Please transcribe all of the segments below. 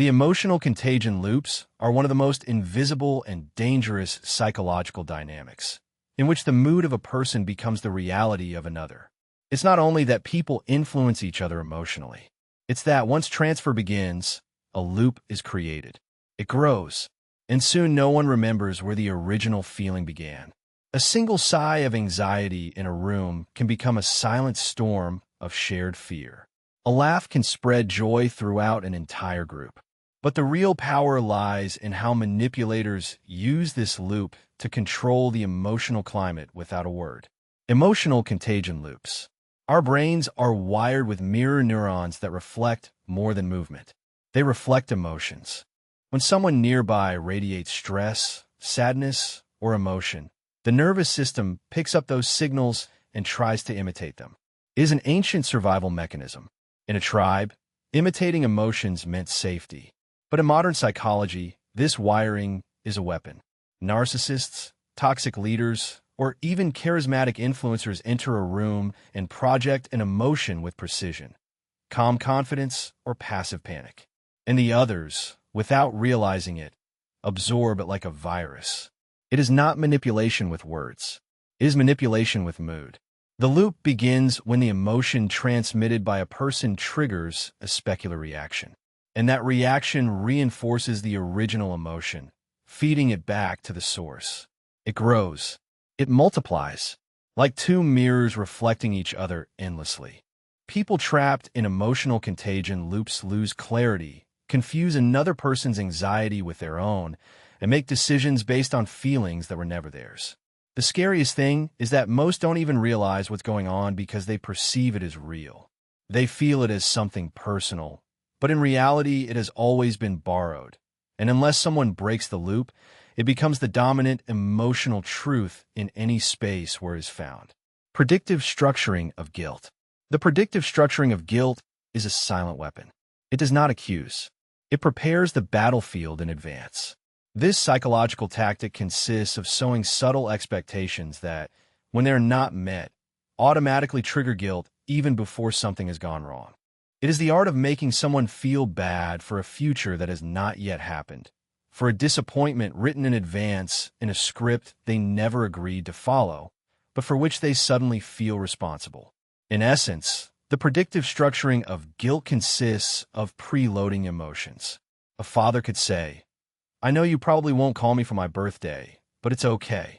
The emotional contagion loops are one of the most invisible and dangerous psychological dynamics, in which the mood of a person becomes the reality of another. It's not only that people influence each other emotionally, it's that once transfer begins, a loop is created. It grows, and soon no one remembers where the original feeling began. A single sigh of anxiety in a room can become a silent storm of shared fear. A laugh can spread joy throughout an entire group. But the real power lies in how manipulators use this loop to control the emotional climate without a word. Emotional contagion loops. Our brains are wired with mirror neurons that reflect more than movement. They reflect emotions. When someone nearby radiates stress, sadness, or emotion, the nervous system picks up those signals and tries to imitate them. It is an ancient survival mechanism. In a tribe, imitating emotions meant safety. But in modern psychology, this wiring is a weapon. Narcissists, toxic leaders, or even charismatic influencers enter a room and project an emotion with precision, calm confidence or passive panic. And the others, without realizing it, absorb it like a virus. It is not manipulation with words. It is manipulation with mood. The loop begins when the emotion transmitted by a person triggers a specular reaction. And that reaction reinforces the original emotion, feeding it back to the source. It grows. It multiplies, like two mirrors reflecting each other endlessly. People trapped in emotional contagion loops lose clarity, confuse another person's anxiety with their own, and make decisions based on feelings that were never theirs. The scariest thing is that most don't even realize what's going on because they perceive it as real. They feel it as something personal, but in reality, it has always been borrowed. And unless someone breaks the loop, it becomes the dominant emotional truth in any space where it is found. Predictive structuring of guilt. The predictive structuring of guilt is a silent weapon. It does not accuse. It prepares the battlefield in advance. This psychological tactic consists of sowing subtle expectations that, when they're not met, automatically trigger guilt even before something has gone wrong. It is the art of making someone feel bad for a future that has not yet happened, for a disappointment written in advance in a script they never agreed to follow, but for which they suddenly feel responsible. In essence, the predictive structuring of guilt consists of preloading emotions. A father could say, "I know you probably won't call me for my birthday, but it's okay,"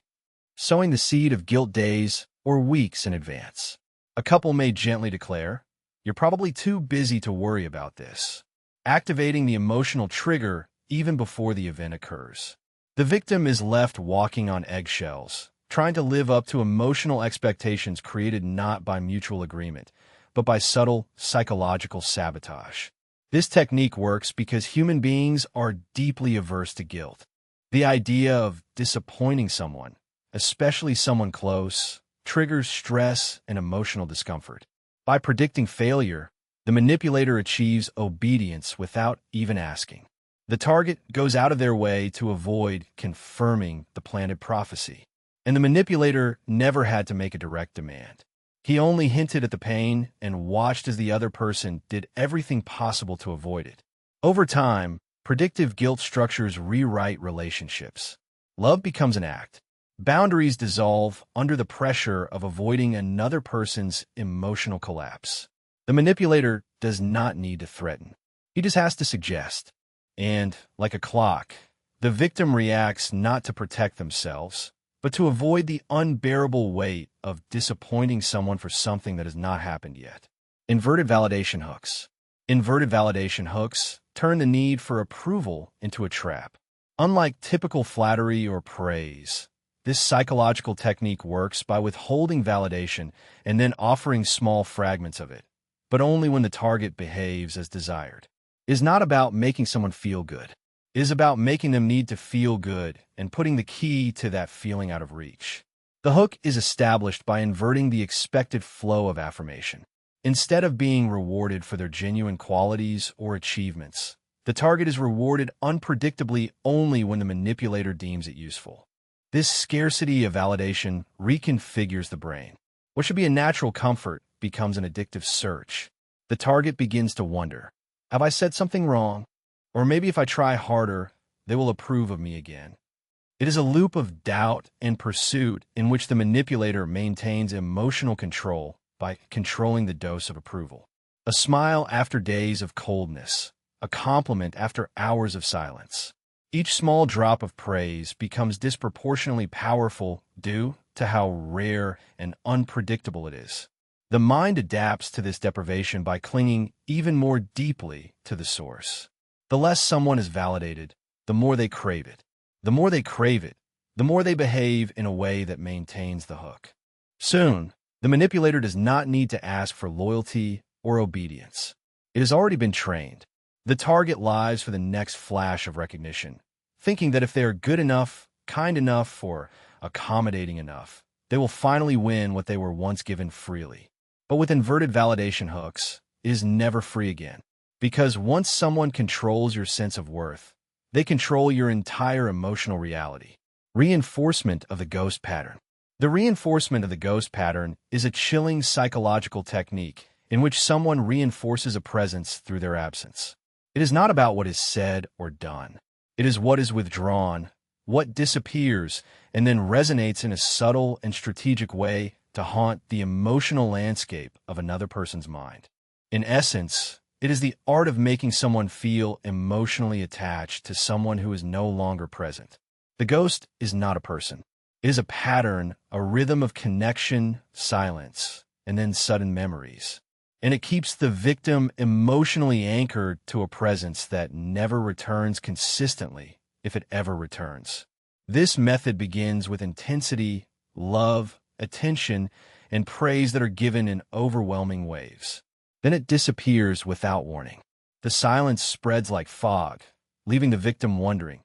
sowing the seed of guilt days or weeks in advance. A couple may gently declare, "You're probably too busy to worry about this," activating the emotional trigger even before the event occurs. The victim is left walking on eggshells, trying to live up to emotional expectations created not by mutual agreement, but by subtle psychological sabotage. This technique works because human beings are deeply averse to guilt. The idea of disappointing someone, especially someone close, triggers stress and emotional discomfort. By predicting failure, the manipulator achieves obedience without even asking. The target goes out of their way to avoid confirming the planted prophecy, and the manipulator never had to make a direct demand. He only hinted at the pain and watched as the other person did everything possible to avoid it. Over time, predictive guilt structures rewrite relationships. Love becomes an act. Boundaries dissolve under the pressure of avoiding another person's emotional collapse. The manipulator does not need to threaten. He just has to suggest. And, like a clock, the victim reacts not to protect themselves, but to avoid the unbearable weight of disappointing someone for something that has not happened yet. Inverted validation hooks. Inverted validation hooks turn the need for approval into a trap. Unlike typical flattery or praise, this psychological technique works by withholding validation and then offering small fragments of it, but only when the target behaves as desired. It is not about making someone feel good. It is about making them need to feel good and putting the key to that feeling out of reach. The hook is established by inverting the expected flow of affirmation. Instead of being rewarded for their genuine qualities or achievements, the target is rewarded unpredictably only when the manipulator deems it useful. This scarcity of validation reconfigures the brain. What should be a natural comfort becomes an addictive search. The target begins to wonder, have I said something wrong? Or maybe if I try harder, they will approve of me again. It is a loop of doubt and pursuit in which the manipulator maintains emotional control by controlling the dose of approval. A smile after days of coldness, a compliment after hours of silence. Each small drop of praise becomes disproportionately powerful due to how rare and unpredictable it is. The mind adapts to this deprivation by clinging even more deeply to the source. The less someone is validated, the more they crave it. The more they crave it, the more they behave in a way that maintains the hook. Soon, the manipulator does not need to ask for loyalty or obedience. It has already been trained. The target lives for the next flash of recognition, thinking that if they are good enough, kind enough, or accommodating enough, they will finally win what they were once given freely. But with inverted validation hooks, it is never free again. Because once someone controls your sense of worth, they control your entire emotional reality. Reinforcement of the ghost pattern. The reinforcement of the ghost pattern is a chilling psychological technique in which someone reinforces a presence through their absence. It is not about what is said or done. It is what is withdrawn, what disappears, and then resonates in a subtle and strategic way to haunt the emotional landscape of another person's mind. In essence, it is the art of making someone feel emotionally attached to someone who is no longer present. The ghost is not a person. It is a pattern, a rhythm of connection, silence, and then sudden memories. And it keeps the victim emotionally anchored to a presence that never returns consistently, if it ever returns. This method begins with intensity, love, attention, and praise that are given in overwhelming waves. Then it disappears without warning. The silence spreads like fog, leaving the victim wondering,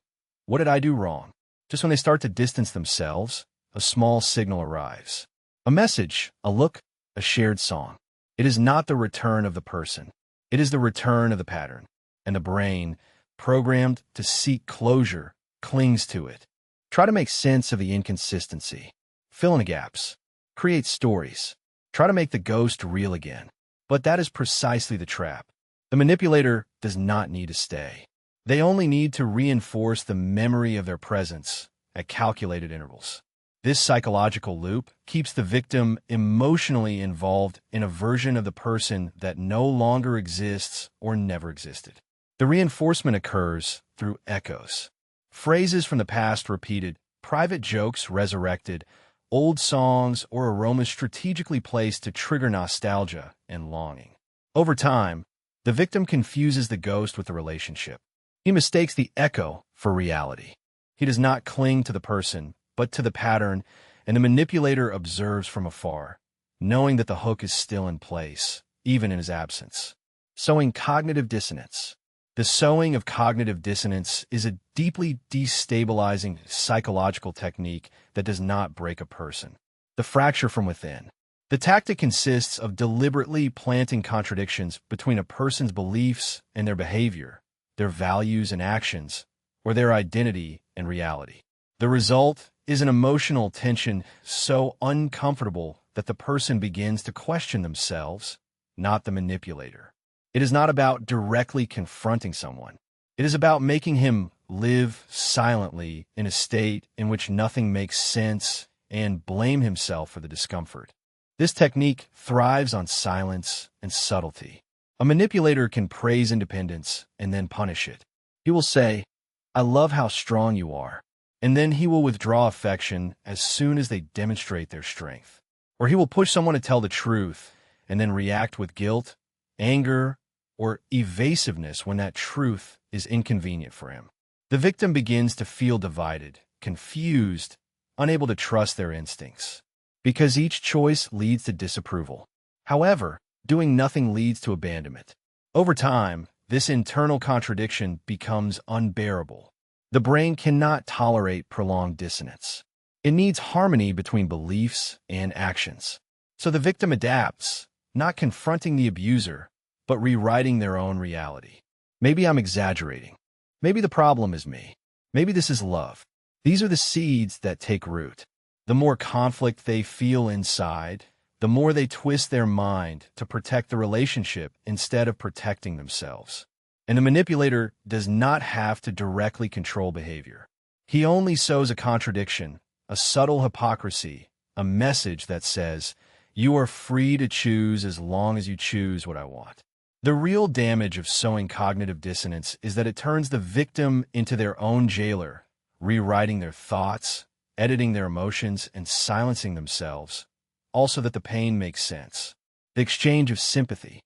what did I do wrong? Just when they start to distance themselves, a small signal arrives. A message, a look, a shared song. It is not the return of the person. It is the return of the pattern. And the brain, programmed to seek closure, clings to it. Try to make sense of the inconsistency. Fill in the gaps. Create stories. Try to make the ghost real again. But that is precisely the trap. The manipulator does not need to stay. They only need to reinforce the memory of their presence at calculated intervals. This psychological loop keeps the victim emotionally involved in a version of the person that no longer exists or never existed. The reinforcement occurs through echoes. Phrases from the past repeated, private jokes resurrected, old songs or aromas strategically placed to trigger nostalgia and longing. Over time, the victim confuses the ghost with the relationship. He mistakes the echo for reality. He does not cling to the person, but to the pattern, and the manipulator observes from afar, knowing that the hook is still in place, even in his absence. Sowing cognitive dissonance. The sowing of cognitive dissonance is a deeply destabilizing psychological technique that does not break a person. The fracture from within. The tactic consists of deliberately planting contradictions between a person's beliefs and their behavior, their values and actions, or their identity and reality. The result is an emotional tension so uncomfortable that the person begins to question themselves, not the manipulator. It is not about directly confronting someone. It is about making him live silently in a state in which nothing makes sense and blame himself for the discomfort. This technique thrives on silence and subtlety. A manipulator can praise independence and then punish it. He will say, I love how strong you are, and then he will withdraw affection as soon as they demonstrate their strength. Or he will push someone to tell the truth and then react with guilt, anger, or evasiveness when that truth is inconvenient for him. The victim begins to feel divided, confused, unable to trust their instincts, because each choice leads to disapproval. However, doing nothing leads to abandonment. Over time, this internal contradiction becomes unbearable. The brain cannot tolerate prolonged dissonance. It needs harmony between beliefs and actions. So the victim adapts, not confronting the abuser, but rewriting their own reality. Maybe I'm exaggerating. Maybe the problem is me. Maybe this is love. These are the seeds that take root. The more conflict they feel inside, the more they twist their mind to protect the relationship instead of protecting themselves. And the manipulator does not have to directly control behavior. He only sows a contradiction, a subtle hypocrisy, a message that says, "You are free to choose as long as you choose what I want." The real damage of sowing cognitive dissonance is that it turns the victim into their own jailer, rewriting their thoughts, editing their emotions, and silencing themselves, also that the pain makes sense. The exchange of sympathy.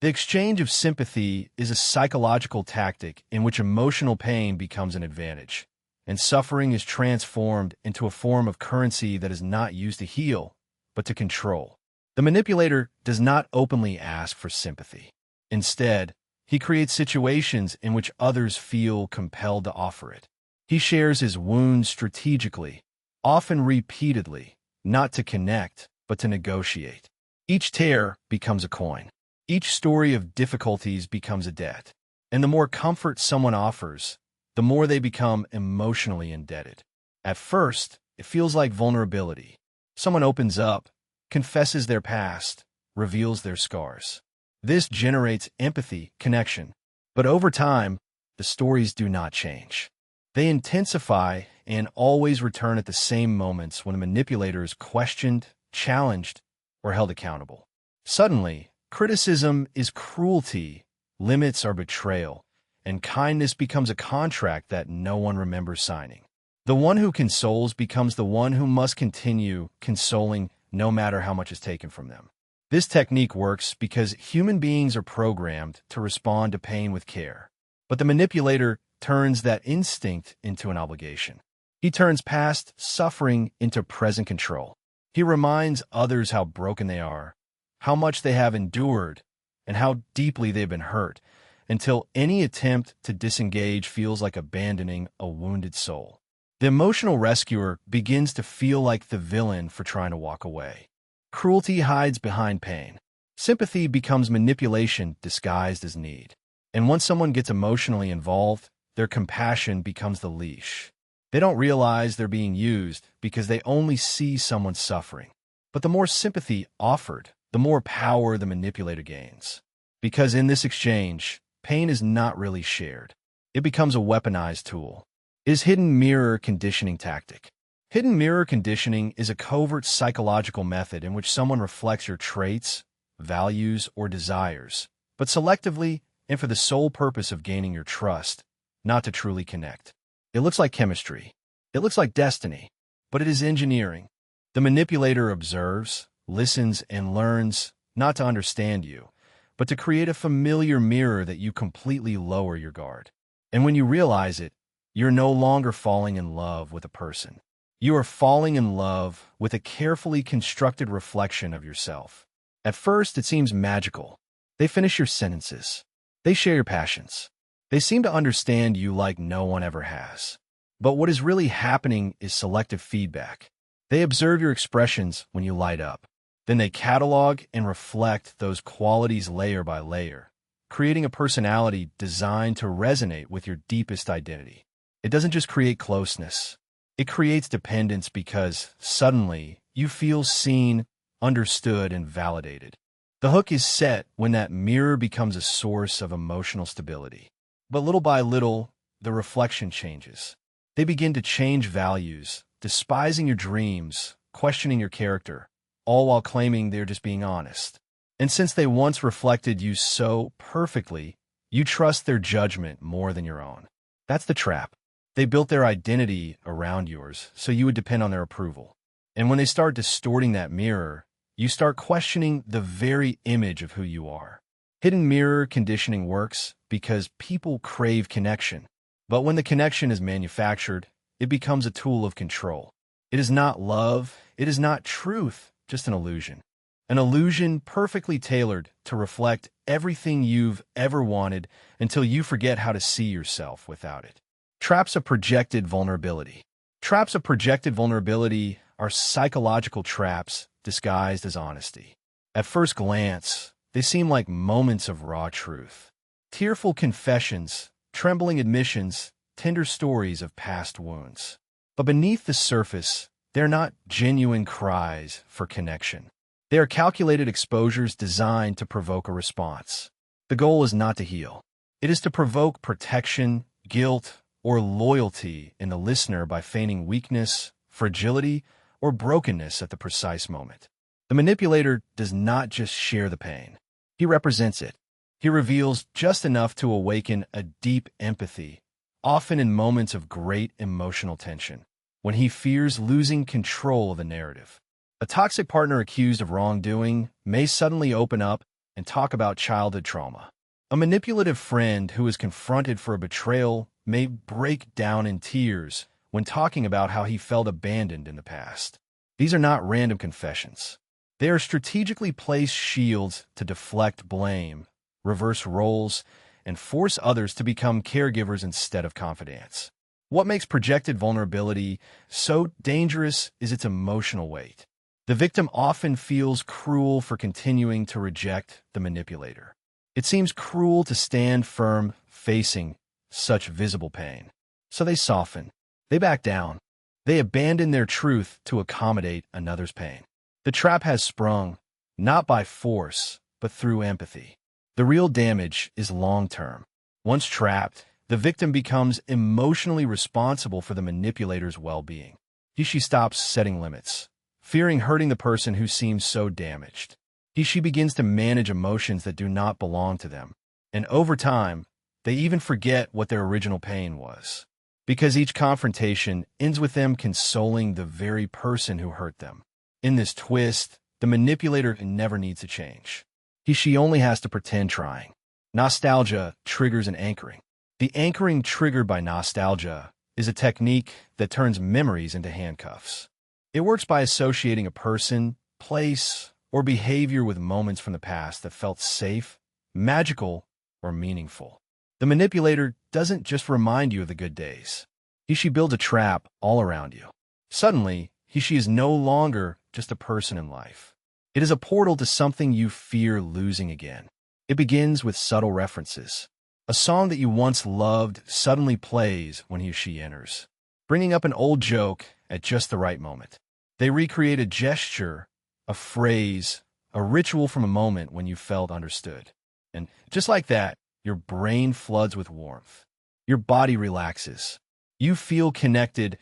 The exchange of sympathy is a psychological tactic in which emotional pain becomes an advantage, and suffering is transformed into a form of currency that is not used to heal, but to control. The manipulator does not openly ask for sympathy. Instead, he creates situations in which others feel compelled to offer it. He shares his wounds strategically, often repeatedly, not to connect, but to negotiate. Each tear becomes a coin. Each story of difficulties becomes a debt. And the more comfort someone offers, the more they become emotionally indebted. At first, it feels like vulnerability. Someone opens up, confesses their past, reveals their scars. This generates empathy, connection. But over time, the stories do not change. They intensify and always return at the same moments when the manipulator is questioned, challenged, or held accountable. Suddenly, criticism is cruelty, limits are betrayal, and kindness becomes a contract that no one remembers signing. The one who consoles becomes the one who must continue consoling no matter how much is taken from them. This technique works because human beings are programmed to respond to pain with care. But the manipulator turns that instinct into an obligation. He turns past suffering into present control. He reminds others how broken they are, how much they have endured, and how deeply they've been hurt, until any attempt to disengage feels like abandoning a wounded soul. The emotional rescuer begins to feel like the villain for trying to walk away. Cruelty hides behind pain. Sympathy becomes manipulation disguised as need. And once someone gets emotionally involved, their compassion becomes the leash. They don't realize they're being used because they only see someone suffering. But the more sympathy offered, the more power the manipulator gains. Because in this exchange, pain is not really shared. It becomes a weaponized tool. It is hidden mirror conditioning tactic. Hidden mirror conditioning is a covert psychological method in which someone reflects your traits, values, or desires, but selectively and for the sole purpose of gaining your trust, not to truly connect. It looks like chemistry. It looks like destiny, but it is engineering. The manipulator observes, listens, and learns not to understand you, but to create a familiar mirror that you completely lower your guard. And when you realize it, you're no longer falling in love with a person. You are falling in love with a carefully constructed reflection of yourself. At first, it seems magical. They finish your sentences. They share your passions. They seem to understand you like no one ever has. But what is really happening is selective feedback. They observe your expressions when you light up. Then they catalog and reflect those qualities layer by layer, creating a personality designed to resonate with your deepest identity. It doesn't just create closeness. It creates dependence because, suddenly, you feel seen, understood, and validated. The hook is set when that mirror becomes a source of emotional stability. But little by little, the reflection changes. They begin to change values, despising your dreams, questioning your character, all while claiming they're just being honest. And since they once reflected you so perfectly, you trust their judgment more than your own. That's the trap. They built their identity around yours, so you would depend on their approval. And when they start distorting that mirror, you start questioning the very image of who you are. Hidden mirror conditioning works because people crave connection. But when the connection is manufactured, it becomes a tool of control. It is not love, it is not truth, just an illusion. An illusion perfectly tailored to reflect everything you've ever wanted until you forget how to see yourself without it. Traps of projected vulnerability. Traps of projected vulnerability are psychological traps disguised as honesty. At first glance, they seem like moments of raw truth. Tearful confessions, trembling admissions, tender stories of past wounds. But beneath the surface, they're not genuine cries for connection. They are calculated exposures designed to provoke a response. The goal is not to heal. It is to provoke protection, guilt, or loyalty in the listener by feigning weakness, fragility, or brokenness at the precise moment. The manipulator does not just share the pain. He represents it. He reveals just enough to awaken a deep empathy, often in moments of great emotional tension, when he fears losing control of the narrative. A toxic partner accused of wrongdoing may suddenly open up and talk about childhood trauma. A manipulative friend who is confronted for a betrayal may break down in tears when talking about how he felt abandoned in the past. These are not random confessions. They are strategically placed shields to deflect blame, reverse roles, and force others to become caregivers instead of confidants. What makes projected vulnerability so dangerous is its emotional weight. The victim often feels cruel for continuing to reject the manipulator. It seems cruel to stand firm facing such visible pain. So they soften. They back down. They abandon their truth to accommodate another's pain. The trap has sprung, not by force, but through empathy. The real damage is long-term. Once trapped, the victim becomes emotionally responsible for the manipulator's well-being. She stops setting limits, fearing hurting the person who seems so damaged. She begins to manage emotions that do not belong to them. And over time, they even forget what their original pain was. Because each confrontation ends with them consoling the very person who hurt them. In this twist, the manipulator never needs to change. She only has to pretend trying. Nostalgia triggers an anchoring. The anchoring triggered by nostalgia is a technique that turns memories into handcuffs. It works by associating a person, place, or behavior with moments from the past that felt safe, magical, or meaningful. The manipulator doesn't just remind you of the good days. She builds a trap all around you. Suddenly, she is no longer just a person in life. It is a portal to something you fear losing again. It begins with subtle references. A song that you once loved suddenly plays when she enters, bringing up an old joke at just the right moment. They recreate a gesture, a phrase, a ritual from a moment when you felt understood. And just like that, your brain floods with warmth. Your body relaxes. You feel connected,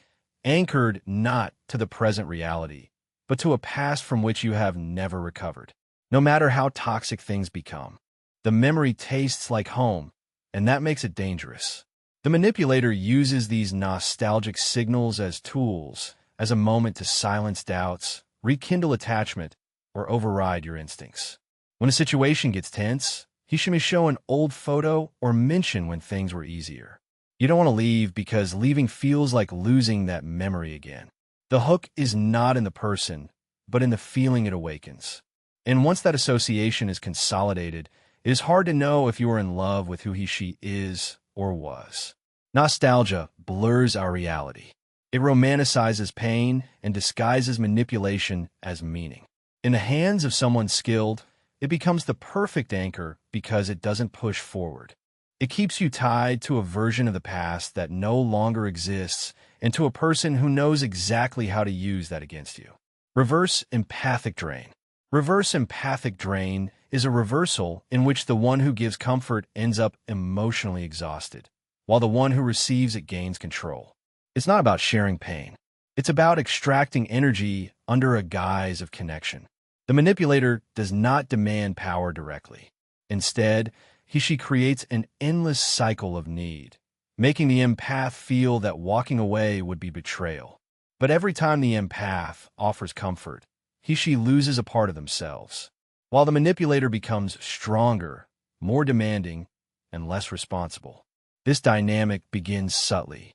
anchored not to the present reality, but to a past from which you have never recovered. No matter how toxic things become, the memory tastes like home, and that makes it dangerous. The manipulator uses these nostalgic signals as tools, as a moment to silence doubts, rekindle attachment, or override your instincts. When a situation gets tense, she may show an old photo or mention when things were easier. You don't want to leave because leaving feels like losing that memory again. The hook is not in the person, but in the feeling it awakens. And once that association is consolidated, it is hard to know if you are in love with who she is or was. Nostalgia blurs our reality. It romanticizes pain and disguises manipulation as meaning. In the hands of someone skilled, it becomes the perfect anchor because it doesn't push forward. It keeps you tied to a version of the past that no longer exists and to a person who knows exactly how to use that against you. Reverse empathic drain. Reverse empathic drain is a reversal in which the one who gives comfort ends up emotionally exhausted, while the one who receives it gains control. It's not about sharing pain. It's about extracting energy under a guise of connection. The manipulator does not demand power directly. Instead, she creates an endless cycle of need, making the empath feel that walking away would be betrayal. But every time the empath offers comfort, she loses a part of themselves, while the manipulator becomes stronger, more demanding, and less responsible. This dynamic begins subtly.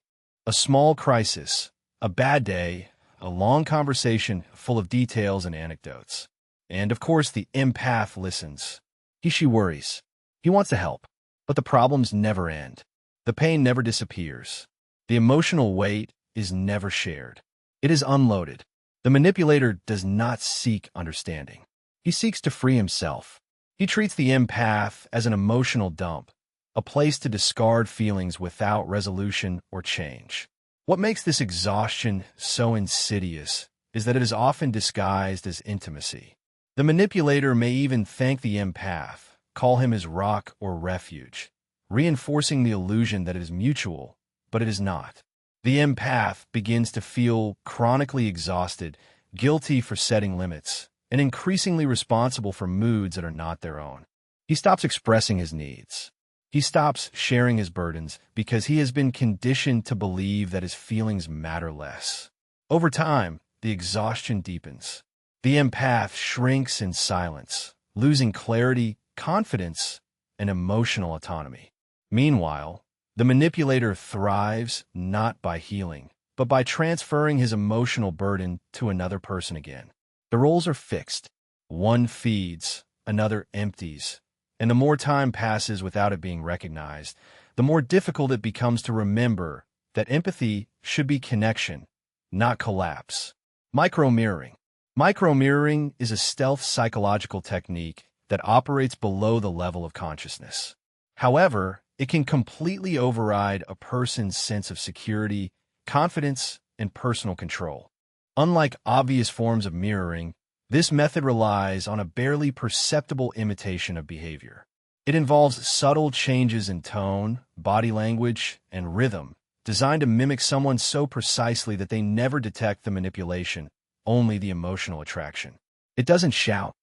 A small crisis, a bad day, a long conversation full of details and anecdotes. And of course, the empath listens. She worries. He wants to help. But the problems never end. The pain never disappears. The emotional weight is never shared. It is unloaded. The manipulator does not seek understanding. He seeks to free himself. He treats the empath as an emotional dump, a place to discard feelings without resolution or change. What makes this exhaustion so insidious is that it is often disguised as intimacy. The manipulator may even thank the empath, call him his rock or refuge, reinforcing the illusion that it is mutual, but it is not. The empath begins to feel chronically exhausted, guilty for setting limits, and increasingly responsible for moods that are not their own. He stops expressing his needs. He stops sharing his burdens because he has been conditioned to believe that his feelings matter less. Over time, the exhaustion deepens. The empath shrinks in silence, losing clarity, confidence, and emotional autonomy. Meanwhile, the manipulator thrives not by healing, but by transferring his emotional burden to another person again. The roles are fixed. One feeds, another empties, and the more time passes without it being recognized, the more difficult it becomes to remember that empathy should be connection, not collapse. Micro-mirroring. Micro-mirroring is a stealth psychological technique that operates below the level of consciousness. However, it can completely override a person's sense of security, confidence, and personal control. Unlike obvious forms of mirroring, this method relies on a barely perceptible imitation of behavior. It involves subtle changes in tone, body language, and rhythm, designed to mimic someone so precisely that they never detect the manipulation, only the emotional attraction. It doesn't shout,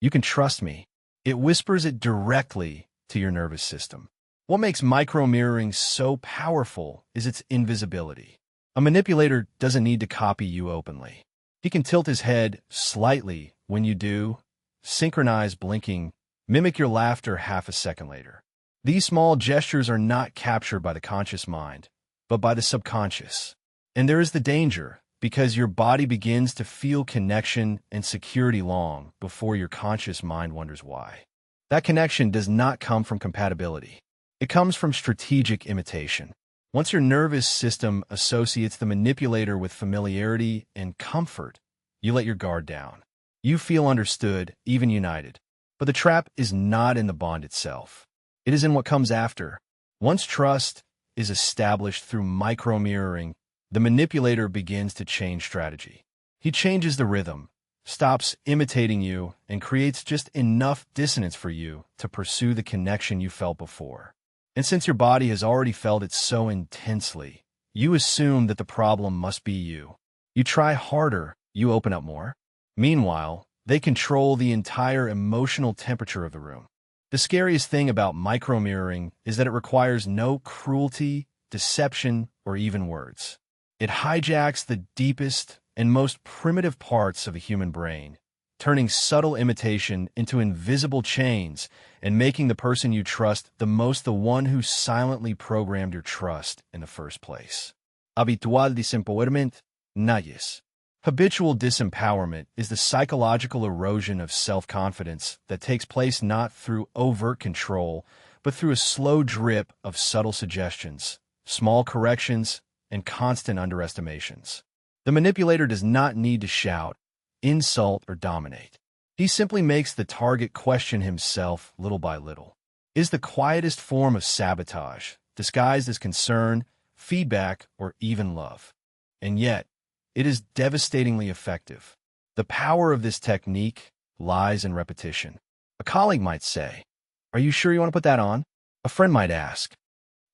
"You can trust me." It whispers it directly to your nervous system. What makes micro-mirroring so powerful is its invisibility. A manipulator doesn't need to copy you openly. He can tilt his head slightly when you do, synchronize blinking, mimic your laughter half a second later. These small gestures are not captured by the conscious mind, but by the subconscious. And there is the danger, because your body begins to feel connection and security long before your conscious mind wonders why. That connection does not come from compatibility. It comes from strategic imitation. Once your nervous system associates the manipulator with familiarity and comfort, you let your guard down. You feel understood, even united. But the trap is not in the bond itself. It is in what comes after. Once trust is established through micro-mirroring, the manipulator begins to change strategy. He changes the rhythm, stops imitating you, and creates just enough dissonance for you to pursue the connection you felt before. And since your body has already felt it so intensely, you assume that the problem must be you. You try harder, you open up more. Meanwhile, they control the entire emotional temperature of the room. The scariest thing about micro-mirroring is that it requires no cruelty, deception, or even words. It hijacks the deepest and most primitive parts of a human brain, turning subtle imitation into invisible chains and making the person you trust the one who silently programmed your trust in the first place. Habitual desempowerment, nayes. Habitual disempowerment is the psychological erosion of self-confidence that takes place not through overt control, but through a slow drip of subtle suggestions, small corrections, and constant underestimations. The manipulator does not need to shout, insult, or dominate. He simply makes the target question himself little by little. It is the quietest form of sabotage, disguised as concern, feedback, or even love. And yet, it is devastatingly effective. The power of this technique lies in repetition. A colleague might say, "Are you sure you want to put that on?" A friend might ask,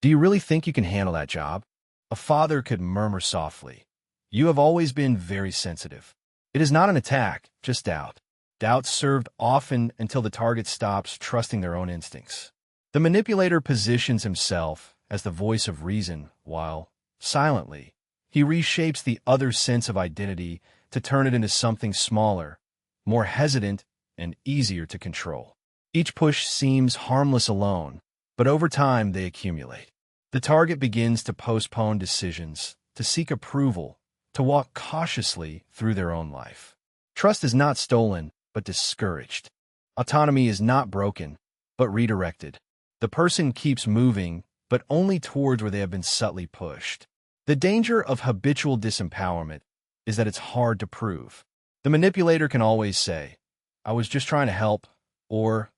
"Do you really think you can handle that job?" A father could murmur softly, "You have always been very sensitive." It is not an attack, just doubt. Doubt served often until the target stops trusting their own instincts. The manipulator positions himself as the voice of reason while, silently, he reshapes the other's sense of identity to turn it into something smaller, more hesitant, and easier to control. Each push seems harmless alone, but over time they accumulate. The target begins to postpone decisions, to seek approval, to walk cautiously through their own life. Trust is not stolen, but discouraged. Autonomy is not broken, but redirected. The person keeps moving, but only towards where they have been subtly pushed. The danger of habitual disempowerment is that it's hard to prove. The manipulator can always say, "I was just trying to help," or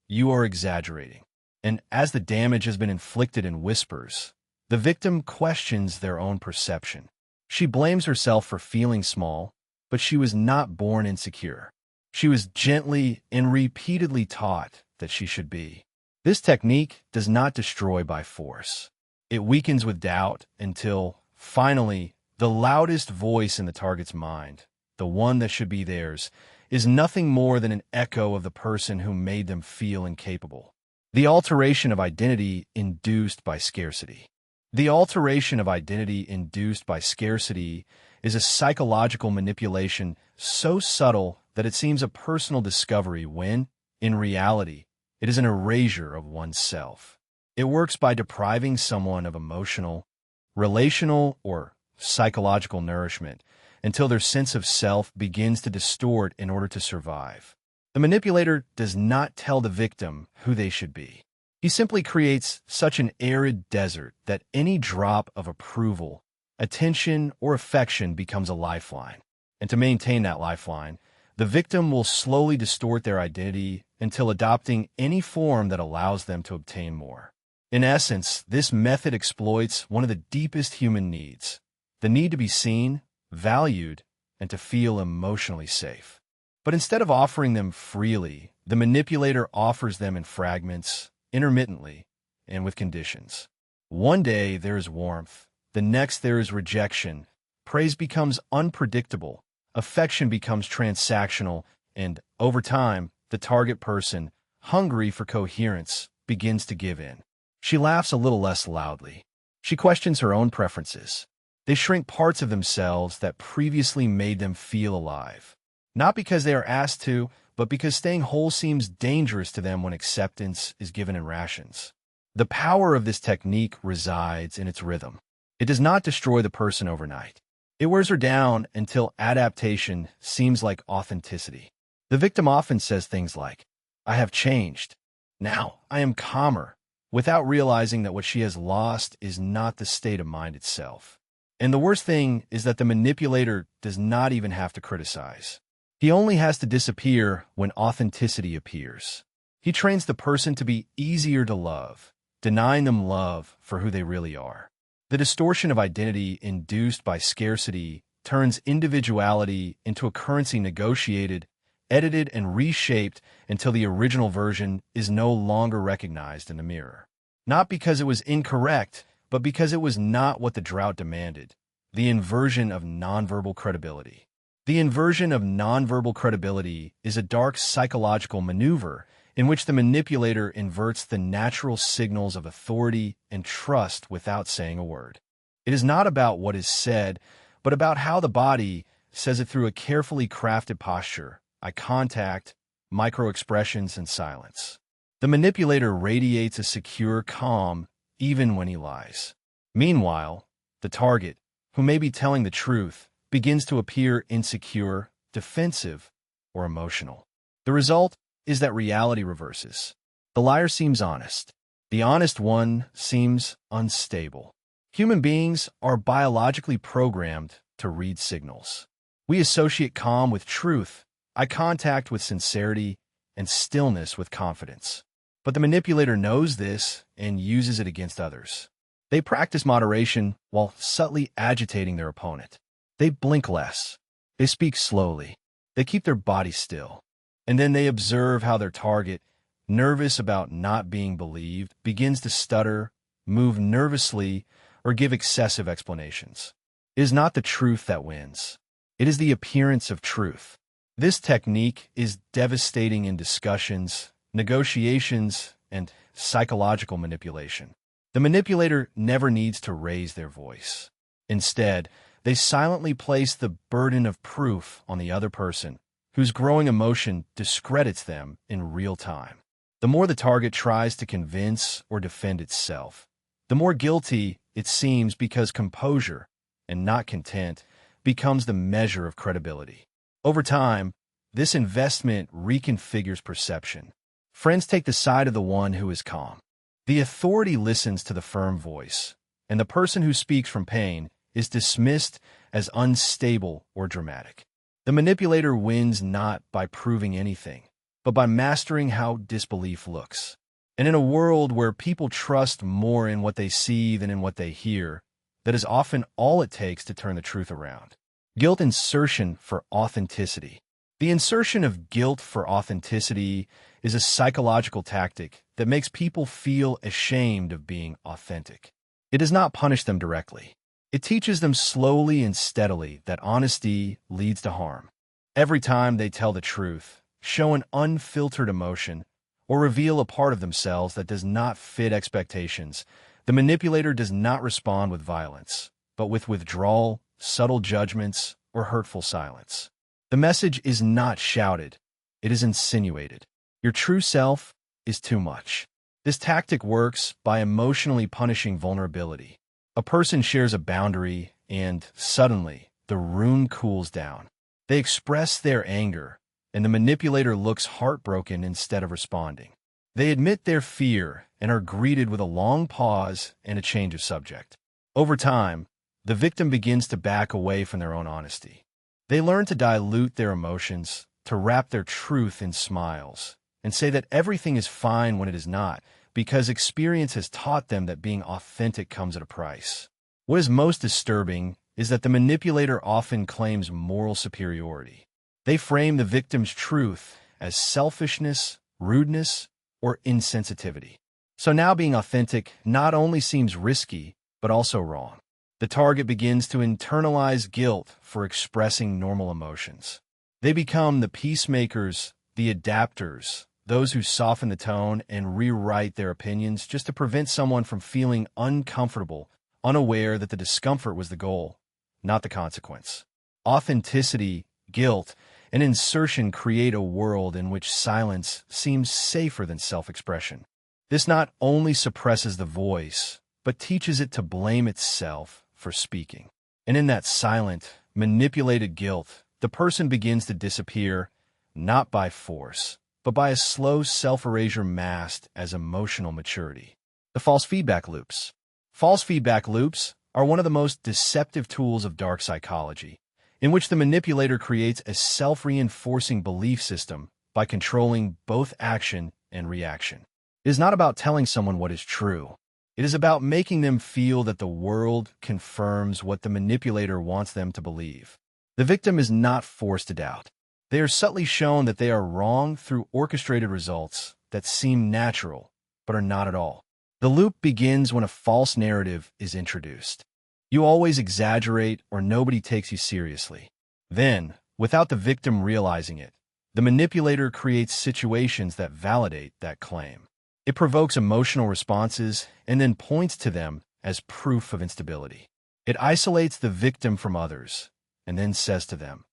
"You are exaggerating." And as the damage has been inflicted in whispers, the victim questions their own perception. She blames herself for feeling small, but she was not born insecure. She was gently and repeatedly taught that she should be. This technique does not destroy by force. It weakens with doubt until, finally, the loudest voice in the target's mind, the one that should be theirs, is nothing more than an echo of the person who made them feel incapable. The alteration of identity induced by scarcity. The alteration of identity induced by scarcity is a psychological manipulation so subtle that it seems a personal discovery when, in reality, it is an erasure of oneself. It works by depriving someone of emotional, relational, or psychological nourishment until their sense of self begins to distort in order to survive. The manipulator does not tell the victim who they should be. He simply creates such an arid desert that any drop of approval, attention, or affection becomes a lifeline. And to maintain that lifeline, the victim will slowly distort their identity until adopting any form that allows them to obtain more. In essence, this method exploits one of the deepest human needs, the need to be seen, valued, and to feel emotionally safe. But instead of offering them freely, the manipulator offers them in fragments, intermittently, and with conditions. One day there is warmth, the next there is rejection, praise becomes unpredictable, affection becomes transactional, and, over time, the target person, hungry for coherence, begins to give in. She laughs a little less loudly. She questions her own preferences. They shrink parts of themselves that previously made them feel alive. Not because they are asked to, but because staying whole seems dangerous to them when acceptance is given in rations. The power of this technique resides in its rhythm. It does not destroy the person overnight. It wears her down until adaptation seems like authenticity. The victim often says things like, "I have changed. Now I am calmer," without realizing that what she has lost is not the state of mind itself. And the worst thing is that the manipulator does not even have to criticize. He only has to disappear when authenticity appears. He trains the person to be easier to love, denying them love for who they really are. The distortion of identity induced by scarcity turns individuality into a currency negotiated, edited, and reshaped until the original version is no longer recognized in the mirror. Not because it was incorrect, but because it was not what the drought demanded. The inversion of nonverbal credibility. The inversion of nonverbal credibility is a dark psychological maneuver in which the manipulator inverts the natural signals of authority and trust without saying a word. It is not about what is said, but about how the body says it through a carefully crafted posture, eye contact, micro-expressions, and silence. The manipulator radiates a secure calm even when he lies. Meanwhile, the target, who may be telling the truth, begins to appear insecure, defensive, or emotional. The result is that reality reverses. The liar seems honest. The honest one seems unstable. Human beings are biologically programmed to read signals. We associate calm with truth, eye contact with sincerity, and stillness with confidence. But the manipulator knows this and uses it against others. They practice moderation while subtly agitating their opponent. They blink less. They speak slowly. They keep their body still. And then they observe how their target, nervous about not being believed, begins to stutter, move nervously, or give excessive explanations. It is not the truth that wins. It is the appearance of truth. This technique is devastating in discussions, negotiations, and psychological manipulation. The manipulator never needs to raise their voice. Instead, they silently place the burden of proof on the other person, whose growing emotion discredits them in real time. The more the target tries to convince or defend itself, the more guilty it seems because composure, and not content, becomes the measure of credibility. Over time, this investment reconfigures perception. Friends take the side of the one who is calm. The authority listens to the firm voice, and the person who speaks from pain is dismissed as unstable or dramatic. The manipulator wins not by proving anything, but by mastering how disbelief looks. And in a world where people trust more in what they see than in what they hear, that is often all it takes to turn the truth around. Guilt insertion for authenticity. The insertion of guilt for authenticity is a psychological tactic that makes people feel ashamed of being authentic. It does not punish them directly. It teaches them slowly and steadily that honesty leads to harm. Every time they tell the truth, show an unfiltered emotion, or reveal a part of themselves that does not fit expectations, the manipulator does not respond with violence, but with withdrawal, subtle judgments, or hurtful silence. The message is not shouted, it is insinuated. Your true self is too much. This tactic works by emotionally punishing vulnerability. A person shares a boundary, and suddenly, the room cools down. They express their anger, and the manipulator looks heartbroken instead of responding. They admit their fear and are greeted with a long pause and a change of subject. Over time, the victim begins to back away from their own honesty. They learn to dilute their emotions, to wrap their truth in smiles, and say that everything is fine when it is not, because experience has taught them that being authentic comes at a price. What is most disturbing is that the manipulator often claims moral superiority. They frame the victim's truth as selfishness, rudeness, or insensitivity. So now being authentic not only seems risky, but also wrong. The target begins to internalize guilt for expressing normal emotions. They become the peacemakers, the adapters, those who soften the tone and rewrite their opinions just to prevent someone from feeling uncomfortable, unaware that the discomfort was the goal, not the consequence. Authenticity, guilt, and insertion create a world in which silence seems safer than self-expression. This not only suppresses the voice, but teaches it to blame itself for speaking. And in that silent, manipulated guilt, the person begins to disappear, not by force, but by a slow self-erasure masked as emotional maturity. The false feedback loops. False feedback loops are one of the most deceptive tools of dark psychology, in which the manipulator creates a self-reinforcing belief system by controlling both action and reaction. It is not about telling someone what is true. It is about making them feel that the world confirms what the manipulator wants them to believe. The victim is not forced to doubt. They are subtly shown that they are wrong through orchestrated results that seem natural, but are not at all. The loop begins when a false narrative is introduced. You always exaggerate or nobody takes you seriously. Then, without the victim realizing it, the manipulator creates situations that validate that claim. It provokes emotional responses and then points to them as proof of instability. It isolates the victim from others and then says to them,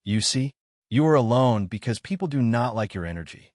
"You see, you are alone because people do not like your energy."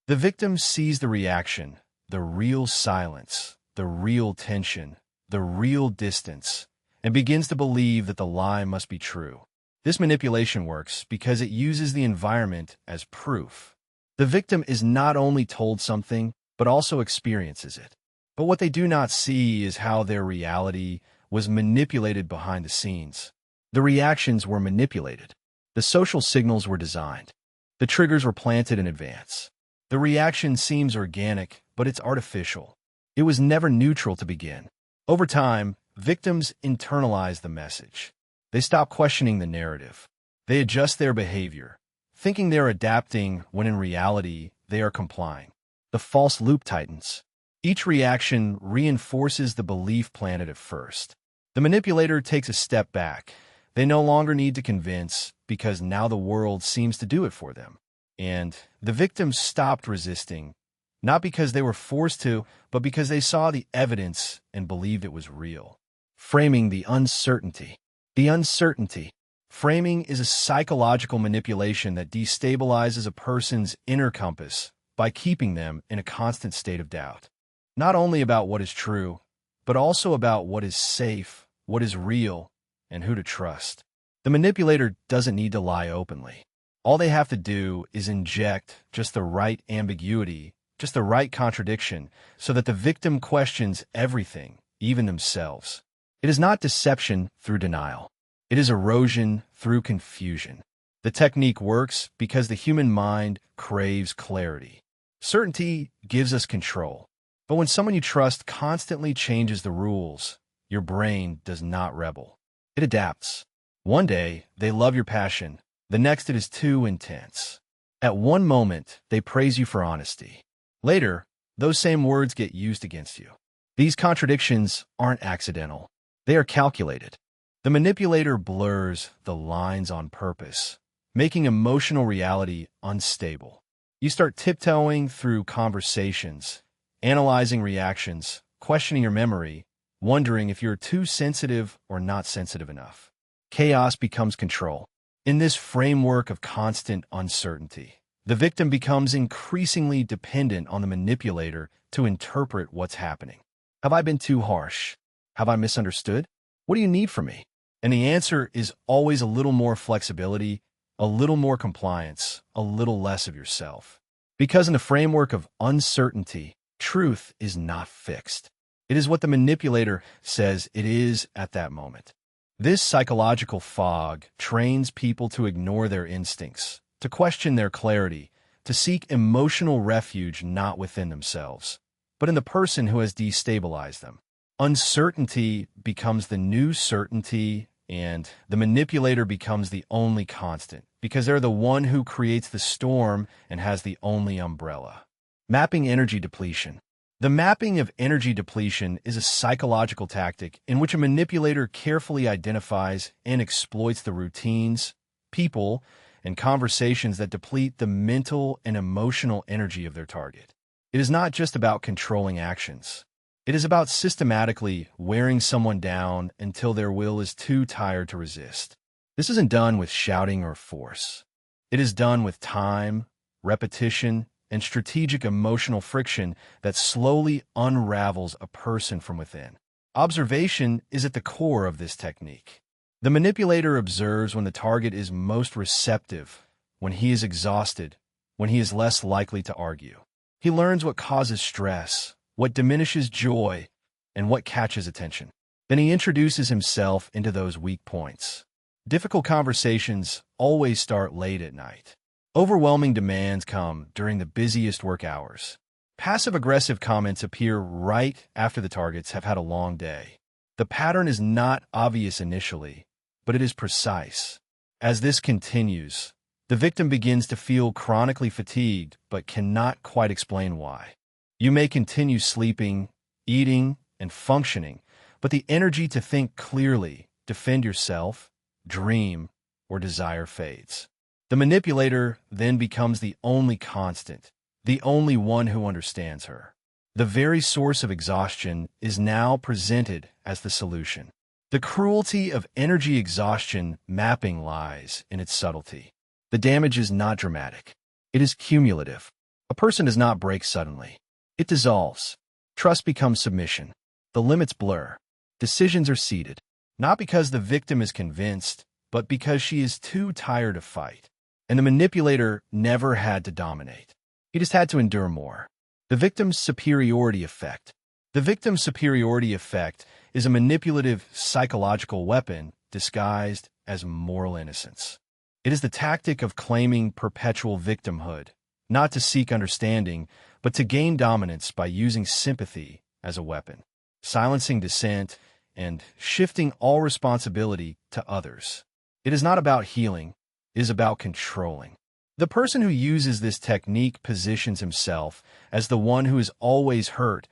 The victim sees the reaction, the real silence, the real tension, the real distance, and begins to believe that the lie must be true. This manipulation works because it uses the environment as proof. The victim is not only told something, but also experiences it. But what they do not see is how their reality was manipulated behind the scenes. The reactions were manipulated. The social signals were designed. The triggers were planted in advance. The reaction seems organic, but it's artificial. It was never neutral to begin. Over time, victims internalize the message. They stop questioning the narrative. They adjust their behavior, thinking they're adapting when in reality they are complying. The false loop tightens. Each reaction reinforces the belief planted at first. The manipulator takes a step back. They no longer need to convince because now the world seems to do it for them. And the victims stopped resisting, not because they were forced to, but because they saw the evidence and believed it was real. Framing the uncertainty. The uncertainty. Framing is a psychological manipulation that destabilizes a person's inner compass by keeping them in a constant state of doubt. Not only about what is true, but also about what is safe, what is real, and who to trust. The manipulator doesn't need to lie openly. All they have to do is inject just the right ambiguity, just the right contradiction, so that the victim questions everything, even themselves. It is not deception through denial. It is erosion through confusion. The technique works because the human mind craves clarity. Certainty gives us control. But when someone you trust constantly changes the rules, your brain does not rebel. It adapts. One day, they love your passion. The next, it is too intense. At one moment, they praise you for honesty. Later, those same words get used against you. These contradictions aren't accidental. They are calculated. The manipulator blurs the lines on purpose, making emotional reality unstable. You start tiptoeing through conversations, analyzing reactions, questioning your memory, wondering if you're too sensitive or not sensitive enough. Chaos becomes control. In this framework of constant uncertainty, the victim becomes increasingly dependent on the manipulator to interpret what's happening. Have I been too harsh? Have I misunderstood? What do you need from me? And the answer is always a little more flexibility, a little more compliance, a little less of yourself. Because in the framework of uncertainty, truth is not fixed. It is what the manipulator says it is at that moment. This psychological fog trains people to ignore their instincts, to question their clarity, to seek emotional refuge not within themselves, but in the person who has destabilized them. Uncertainty becomes the new certainty, and the manipulator becomes the only constant, because they're the one who creates the storm and has the only umbrella. Mapping energy depletion. The mapping of energy depletion is a psychological tactic in which a manipulator carefully identifies and exploits the routines, people, and conversations that deplete the mental and emotional energy of their target. It is not just about controlling actions. It is about systematically wearing someone down until their will is too tired to resist. This isn't done with shouting or force. It is done with time, repetition, and strategic emotional friction that slowly unravels a person from within. Observation is at the core of this technique. The manipulator observes when the target is most receptive, when he is exhausted, when he is less likely to argue. He learns what causes stress, what diminishes joy, and what catches attention. Then he introduces himself into those weak points. Difficult conversations always start late at night. Overwhelming demands come during the busiest work hours. Passive-aggressive comments appear right after the targets have had a long day. The pattern is not obvious initially, but it is precise. As this continues, the victim begins to feel chronically fatigued but cannot quite explain why. You may continue sleeping, eating, and functioning, but the energy to think clearly, defend yourself, dream, or desire fades. The manipulator then becomes the only constant, the only one who understands her. The very source of exhaustion is now presented as the solution. The cruelty of energy exhaustion mapping lies in its subtlety. The damage is not dramatic. It is cumulative. A person does not break suddenly. It dissolves. Trust becomes submission. The limits blur. Decisions are ceded, not because the victim is convinced, but because she is too tired to fight. And the manipulator never had to dominate. He just had to endure more. The victim's superiority effect. The victim's superiority effect is a manipulative psychological weapon disguised as moral innocence. It is the tactic of claiming perpetual victimhood, not to seek understanding, but to gain dominance by using sympathy as a weapon, silencing dissent, and shifting all responsibility to others. It is not about healing. It is about controlling. The person who uses this technique positions himself as the one who is always hurt,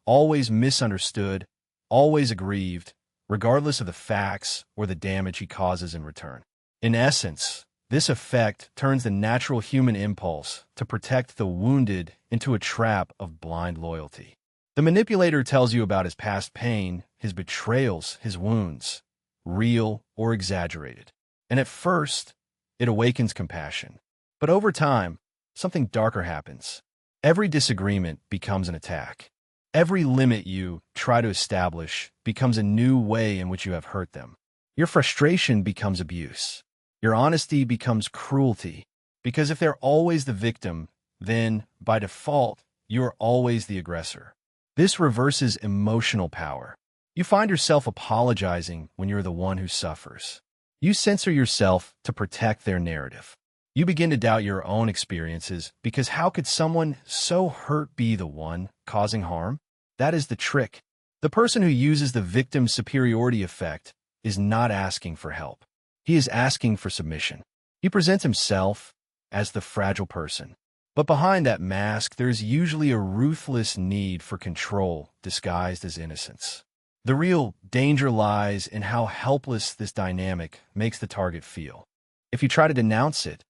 always misunderstood, always aggrieved, regardless of the facts or the damage he causes in return. In essence, this effect turns the natural human impulse to protect the wounded into a trap of blind loyalty. The manipulator tells you about his past pain, his betrayals, his wounds, real or exaggerated. And at first, it awakens compassion. But over time, something darker happens. Every disagreement becomes an attack. Every limit you try to establish becomes a new way in which you have hurt them. Your frustration becomes abuse. Your honesty becomes cruelty. Because if they're always the victim, then, by default, you're always the aggressor. This reverses emotional power. You find yourself apologizing when you're the one who suffers. You censor yourself to protect their narrative. You begin to doubt your own experiences because how could someone so hurt be the one causing harm? That is the trick. The person who uses the victim superiority effect is not asking for help. He is asking for submission. He presents himself as the fragile person. But behind that mask, there's usually a ruthless need for control disguised as innocence. The real danger lies in how helpless this dynamic makes the target feel. If you try to denounce it,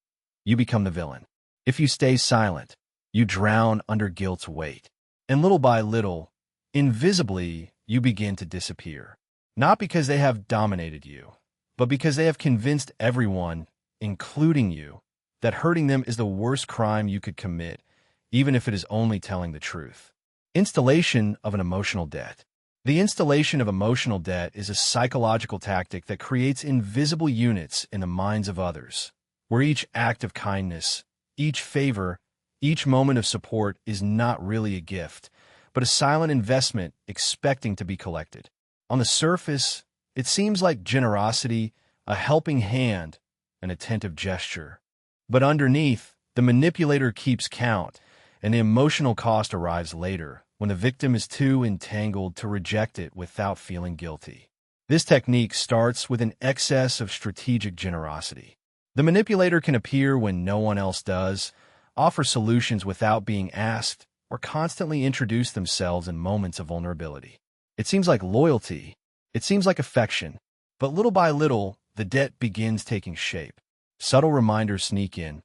you become the villain. If you stay silent, you drown under guilt's weight. And little by little, invisibly, you begin to disappear. Not because they have dominated you, but because they have convinced everyone, including you, that hurting them is the worst crime you could commit, even if it is only telling the truth. Installation of an emotional debt. The installation of emotional debt is a psychological tactic that creates invisible units in the minds of others, where each act of kindness, each favor, each moment of support is not really a gift, but a silent investment expecting to be collected. On the surface, it seems like generosity, a helping hand, an attentive gesture. But underneath, the manipulator keeps count, and the emotional cost arrives later, when the victim is too entangled to reject it without feeling guilty. This technique starts with an excess of strategic generosity. The manipulator can appear when no one else does, offer solutions without being asked, or constantly introduce themselves in moments of vulnerability. It seems like loyalty, it seems like affection, but little by little, the debt begins taking shape. Subtle reminders sneak in.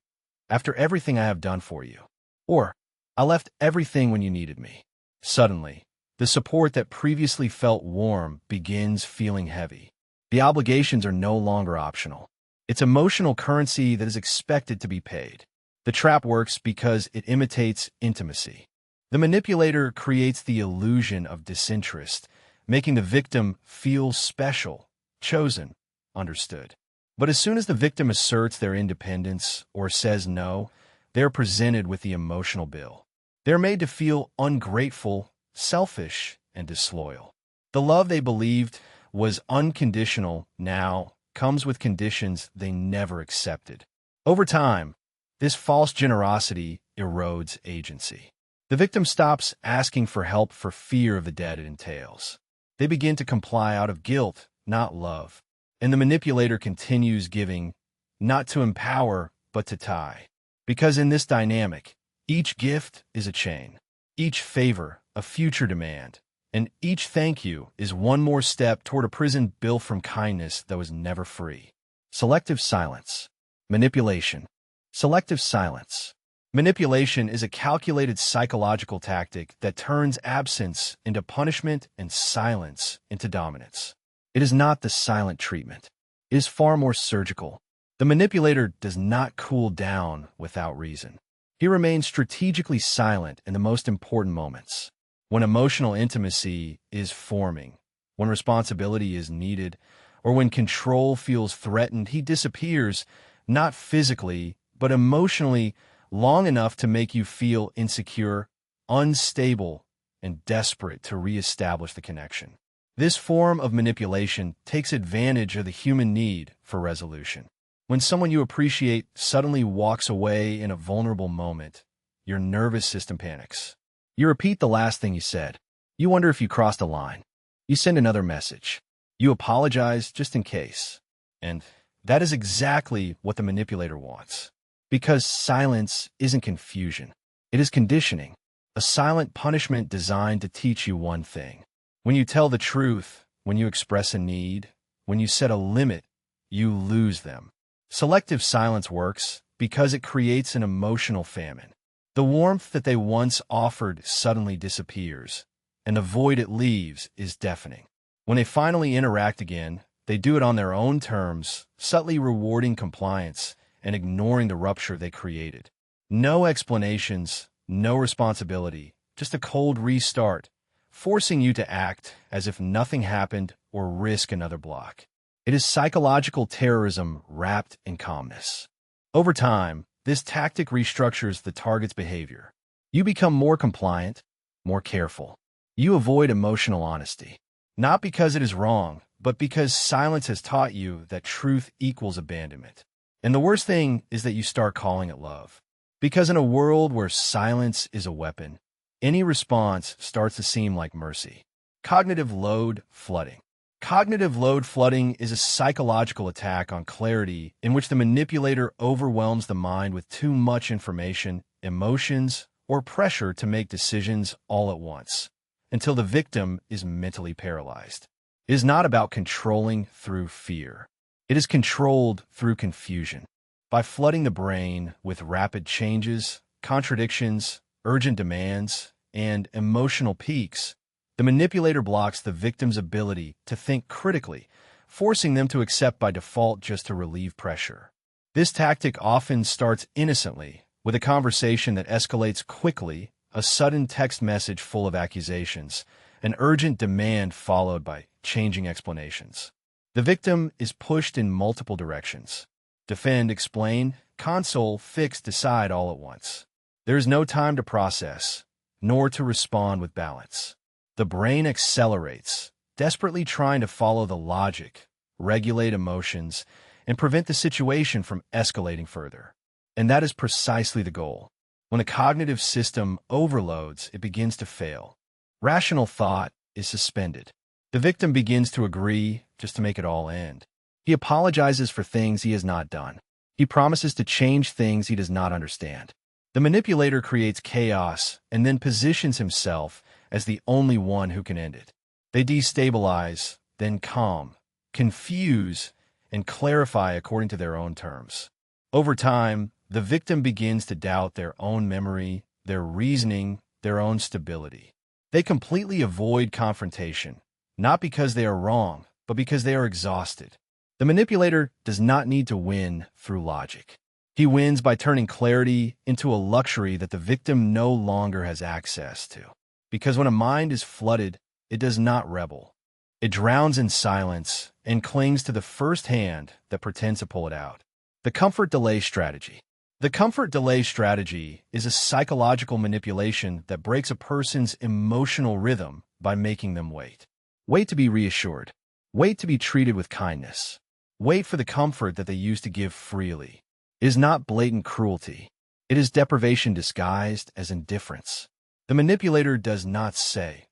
After everything I have done for you. Or, I left everything when you needed me. Suddenly, the support that previously felt warm begins feeling heavy. The obligations are no longer optional. It's emotional currency that is expected to be paid. The trap works because it imitates intimacy. The manipulator creates the illusion of disinterest, making the victim feel special, chosen, understood. But as soon as the victim asserts their independence or says no, they're presented with the emotional bill. They're made to feel ungrateful, selfish, and disloyal. The love they believed was unconditional now comes with conditions they never accepted. Over time, this false generosity erodes agency. The victim stops asking for help for fear of the debt it entails. They begin to comply out of guilt, not love. And the manipulator continues giving, not to empower, but to tie. Because in this dynamic, each gift is a chain, each favor a future demand, and each thank you is one more step toward a prison built from kindness that was never free. Selective silence. Manipulation. Selective silence. Manipulation is a calculated psychological tactic that turns absence into punishment and silence into dominance. It is not the silent treatment. It is far more surgical. The manipulator does not cool down without reason. He remains strategically silent in the most important moments. When emotional intimacy is forming, when responsibility is needed, or when control feels threatened, he disappears, not physically, but emotionally, long enough to make you feel insecure, unstable, and desperate to reestablish the connection. This form of manipulation takes advantage of the human need for resolution. When someone you appreciate suddenly walks away in a vulnerable moment, your nervous system panics. You repeat the last thing you said. You wonder if you crossed a line. You send another message. You apologize just in case. And that is exactly what the manipulator wants. Because silence isn't confusion. It is conditioning. A silent punishment designed to teach you one thing. When you tell the truth, when you express a need, when you set a limit, you lose them. Selective silence works because it creates an emotional famine. The warmth that they once offered suddenly disappears, and the void it leaves is deafening. When they finally interact again, they do it on their own terms, subtly rewarding compliance and ignoring the rupture they created. No explanations, no responsibility, just a cold restart, forcing you to act as if nothing happened or risk another block. It is psychological terrorism wrapped in calmness. Over time, this tactic restructures the target's behavior. You become more compliant, more careful. You avoid emotional honesty. Not because it is wrong, but because silence has taught you that truth equals abandonment. And the worst thing is that you start calling it love. Because in a world where silence is a weapon, any response starts to seem like mercy. Cognitive load flooding. Cognitive load flooding is a psychological attack on clarity in which the manipulator overwhelms the mind with too much information emotions, or pressure to make decisions all at once, until the victim is mentally paralyzed. It is not about controlling through fear. It is controlled through confusion. By flooding the brain with rapid changes, contradictions, urgent demands, and emotional peaks, the manipulator blocks the victim's ability to think critically, forcing them to accept by default just to relieve pressure. This tactic often starts innocently, with a conversation that escalates quickly, a sudden text message full of accusations, an urgent demand followed by changing explanations. The victim is pushed in multiple directions. Defend, explain, console, fix, decide all at once. There is no time to process, nor to respond with balance. The brain accelerates, desperately trying to follow the logic, regulate emotions, and prevent the situation from escalating further. And that is precisely the goal. When a cognitive system overloads, it begins to fail. Rational thought is suspended. The victim begins to agree just to make it all end. He apologizes for things he has not done. He promises to change things he does not understand. The manipulator creates chaos and then positions himself as the only one who can end it. They destabilize, then calm, confuse, and clarify according to their own terms. Over time, the victim begins to doubt their own memory, their reasoning, their own stability. They completely avoid confrontation, not because they are wrong, but because they are exhausted. The manipulator does not need to win through logic. He wins by turning clarity into a luxury that the victim no longer has access to. Because when a mind is flooded, it does not rebel. It drowns in silence and clings to the first hand that pretends to pull it out. The comfort delay strategy. The comfort delay strategy is a psychological manipulation that breaks a person's emotional rhythm by making them wait. Wait to be reassured. Wait to be treated with kindness. Wait for the comfort that they used to give freely. It is not blatant cruelty. It is deprivation disguised as indifference. The manipulator does not say,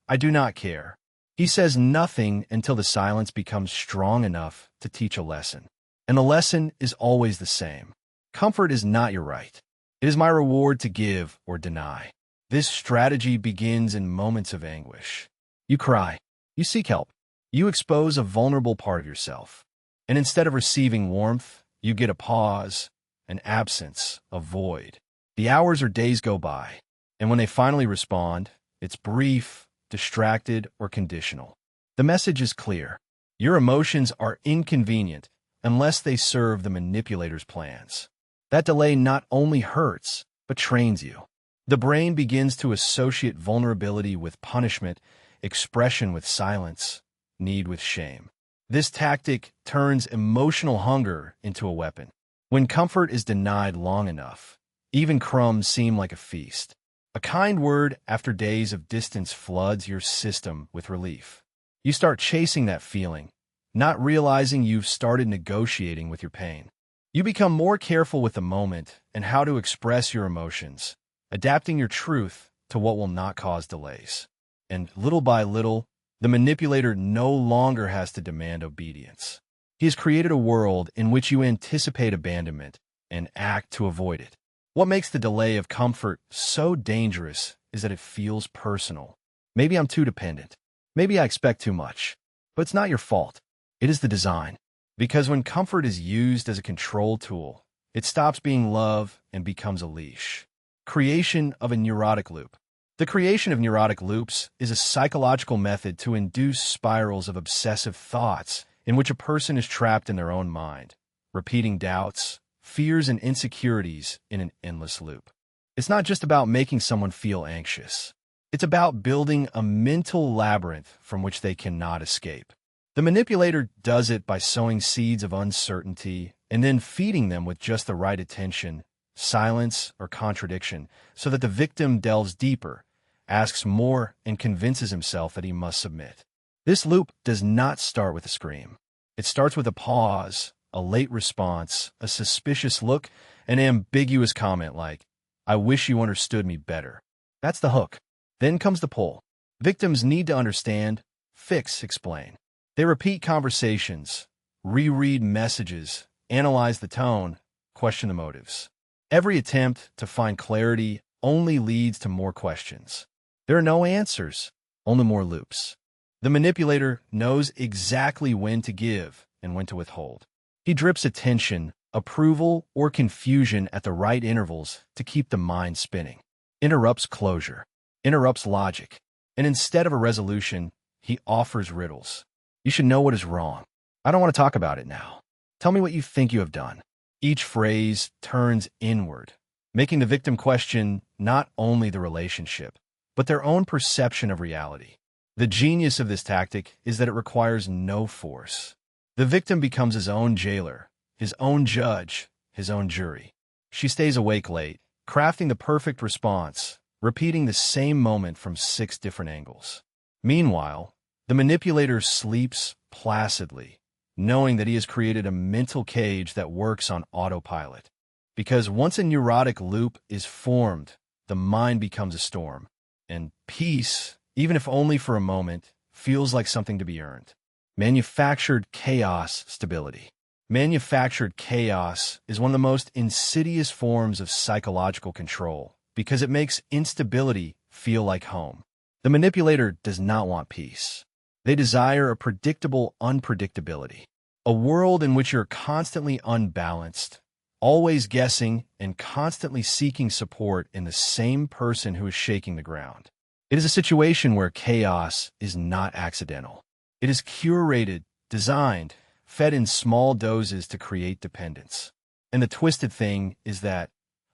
"I do not care." He says nothing until the silence becomes strong enough to teach a lesson. And the lesson is always the same. Comfort is not your right. It is my reward to give or deny. This strategy begins in moments of anguish. You cry. You seek help. You expose a vulnerable part of yourself. And instead of receiving warmth, you get a pause, an absence, a void. The hours or days go by, and when they finally respond, it's brief, distracted, or conditional. The message is clear. Your emotions are inconvenient unless they serve the manipulator's plans. That delay not only hurts, but trains you. The brain begins to associate vulnerability with punishment, expression with silence, need with shame. This tactic turns emotional hunger into a weapon. When comfort is denied long enough, even crumbs seem like a feast. A kind word after days of distance floods your system with relief. You start chasing that feeling, not realizing you've started negotiating with your pain. You become more careful with the moment and how to express your emotions, adapting your truth to what will not cause delays. And little by little, the manipulator no longer has to demand obedience. He has created a world in which you anticipate abandonment and act to avoid it. What makes the delay of comfort so dangerous is that it feels personal. Maybe I'm too dependent. Maybe I expect too much. But it's not your fault. It is the design. Because when comfort is used as a control tool, it stops being love and becomes a leash. Creation of a neurotic loop. The creation of neurotic loops is a psychological method to induce spirals of obsessive thoughts in which a person is trapped in their own mind, repeating doubts, fears, and insecurities in an endless loop. It's not just about making someone feel anxious. It's about building a mental labyrinth from which they cannot escape. The manipulator does it by sowing seeds of uncertainty and then feeding them with just the right attention, silence, or contradiction, so that the victim delves deeper, asks more, and convinces himself that he must submit. This loop does not start with a scream. It starts with a pause, a late response, a suspicious look, an ambiguous comment like, "I wish you understood me better." That's the hook. Then comes the pull. Victims need to understand, fix, explain. They repeat conversations, reread messages, analyze the tone, question the motives. Every attempt to find clarity only leads to more questions. There are no answers, only more loops. The manipulator knows exactly when to give and when to withhold. He drips attention, approval, or confusion at the right intervals to keep the mind spinning. Interrupts closure, interrupts logic, and instead of a resolution, he offers riddles. You should know what is wrong. I don't want to talk about it now. Tell me what you think you have done. Each phrase turns inward, making the victim question not only the relationship, but their own perception of reality. The genius of this tactic is that it requires no force. The victim becomes his own jailer, his own judge, his own jury. She stays awake late, crafting the perfect response, repeating the same moment from 6 different angles. Meanwhile, the manipulator sleeps placidly, knowing that he has created a mental cage that works on autopilot. Because once a neurotic loop is formed, the mind becomes a storm, and peace, even if only for a moment, feels like something to be earned. Manufactured chaos stability. Manufactured chaos is one of the most insidious forms of psychological control because it makes instability feel like home. The manipulator does not want peace. They desire a predictable unpredictability, a world in which you're constantly unbalanced, always guessing and constantly seeking support in the same person who is shaking the ground. It is a situation where chaos is not accidental. It is curated, designed, fed in small doses to create dependence. And the twisted thing is that,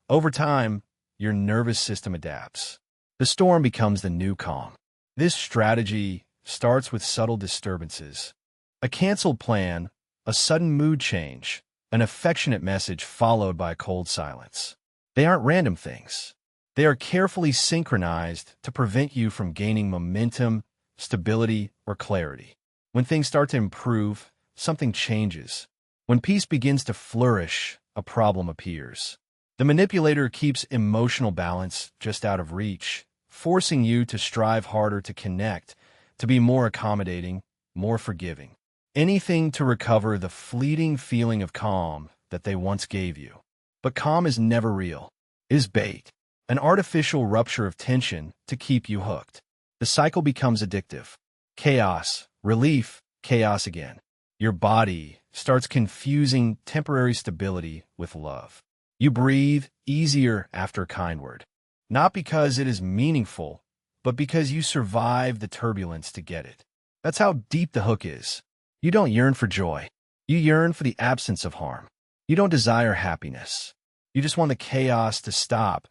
over time, your nervous system adapts. The storm becomes the new calm. This strategy starts with subtle disturbances. A canceled plan, a sudden mood change, an affectionate message followed by a cold silence. They aren't random things. They are carefully synchronized to prevent you from gaining momentum, stability, or clarity. When things start to improve, something changes. When peace begins to flourish, a problem appears. The manipulator keeps emotional balance just out of reach, forcing you to strive harder to connect, to be more accommodating, more forgiving. Anything to recover the fleeting feeling of calm that they once gave you. But calm is never real. It is bait, an artificial rupture of tension to keep you hooked. The cycle becomes addictive. Chaos, relief, chaos again. Your body starts confusing temporary stability with love. You breathe easier after a kind word. Not because it is meaningful, but because you survive the turbulence to get it. That's how deep the hook is. You don't yearn for joy. You yearn for the absence of harm. You don't desire happiness. You just want the chaos to stop,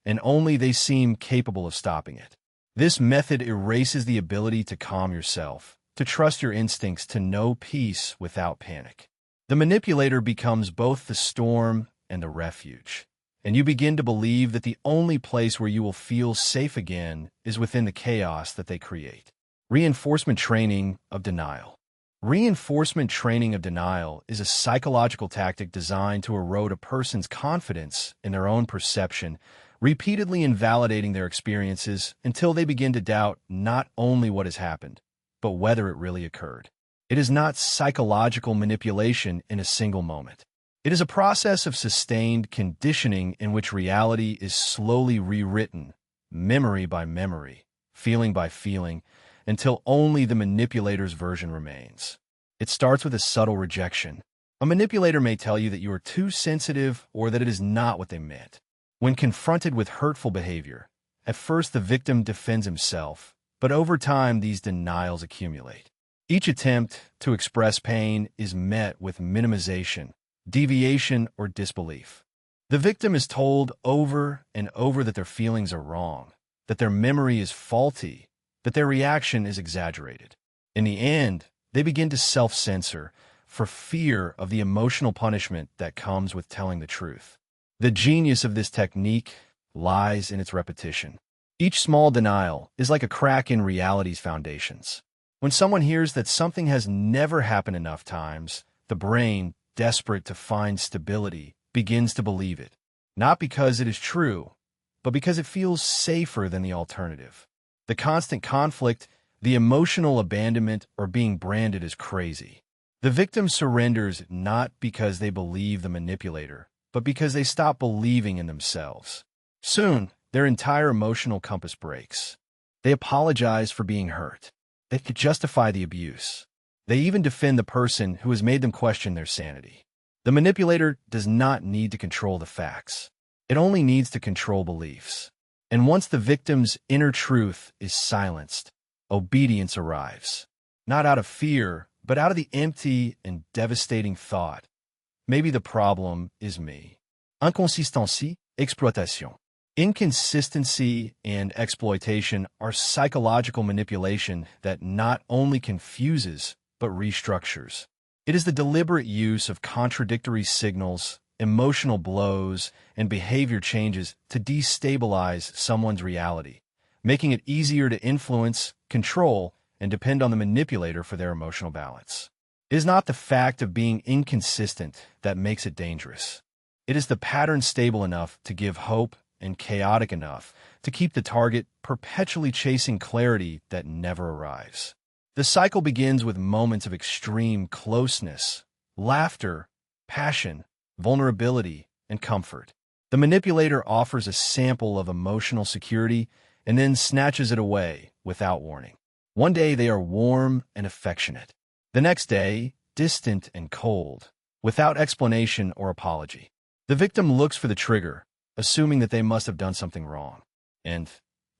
and only they seem capable of stopping it. This method erases the ability to calm yourself, to trust your instincts, to know peace without panic. The manipulator becomes both the storm and the refuge, and you begin to believe that the only place where you will feel safe again is within the chaos that they create. Reinforcement training of denial. Reinforcement training of denial is a psychological tactic designed to erode a person's confidence in their own perception, repeatedly invalidating their experiences until they begin to doubt not only what has happened, but whether it really occurred. It is not psychological manipulation in a single moment. It is a process of sustained conditioning in which reality is slowly rewritten, memory by memory, feeling by feeling, until only the manipulator's version remains. It starts with a subtle rejection. A manipulator may tell you that you are too sensitive or that it is not what they meant. When confronted with hurtful behavior, at first the victim defends himself, but over time these denials accumulate. Each attempt to express pain is met with minimization, deviation, or disbelief. The victim is told over and over that their feelings are wrong, that their memory is faulty, that their reaction is exaggerated. In the end, they begin to self-censor for fear of the emotional punishment that comes with telling the truth. The genius of this technique lies in its repetition. Each small denial is like a crack in reality's foundations. When someone hears that something has never happened enough times, the brain, desperate to find stability, begins to believe it. Not because it is true, but because it feels safer than the alternative. The constant conflict, the emotional abandonment, or being branded as crazy. The victim surrenders not because they believe the manipulator, but because they stop believing in themselves. Soon, their entire emotional compass breaks. They apologize for being hurt. They could justify the abuse. They even defend the person who has made them question their sanity. The manipulator does not need to control the facts. It only needs to control beliefs. And once the victim's inner truth is silenced, obedience arrives. Not out of fear, but out of the empty and devastating thought, maybe the problem is me. Inconsistency, exploitation. Inconsistency and exploitation are psychological manipulation that not only confuses, but restructures. It is the deliberate use of contradictory signals, emotional blows, and behavior changes to destabilize someone's reality, making it easier to influence, control, and depend on the manipulator for their emotional balance. It is not the fact of being inconsistent that makes it dangerous. It is the pattern stable enough to give hope and chaotic enough to keep the target perpetually chasing clarity that never arrives. The cycle begins with moments of extreme closeness, laughter, passion, vulnerability, and comfort. The manipulator offers a sample of emotional security and then snatches it away without warning. One day they are warm and affectionate. The next day, distant and cold, without explanation or apology. The victim looks for the trigger, assuming that they must have done something wrong. And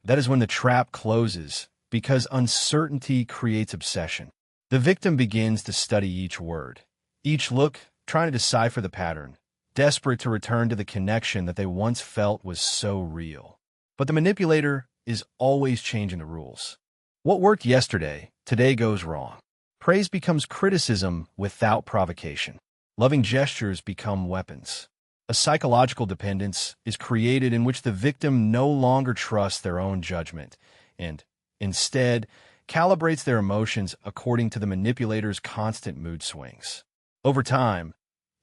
that is when the trap closes, because uncertainty creates obsession. The victim begins to study each word, each look, trying to decipher the pattern, desperate to return to the connection that they once felt was so real. But the manipulator is always changing the rules. What worked yesterday, today goes wrong. Praise becomes criticism without provocation. Loving gestures become weapons. A psychological dependence is created in which the victim no longer trusts their own judgment and, instead, calibrates their emotions according to the manipulator's constant mood swings. Over time,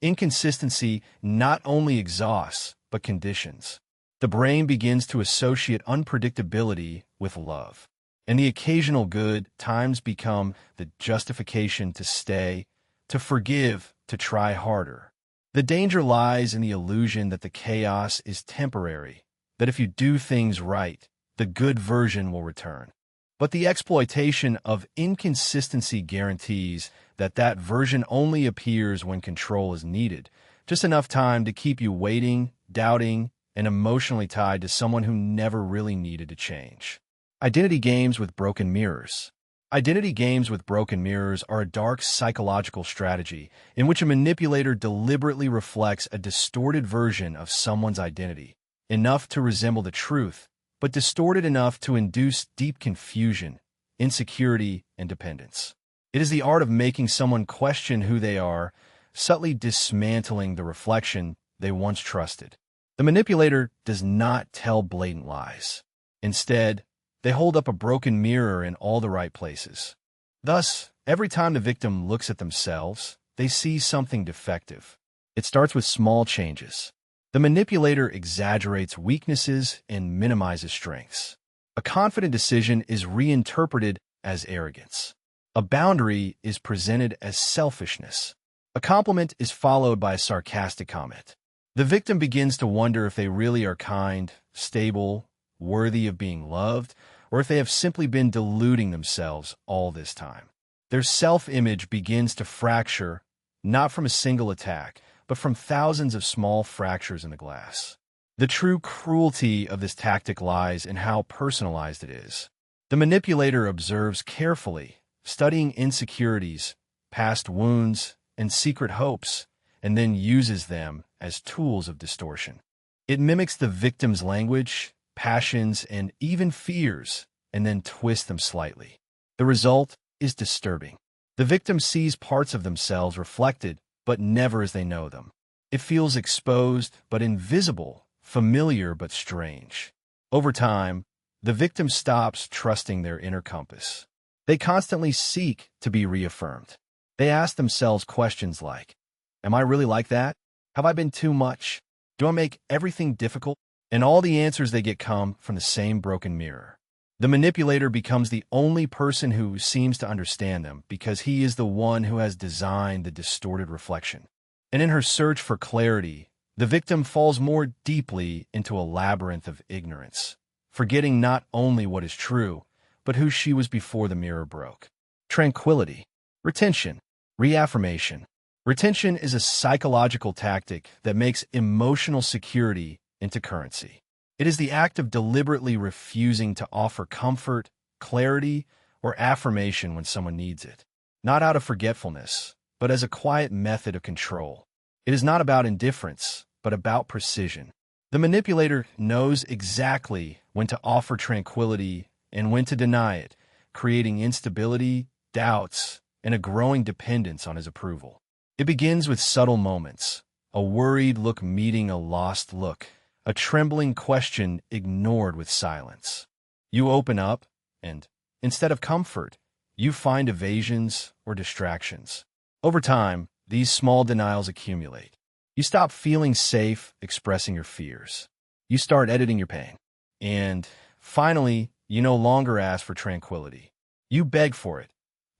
inconsistency not only exhausts, but conditions. The brain begins to associate unpredictability with love. And the occasional good times become the justification to stay, to forgive, to try harder. The danger lies in the illusion that the chaos is temporary, that if you do things right, the good version will return. But the exploitation of inconsistency guarantees that that version only appears when control is needed, just enough time to keep you waiting, doubting, and emotionally tied to someone who never really needed to change. Identity games with broken mirrors. Identity games with broken mirrors are a dark psychological strategy in which a manipulator deliberately reflects a distorted version of someone's identity, enough to resemble the truth, but distorted enough to induce deep confusion, insecurity, and dependence. It is the art of making someone question who they are, subtly dismantling the reflection they once trusted. The manipulator does not tell blatant lies. Instead, they hold up a broken mirror in all the right places. Thus, every time the victim looks at themselves, they see something defective. It starts with small changes. The manipulator exaggerates weaknesses and minimizes strengths. A confident decision is reinterpreted as arrogance. A boundary is presented as selfishness. A compliment is followed by a sarcastic comment. The victim begins to wonder if they really are kind, stable, worthy of being loved, or if they have simply been deluding themselves all this time. Their self-image begins to fracture, not from a single attack, but from thousands of small fractures in the glass. The true cruelty of this tactic lies in how personalized it is. The manipulator observes carefully, studying insecurities, past wounds, and secret hopes, and then uses them as tools of distortion. It mimics the victim's language, passions, and even fears, and then twists them slightly. The result is disturbing. The victim sees parts of themselves reflected, but never as they know them. It feels exposed, but invisible, familiar, but strange. Over time, the victim stops trusting their inner compass. They constantly seek to be reaffirmed. They ask themselves questions like, am I really like that? Have I been too much? Do I make everything difficult? And all the answers they get come from the same broken mirror. The manipulator becomes the only person who seems to understand them because he is the one who has designed the distorted reflection. And in her search for clarity, the victim falls more deeply into a labyrinth of ignorance, forgetting not only what is true, but who she was before the mirror broke. Tranquility. Retention. Reaffirmation. Retention is a psychological tactic that makes emotional security into currency. It is the act of deliberately refusing to offer comfort, clarity, or affirmation when someone needs it, not out of forgetfulness, but as a quiet method of control. It is not about indifference, but about precision. The manipulator knows exactly when to offer tranquility and when to deny it, creating instability, doubts, and a growing dependence on his approval. It begins with subtle moments, a worried look meeting a lost look, a trembling question ignored with silence. You open up, and instead of comfort, you find evasions or distractions. Over time, these small denials accumulate. You stop feeling safe expressing your fears. You start editing your pain. And finally, you no longer ask for tranquility. You beg for it,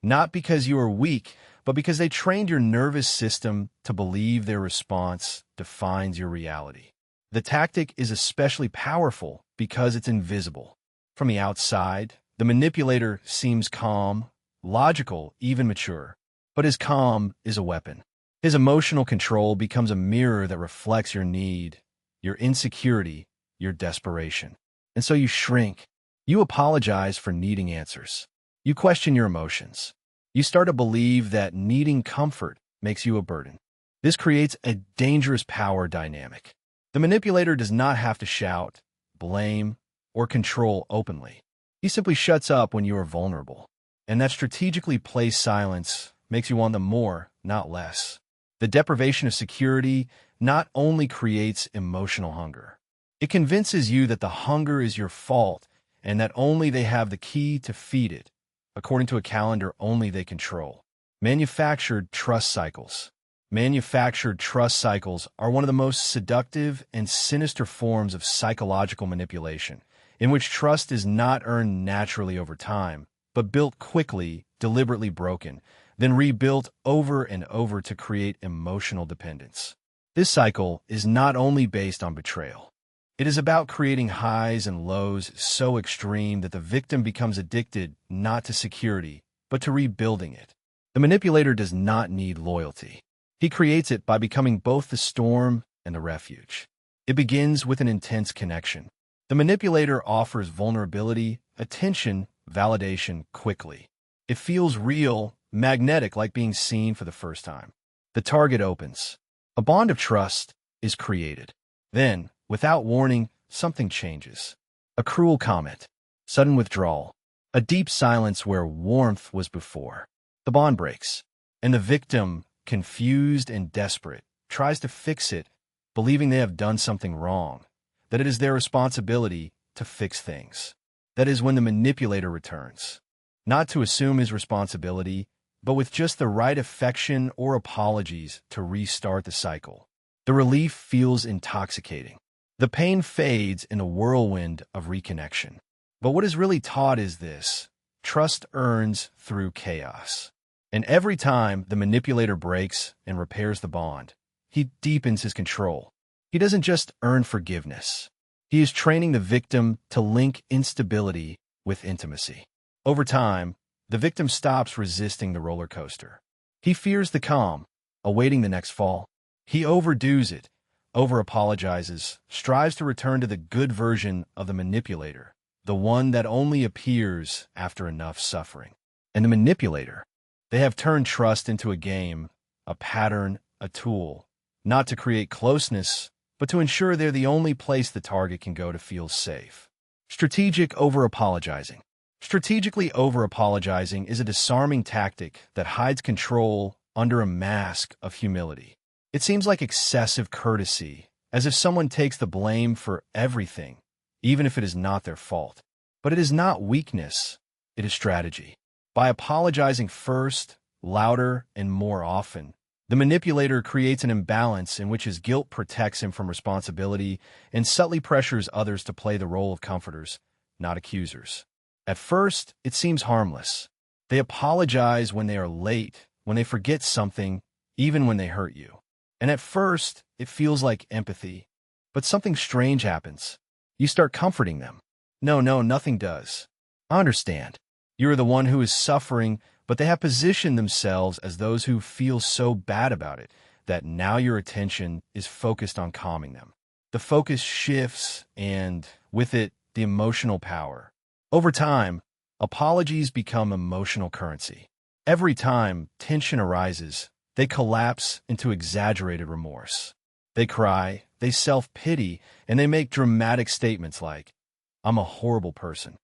not because you are weak, but because they trained your nervous system to believe their response defines your reality. The tactic is especially powerful because it's invisible. From the outside, the manipulator seems calm, logical, even mature. But his calm is a weapon. His emotional control becomes a mirror that reflects your need, your insecurity, your desperation. And so you shrink. You apologize for needing answers. You question your emotions. You start to believe that needing comfort makes you a burden. This creates a dangerous power dynamic. The manipulator does not have to shout, blame, or control openly. He simply shuts up when you are vulnerable. And that strategically placed silence makes you want them more, not less. The deprivation of security not only creates emotional hunger, it convinces you that the hunger is your fault and that only they have the key to feed it, according to a calendar only they control. Manufactured trust cycles. Manufactured trust cycles are one of the most seductive and sinister forms of psychological manipulation, in which trust is not earned naturally over time, but built quickly, deliberately broken, then rebuilt over and over to create emotional dependence. This cycle is not only based on betrayal. It is about creating highs and lows so extreme that the victim becomes addicted not to security, but to rebuilding it. The manipulator does not need loyalty. He creates it by becoming both the storm and the refuge. It begins with an intense connection. The manipulator offers vulnerability, attention, validation quickly. It feels real, magnetic, like being seen for the first time. The target opens. A bond of trust is created. Then, without warning, something changes. A cruel comment, sudden withdrawal, a deep silence where warmth was before. The bond breaks, and the victim, confused and desperate, tries to fix it, believing they have done something wrong, that it is their responsibility to fix things. That is when the manipulator returns, not to assume his responsibility, but with just the right affection or apologies to restart the cycle. The relief feels intoxicating. The pain fades in a whirlwind of reconnection. But what is really taught is this: trust earns through chaos. And every time the manipulator breaks and repairs the bond, he deepens his control. He doesn't just earn forgiveness. He is training the victim to link instability with intimacy. Over time, the victim stops resisting the roller coaster. He fears the calm, awaiting the next fall. He overdoes it, over-apologizes, strives to return to the good version of the manipulator, the one that only appears after enough suffering. And the manipulator, they have turned trust into a game, a pattern, a tool, not to create closeness, but to ensure they're the only place the target can go to feel safe. Strategic over-apologizing. Strategically over-apologizing is a disarming tactic that hides control under a mask of humility. It seems like excessive courtesy, as if someone takes the blame for everything, even if it is not their fault. But it is not weakness, it is strategy. By apologizing first, louder, and more often, the manipulator creates an imbalance in which his guilt protects him from responsibility and subtly pressures others to play the role of comforters, not accusers. At first, it seems harmless. They apologize when they are late, when they forget something, even when they hurt you. And at first, it feels like empathy. But something strange happens. You start comforting them. No, nothing does. I understand. You're the one who is suffering, but they have positioned themselves as those who feel so bad about it that now your attention is focused on calming them. The focus shifts, and with it, the emotional power. Over time, apologies become emotional currency. Every time tension arises, they collapse into exaggerated remorse. They cry, they self-pity, and they make dramatic statements like, "I'm a horrible person."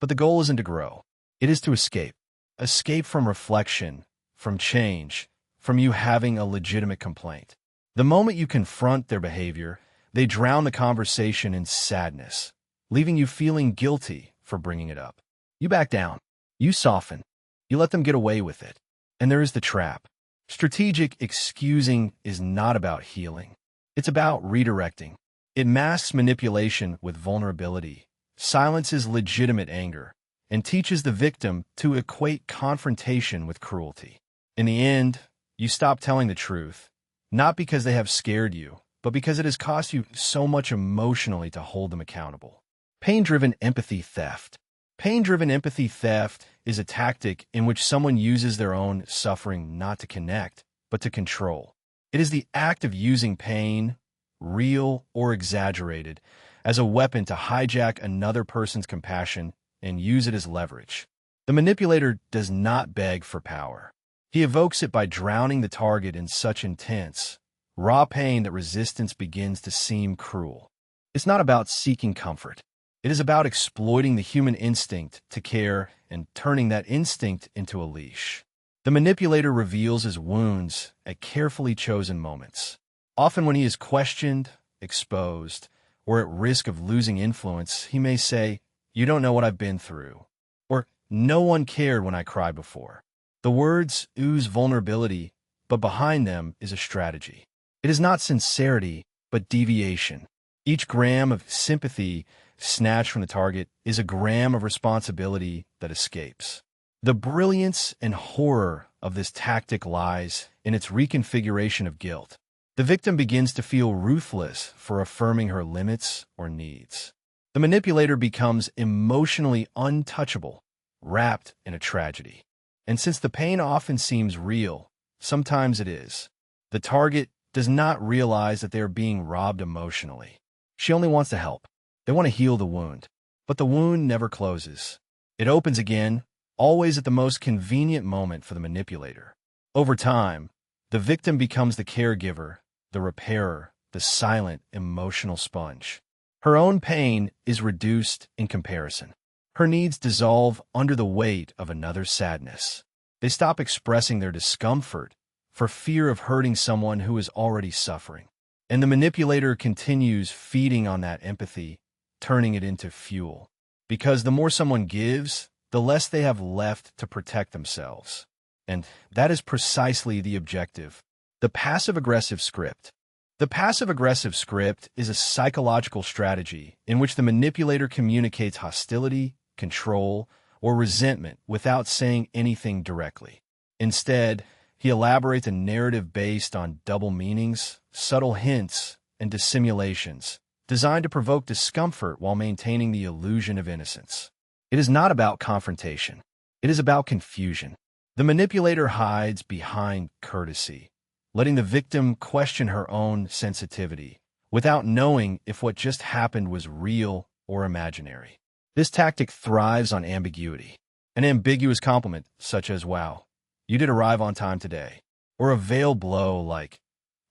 But the goal isn't to grow. It is to escape. Escape from reflection, from change, from you having a legitimate complaint. The moment you confront their behavior, they drown the conversation in sadness, leaving you feeling guilty for bringing it up. You back down. You soften. You let them get away with it. And there is the trap. Strategic excusing is not about healing. It's about redirecting. It masks manipulation with vulnerability, silences legitimate anger, and teaches the victim to equate confrontation with cruelty. In the end, you stop telling the truth, not because they have scared you, but because it has cost you so much emotionally to hold them accountable. Pain-driven empathy theft. Pain-driven empathy theft is a tactic in which someone uses their own suffering not to connect, but to control. It is the act of using pain, real or exaggerated, as a weapon to hijack another person's compassion and use it as leverage. The manipulator does not beg for power. He evokes it by drowning the target in such intense, raw pain that resistance begins to seem cruel. It's not about seeking comfort. It is about exploiting the human instinct to care and turning that instinct into a leash. The manipulator reveals his wounds at carefully chosen moments. Often when he is questioned, exposed, or at risk of losing influence, he may say, "You don't know what I've been through," or "No one cared when I cried before." The words ooze vulnerability, but behind them is a strategy. It is not sincerity, but deviation. Each gram of sympathy snatched from the target is a gram of responsibility that escapes. The brilliance and horror of this tactic lies in its reconfiguration of guilt. The victim begins to feel ruthless for affirming her limits or needs. The manipulator becomes emotionally untouchable, wrapped in a tragedy. And since the pain often seems real, sometimes it is, the target does not realize that they are being robbed emotionally. She only wants to help. They want to heal the wound. But the wound never closes. It opens again, always at the most convenient moment for the manipulator. Over time, the victim becomes the caregiver, the repairer, the silent, emotional sponge. Her own pain is reduced in comparison. Her needs dissolve under the weight of another's sadness. They stop expressing their discomfort for fear of hurting someone who is already suffering. And the manipulator continues feeding on that empathy, turning it into fuel. Because the more someone gives, the less they have left to protect themselves. And that is precisely the objective. The passive-aggressive script. The passive-aggressive script is a psychological strategy in which the manipulator communicates hostility, control, or resentment without saying anything directly. Instead, he elaborates a narrative based on double meanings, subtle hints, and dissimulations, designed to provoke discomfort while maintaining the illusion of innocence. It is not about confrontation. It is about confusion. The manipulator hides behind courtesy, letting the victim question her own sensitivity without knowing if what just happened was real or imaginary. This tactic thrives on ambiguity. An ambiguous compliment, such as, "Wow, you did arrive on time today," or a veiled blow like,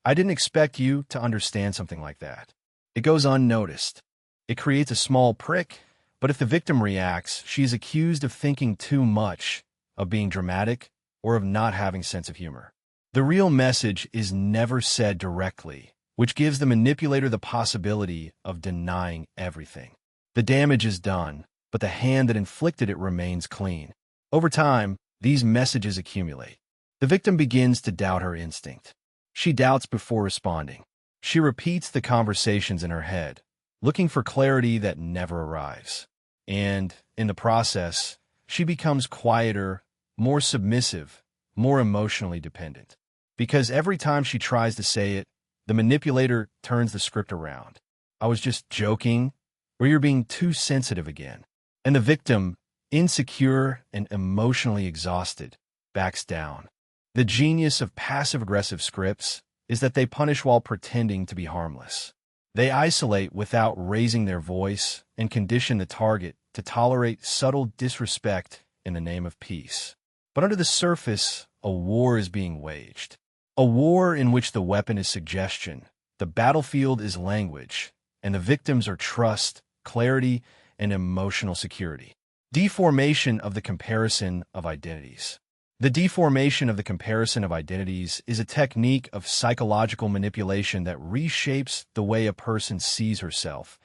"I didn't expect you to understand something like that." It goes unnoticed. It creates a small prick, but if the victim reacts, she is accused of thinking too much, of being dramatic, or of not having sense of humor. The real message is never said directly, which gives the manipulator the possibility of denying everything. The damage is done, but the hand that inflicted it remains clean. Over time, these messages accumulate. The victim begins to doubt her instinct. She doubts before responding. She repeats the conversations in her head, looking for clarity that never arrives. And, in the process, she becomes quieter, more submissive, more emotionally dependent. because every time she tries to say it, the manipulator turns the script around. I was just joking, or you're being too sensitive again. And the victim, insecure and emotionally exhausted, backs down. The genius of passive-aggressive scripts is that they punish while pretending to be harmless. They isolate without raising their voice and condition the target to tolerate subtle disrespect in the name of peace. But under the surface, a war is being waged. A war in which the weapon is suggestion, the battlefield is language, and the victims are trust, clarity, and emotional security. Deformation of the comparison of identities. The deformation of the comparison of identities is a technique of psychological manipulation that reshapes the way a person sees herself,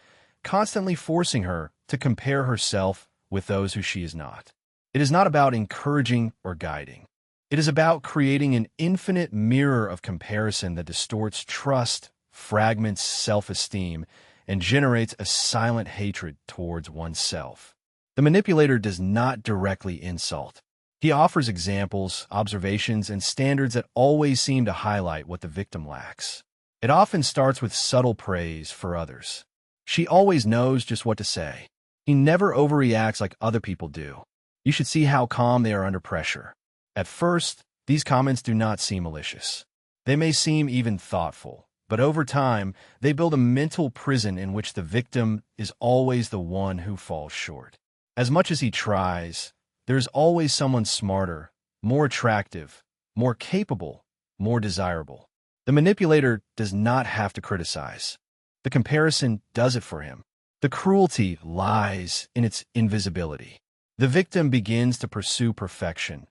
constantly forcing her to compare herself with those who she is not. It is not about encouraging or guiding. It is about creating an infinite mirror of comparison that distorts trust, fragments self-esteem, and generates a silent hatred towards oneself. The manipulator does not directly insult. He offers examples, observations, and standards that always seem to highlight what the victim lacks. It often starts with subtle praise for others. She always knows just what to say. He never overreacts like other people do. You should see how calm they are under pressure. At first, these comments do not seem malicious. They may seem even thoughtful, but over time, they build a mental prison in which the victim is always the one who falls short. As much as he tries, there is always someone smarter, more attractive, more capable, more desirable. The manipulator does not have to criticize. The comparison does it for him. The cruelty lies in its invisibility. The victim begins to pursue perfection,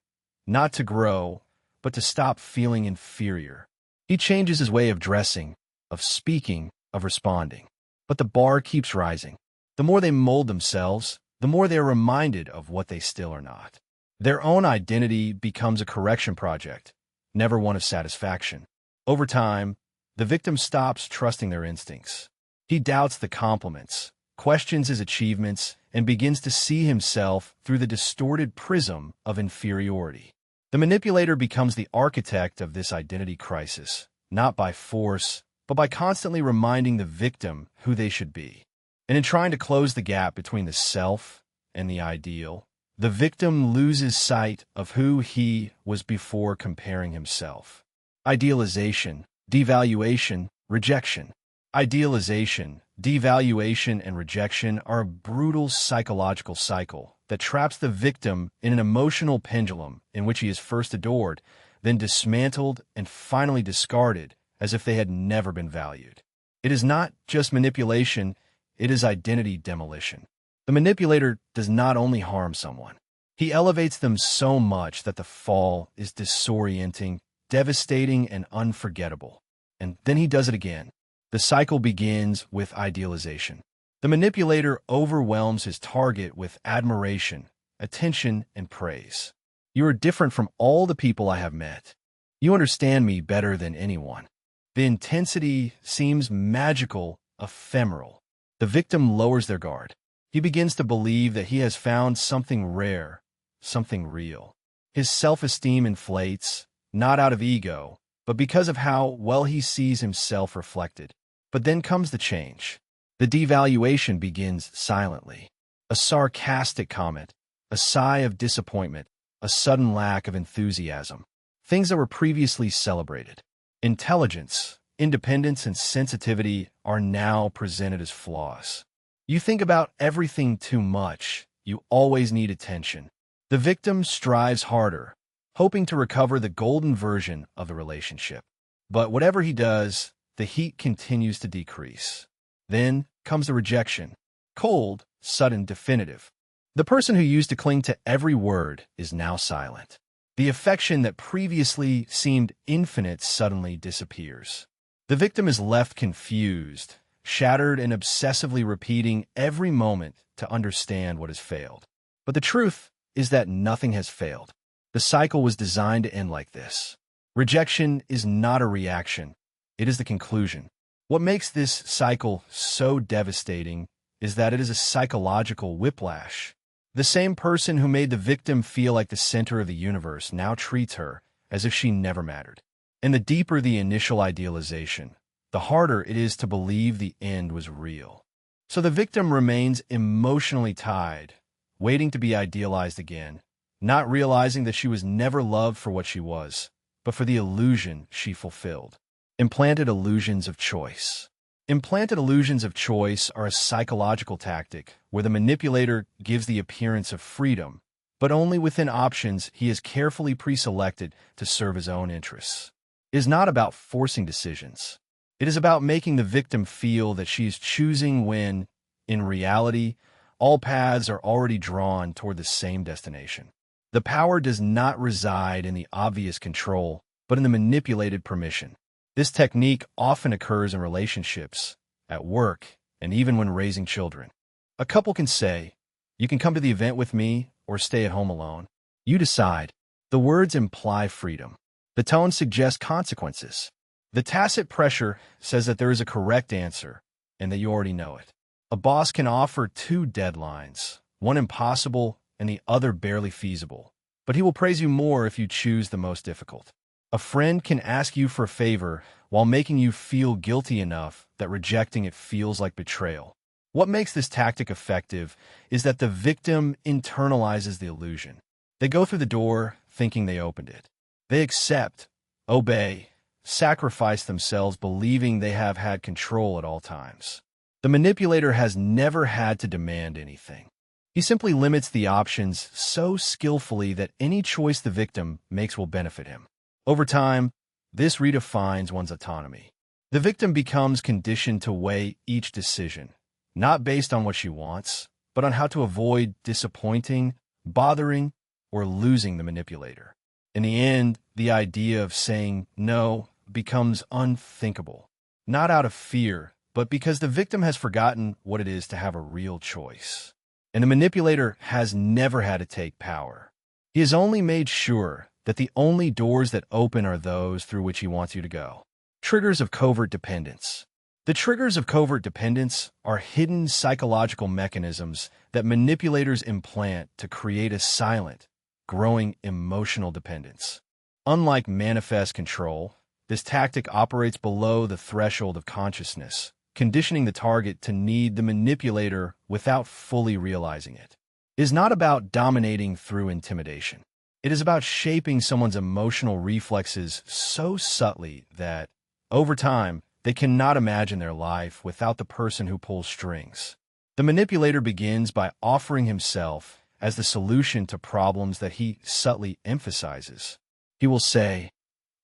not to grow, but to stop feeling inferior. He changes his way of dressing, of speaking, of responding. But the bar keeps rising. The more they mold themselves, the more they are reminded of what they still are not. Their own identity becomes a correction project, never one of satisfaction. Over time, the victim stops trusting their instincts. He doubts the compliments, questions his achievements, and begins to see himself through the distorted prism of inferiority. The manipulator becomes the architect of this identity crisis, not by force, but by constantly reminding the victim who they should be. And in trying to close the gap between the self and the ideal, the victim loses sight of who he was before comparing himself. Idealization, devaluation, rejection. Idealization, devaluation, and rejection are a brutal psychological cycle that traps the victim in an emotional pendulum in which he is first adored, then dismantled, and finally discarded as if they had never been valued. It is not just manipulation, it is identity demolition. The manipulator does not only harm someone, he elevates them so much that the fall is disorienting, devastating, and unforgettable. And then he does it again. The cycle begins with idealization. The manipulator overwhelms his target with admiration, attention, and praise. You are different from all the people I have met. You understand me better than anyone. The intensity seems magical, ephemeral. The victim lowers their guard. He begins to believe that he has found something rare, something real. His self-esteem inflates, not out of ego, but because of how well he sees himself reflected. But then comes the change. The devaluation begins silently. A sarcastic comment, a sigh of disappointment, a sudden lack of enthusiasm. Things that were previously celebrated. Intelligence, independence, and sensitivity are now presented as flaws. You think about everything too much. You always need attention. The victim strives harder, hoping to recover the golden version of the relationship. But whatever he does, the heat continues to decrease. Then comes the rejection. Cold, sudden, definitive. The person who used to cling to every word is now silent. The affection that previously seemed infinite suddenly disappears. The victim is left confused, shattered, and obsessively repeating every moment to understand what has failed. But the truth is that nothing has failed. The cycle was designed to end like this. Rejection is not a reaction. It is the conclusion. What makes this cycle so devastating is that it is a psychological whiplash. The same person who made the victim feel like the center of the universe now treats her as if she never mattered. And the deeper the initial idealization, the harder it is to believe the end was real. So the victim remains emotionally tied, waiting to be idealized again, not realizing that she was never loved for what she was, but for the illusion she fulfilled. Implanted illusions of choice. Implanted illusions of choice are a psychological tactic where the manipulator gives the appearance of freedom, but only within options he has carefully pre-selected to serve his own interests. It is not about forcing decisions. It is about making the victim feel that she is choosing when, in reality, all paths are already drawn toward the same destination. The power does not reside in the obvious control, but in the manipulated permission. This technique often occurs in relationships, at work, and even when raising children. A couple can say, "You can come to the event with me or stay at home alone. You decide." The words imply freedom. The tone suggests consequences. The tacit pressure says that there is a correct answer and that you already know it. A boss can offer two deadlines, one impossible and the other barely feasible, but he will praise you more if you choose the most difficult. A friend can ask you for a favor while making you feel guilty enough that rejecting it feels like betrayal. What makes this tactic effective is that the victim internalizes the illusion. They go through the door thinking they opened it. They accept, obey, sacrifice themselves believing they have had control at all times. The manipulator has never had to demand anything. He simply limits the options so skillfully that any choice the victim makes will benefit him. Over time, this redefines one's autonomy. The victim becomes conditioned to weigh each decision, not based on what she wants, but on how to avoid disappointing, bothering, or losing the manipulator. In the end, the idea of saying no becomes unthinkable, not out of fear, but because the victim has forgotten what it is to have a real choice. And the manipulator has never had to take power. He has only made sure that the only doors that open are those through which he wants you to go. Triggers of covert dependence. The triggers of covert dependence are hidden psychological mechanisms that manipulators implant to create a silent, growing emotional dependence. Unlike manifest control, this tactic operates below the threshold of consciousness, conditioning the target to need the manipulator without fully realizing it. It is not about dominating through intimidation. It is about shaping someone's emotional reflexes so subtly that, over time, they cannot imagine their life without the person who pulls strings. The manipulator begins by offering himself as the solution to problems that he subtly emphasizes. He will say,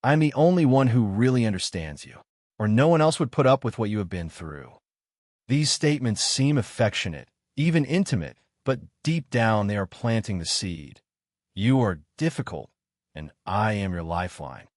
"I'm the only one who really understands you," or "No one else would put up with what you have been through." These statements seem affectionate, even intimate, but deep down they are planting the seed. You are difficult, and I am your lifeline.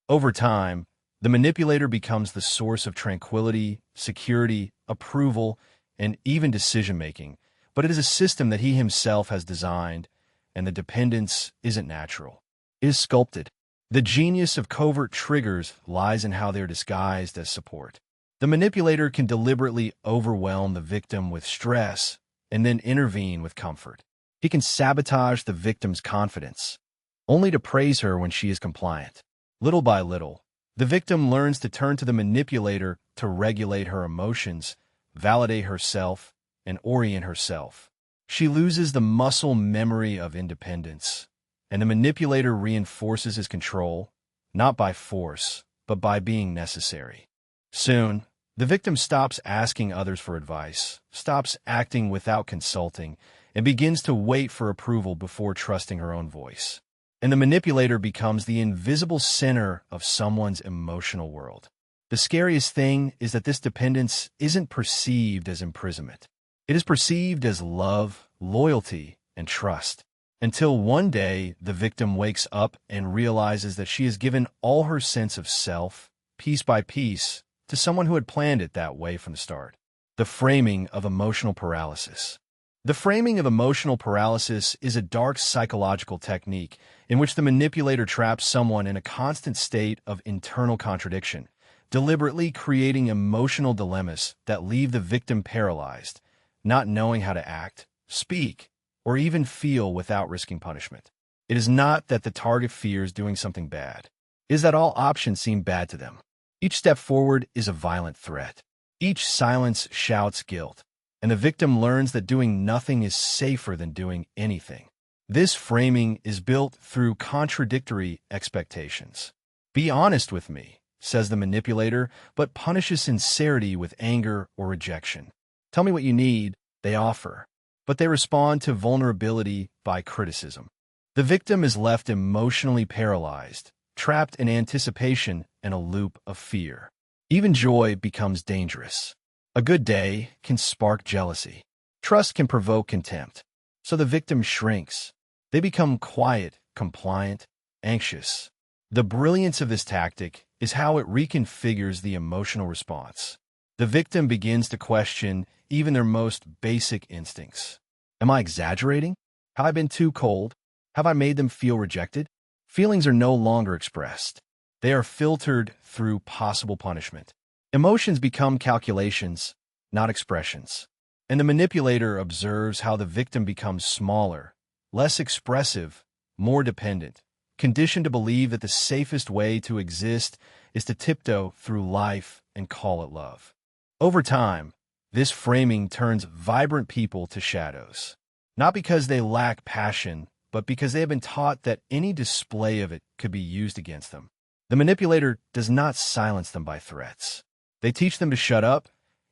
Over time, the manipulator becomes the source of tranquility, security, approval, and even decision-making, but it is a system that he himself has designed, and the dependence isn't natural. It is sculpted. The genius of covert triggers lies in how they are disguised as support. The manipulator can deliberately overwhelm the victim with stress and then intervene with comfort. He can sabotage the victim's confidence, only to praise her when she is compliant. Little by little, the victim learns to turn to the manipulator to regulate her emotions, validate herself, and orient herself. She loses the muscle memory of independence, and the manipulator reinforces his control, not by force, but by being necessary. Soon, the victim stops asking others for advice, stops acting without consulting, and begins to wait for approval before trusting her own voice. And the manipulator becomes the invisible center of someone's emotional world. The scariest thing is that this dependence isn't perceived as imprisonment. It is perceived as love, loyalty, and trust. Until one day, the victim wakes up and realizes that she has given all her sense of self, piece by piece, to someone who had planned it that way from the start. The framing of emotional paralysis. The framing of emotional paralysis is a dark psychological technique in which the manipulator traps someone in a constant state of internal contradiction, deliberately creating emotional dilemmas that leave the victim paralyzed, not knowing how to act, speak, or even feel without risking punishment. It is not that the target fears doing something bad. is that all options seem bad to them. Each step forward is a violent threat. Each silence shouts guilt, and the victim learns that doing nothing is safer than doing anything. This framing is built through contradictory expectations. Be honest with me, says the manipulator, but punishes sincerity with anger or rejection. Tell me what you need, they offer, but they respond to vulnerability by criticism. The victim is left emotionally paralyzed, trapped in anticipation and a loop of fear. Even joy becomes dangerous. A good day can spark jealousy. Trust can provoke contempt. So the victim shrinks. They become quiet, compliant, anxious. The brilliance of this tactic is how it reconfigures the emotional response. The victim begins to question even their most basic instincts. Am I exaggerating? Have I been too cold? Have I made them feel rejected? Feelings are no longer expressed. They are filtered through possible punishment. Emotions become calculations, not expressions. And the manipulator observes how the victim becomes smaller, less expressive, more dependent, conditioned to believe that the safest way to exist is to tiptoe through life and call it love. Over time, this framing turns vibrant people to shadows, not because they lack passion, but because they have been taught that any display of it could be used against them. The manipulator does not silence them by threats. They teach them to shut up,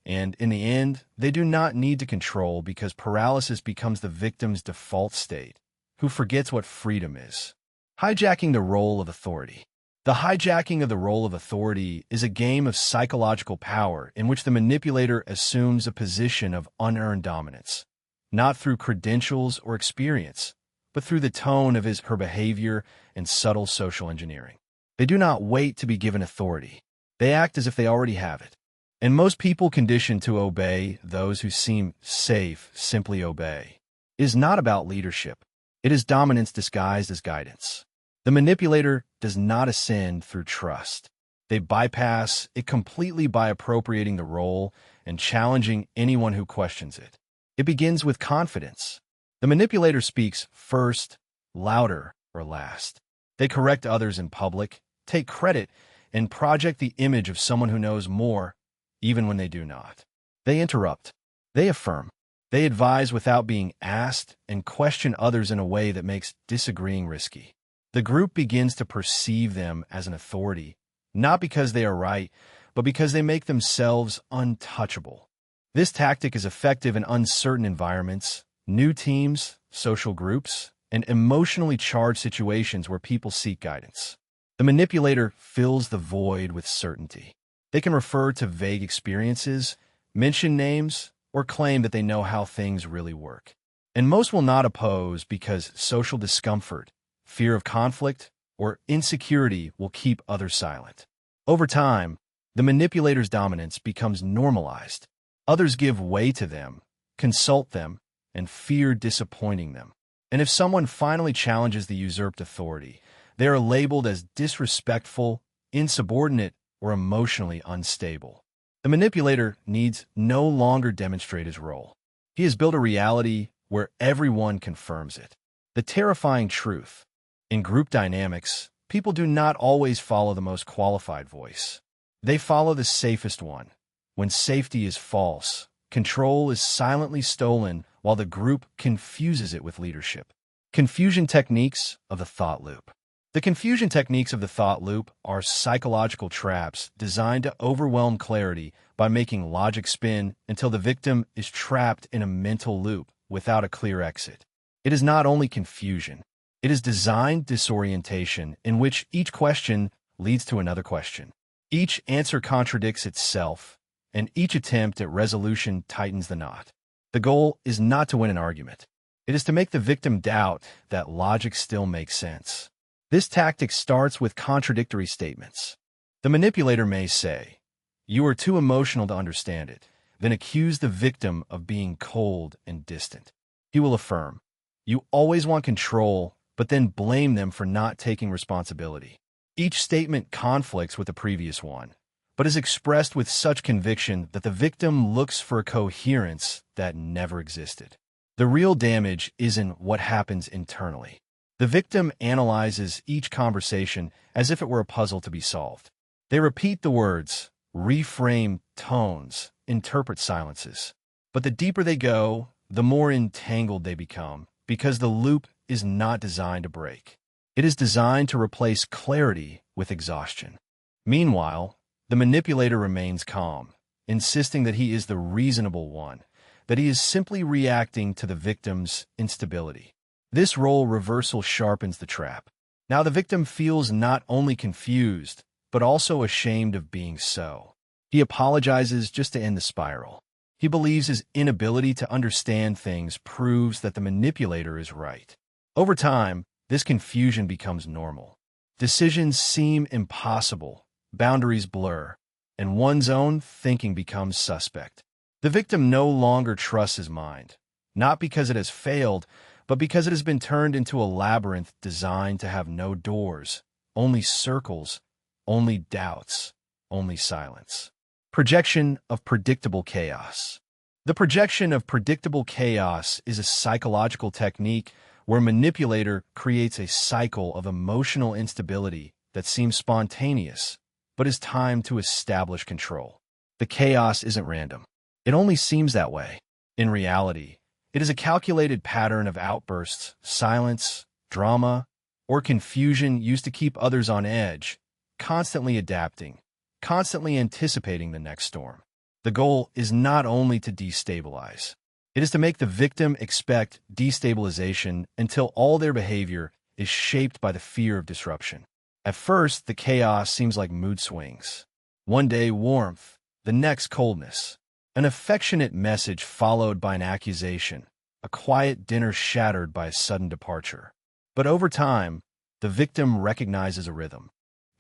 and in the end, they do not need to control because paralysis becomes the victim's default state, who forgets what freedom is. Hijacking the role of authority. The hijacking of the role of authority is a game of psychological power in which the manipulator assumes a position of unearned dominance, not through credentials or experience, but through the tone of her behavior and subtle social engineering. They do not wait to be given authority. They act as if they already have it. And most people conditioned to obey those who seem safe simply obey. It is not about leadership. It is dominance disguised as guidance. The manipulator does not ascend through trust. They bypass it completely by appropriating the role and challenging anyone who questions it. It begins with confidence. The manipulator speaks first, louder, or last. They correct others in public, take credit, and project the image of someone who knows more, even when they do not. They interrupt. They affirm. They advise without being asked and question others in a way that makes disagreeing risky. The group begins to perceive them as an authority, not because they are right, but because they make themselves untouchable. This tactic is effective in uncertain environments, new teams, social groups, and emotionally charged situations where people seek guidance. The manipulator fills the void with certainty. They can refer to vague experiences, mention names, or claim that they know how things really work. And most will not oppose because social discomfort, fear of conflict, or insecurity will keep others silent. Over time, the manipulator's dominance becomes normalized. Others give way to them, consult them, and fear disappointing them. And if someone finally challenges the usurped authority, they are labeled as disrespectful, insubordinate, or emotionally unstable. The manipulator needs no longer demonstrate his role. He has built a reality where everyone confirms it. The terrifying truth. In group dynamics, people do not always follow the most qualified voice. They follow the safest one. When safety is false, control is silently stolen while the group confuses it with leadership. Confusion techniques of the thought loop. The confusion techniques of the thought loop are psychological traps designed to overwhelm clarity by making logic spin until the victim is trapped in a mental loop without a clear exit. It is not only confusion. It is designed disorientation in which each question leads to another question. Each answer contradicts itself, and each attempt at resolution tightens the knot. The goal is not to win an argument. It is to make the victim doubt that logic still makes sense. This tactic starts with contradictory statements. The manipulator may say, "You are too emotional to understand it," then accuse the victim of being cold and distant. He will affirm, "You always want control," but then blame them for not taking responsibility. Each statement conflicts with the previous one, but is expressed with such conviction that the victim looks for a coherence that never existed. The real damage isn't what happens internally. The victim analyzes each conversation as if it were a puzzle to be solved. They repeat the words, reframe tones, interpret silences. But the deeper they go, the more entangled they become, because the loop is not designed to break. It is designed to replace clarity with exhaustion. Meanwhile, the manipulator remains calm, insisting that he is the reasonable one, that he is simply reacting to the victim's instability. This role reversal sharpens the trap. Now the victim feels not only confused, but also ashamed of being so. He apologizes just to end the spiral. He believes his inability to understand things proves that the manipulator is right. Over time, this confusion becomes normal. Decisions seem impossible, boundaries blur, and one's own thinking becomes suspect. The victim no longer trusts his mind, not because it has failed, but because it has been turned into a labyrinth designed to have no doors, only circles, only doubts, only silence. Projection of predictable chaos. The projection of predictable chaos is a psychological technique where a manipulator creates a cycle of emotional instability that seems spontaneous, but is timed to establish control. The chaos isn't random. It only seems that way. In reality, it is a calculated pattern of outbursts, silence, drama, or confusion used to keep others on edge, constantly adapting, constantly anticipating the next storm. The goal is not only to destabilize. It is to make the victim expect destabilization until all their behavior is shaped by the fear of disruption. At first, the chaos seems like mood swings. One day, warmth, the next, coldness. An affectionate message followed by an accusation, a quiet dinner shattered by a sudden departure. But over time, the victim recognizes a rhythm.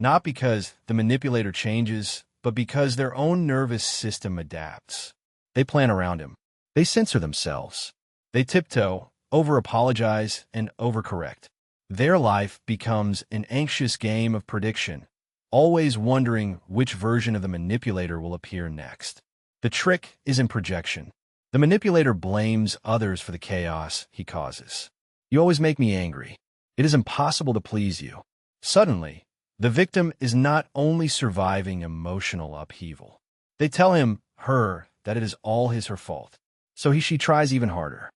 Not because the manipulator changes, but because their own nervous system adapts. They plan around him. They censor themselves. They tiptoe, over-apologize, and overcorrect. Their life becomes an anxious game of prediction, always wondering which version of the manipulator will appear next. The trick is in projection. The manipulator blames others for the chaos he causes. You always make me angry. It is impossible to please you. Suddenly, the victim is not only surviving emotional upheaval. They tell him, her, that it is all her fault. So she tries even harder.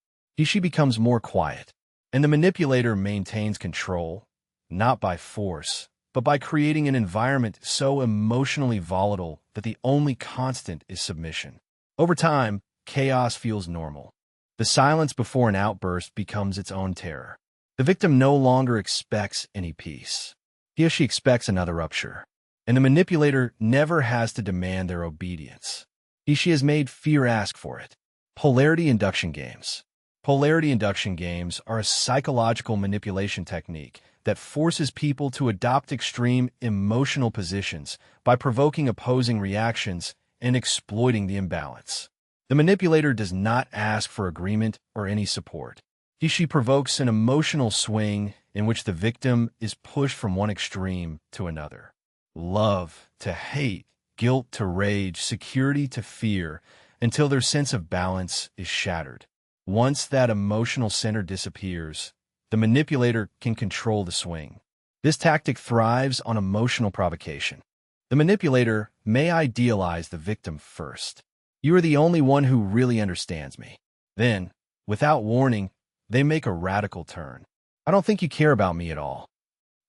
She becomes more quiet. And the manipulator maintains control, not by force, but by creating an environment so emotionally volatile that the only constant is submission. Over time, chaos feels normal. The silence before an outburst becomes its own terror. The victim no longer expects any peace. He or she expects another rupture. And the manipulator never has to demand their obedience. She has made fear ask for it. Polarity induction games. Polarity induction games are a psychological manipulation technique that forces people to adopt extreme emotional positions by provoking opposing reactions and exploiting the imbalance. The manipulator does not ask for agreement or any support. She provokes an emotional swing in which the victim is pushed from one extreme to another. Love to hate, guilt to rage, security to fear, until their sense of balance is shattered. Once that emotional center disappears, the manipulator can control the swing. This tactic thrives on emotional provocation. The manipulator may idealize the victim first. You are the only one who really understands me. Then, without warning, they make a radical turn. I don't think you care about me at all.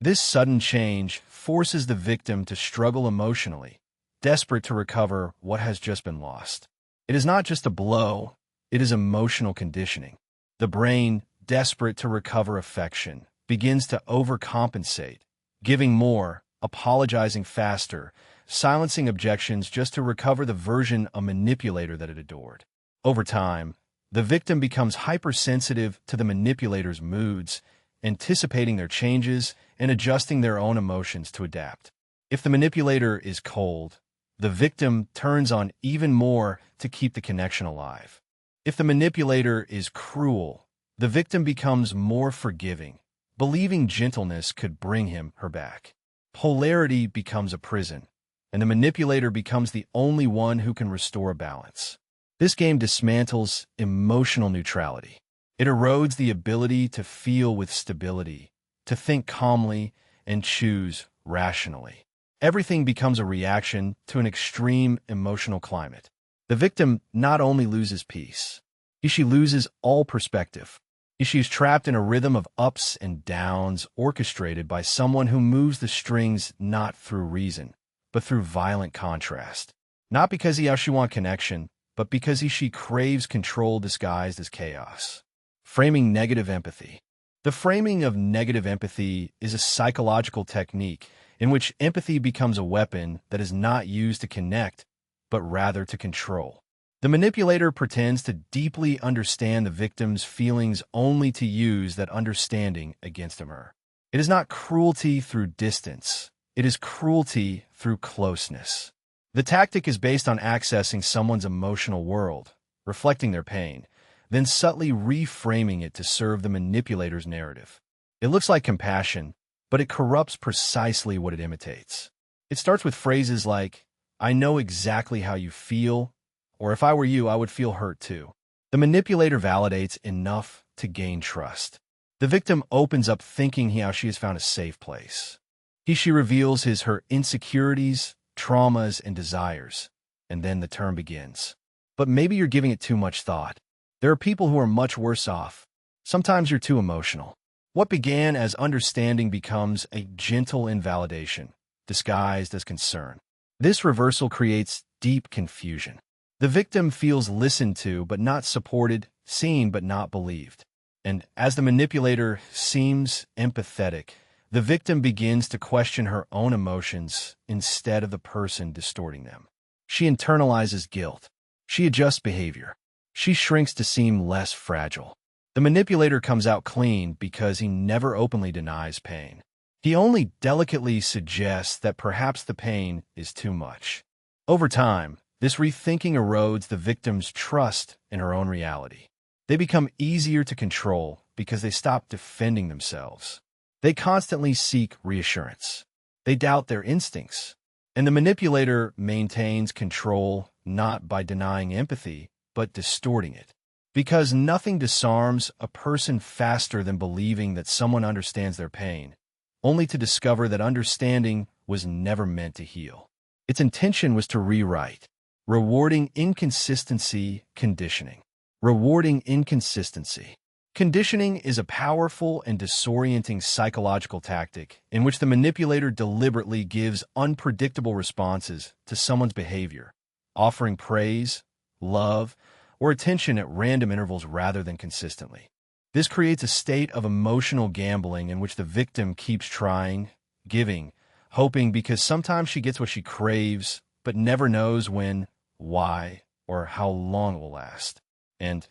This sudden change forces the victim to struggle emotionally, desperate to recover what has just been lost. It is not just a blow, it is emotional conditioning. The brain, desperate to recover affection, begins to overcompensate, giving more, apologizing faster, silencing objections just to recover the version of manipulator that it adored. Over time, the victim becomes hypersensitive to the manipulator's moods, anticipating their changes and adjusting their own emotions to adapt. If the manipulator is cold, the victim turns on even more to keep the connection alive. If the manipulator is cruel, the victim becomes more forgiving, believing gentleness could bring her back. Polarity becomes a prison, and the manipulator becomes the only one who can restore balance. This game dismantles emotional neutrality. It erodes the ability to feel with stability, to think calmly and choose rationally. Everything becomes a reaction to an extreme emotional climate. The victim not only loses peace, she loses all perspective. She is trapped in a rhythm of ups and downs orchestrated by someone who moves the strings not through reason, but through violent contrast. Not because she wants connection, but because she craves control disguised as chaos. Framing negative empathy. The framing of negative empathy is a psychological technique in which empathy becomes a weapon that is not used to connect, but rather to control. The manipulator pretends to deeply understand the victim's feelings only to use that understanding against her. It is not cruelty through distance. It is cruelty through closeness. The tactic is based on accessing someone's emotional world, reflecting their pain, then subtly reframing it to serve the manipulator's narrative. It looks like compassion, but it corrupts precisely what it imitates. It starts with phrases like, "I know exactly how you feel," or "if I were you, I would feel hurt too." The manipulator validates enough to gain trust. The victim opens up thinking she has found a safe place. She reveals her insecurities, traumas, and desires, and then the turn begins. But maybe you're giving it too much thought. There are people who are much worse off. Sometimes you're too emotional. What began as understanding becomes a gentle invalidation, disguised as concern. This reversal creates deep confusion. The victim feels listened to but not supported, seen but not believed. And as the manipulator seems empathetic, the victim begins to question her own emotions instead of the person distorting them. She internalizes guilt. She adjusts behavior. She shrinks to seem less fragile. The manipulator comes out clean because he never openly denies pain. He only delicately suggests that perhaps the pain is too much. Over time, this rethinking erodes the victim's trust in her own reality. They become easier to control because they stop defending themselves. They constantly seek reassurance. They doubt their instincts. And the manipulator maintains control not by denying empathy, but distorting it. Because nothing disarms a person faster than believing that someone understands their pain, only to discover that understanding was never meant to heal. Its intention was to rewrite, rewarding inconsistency, conditioning. Rewarding inconsistency. Conditioning is a powerful and disorienting psychological tactic in which the manipulator deliberately gives unpredictable responses to someone's behavior, offering praise, love, or attention at random intervals rather than consistently. This creates a state of emotional gambling in which the victim keeps trying, giving, hoping because sometimes she gets what she craves, but never knows when, why, or how long it will last. And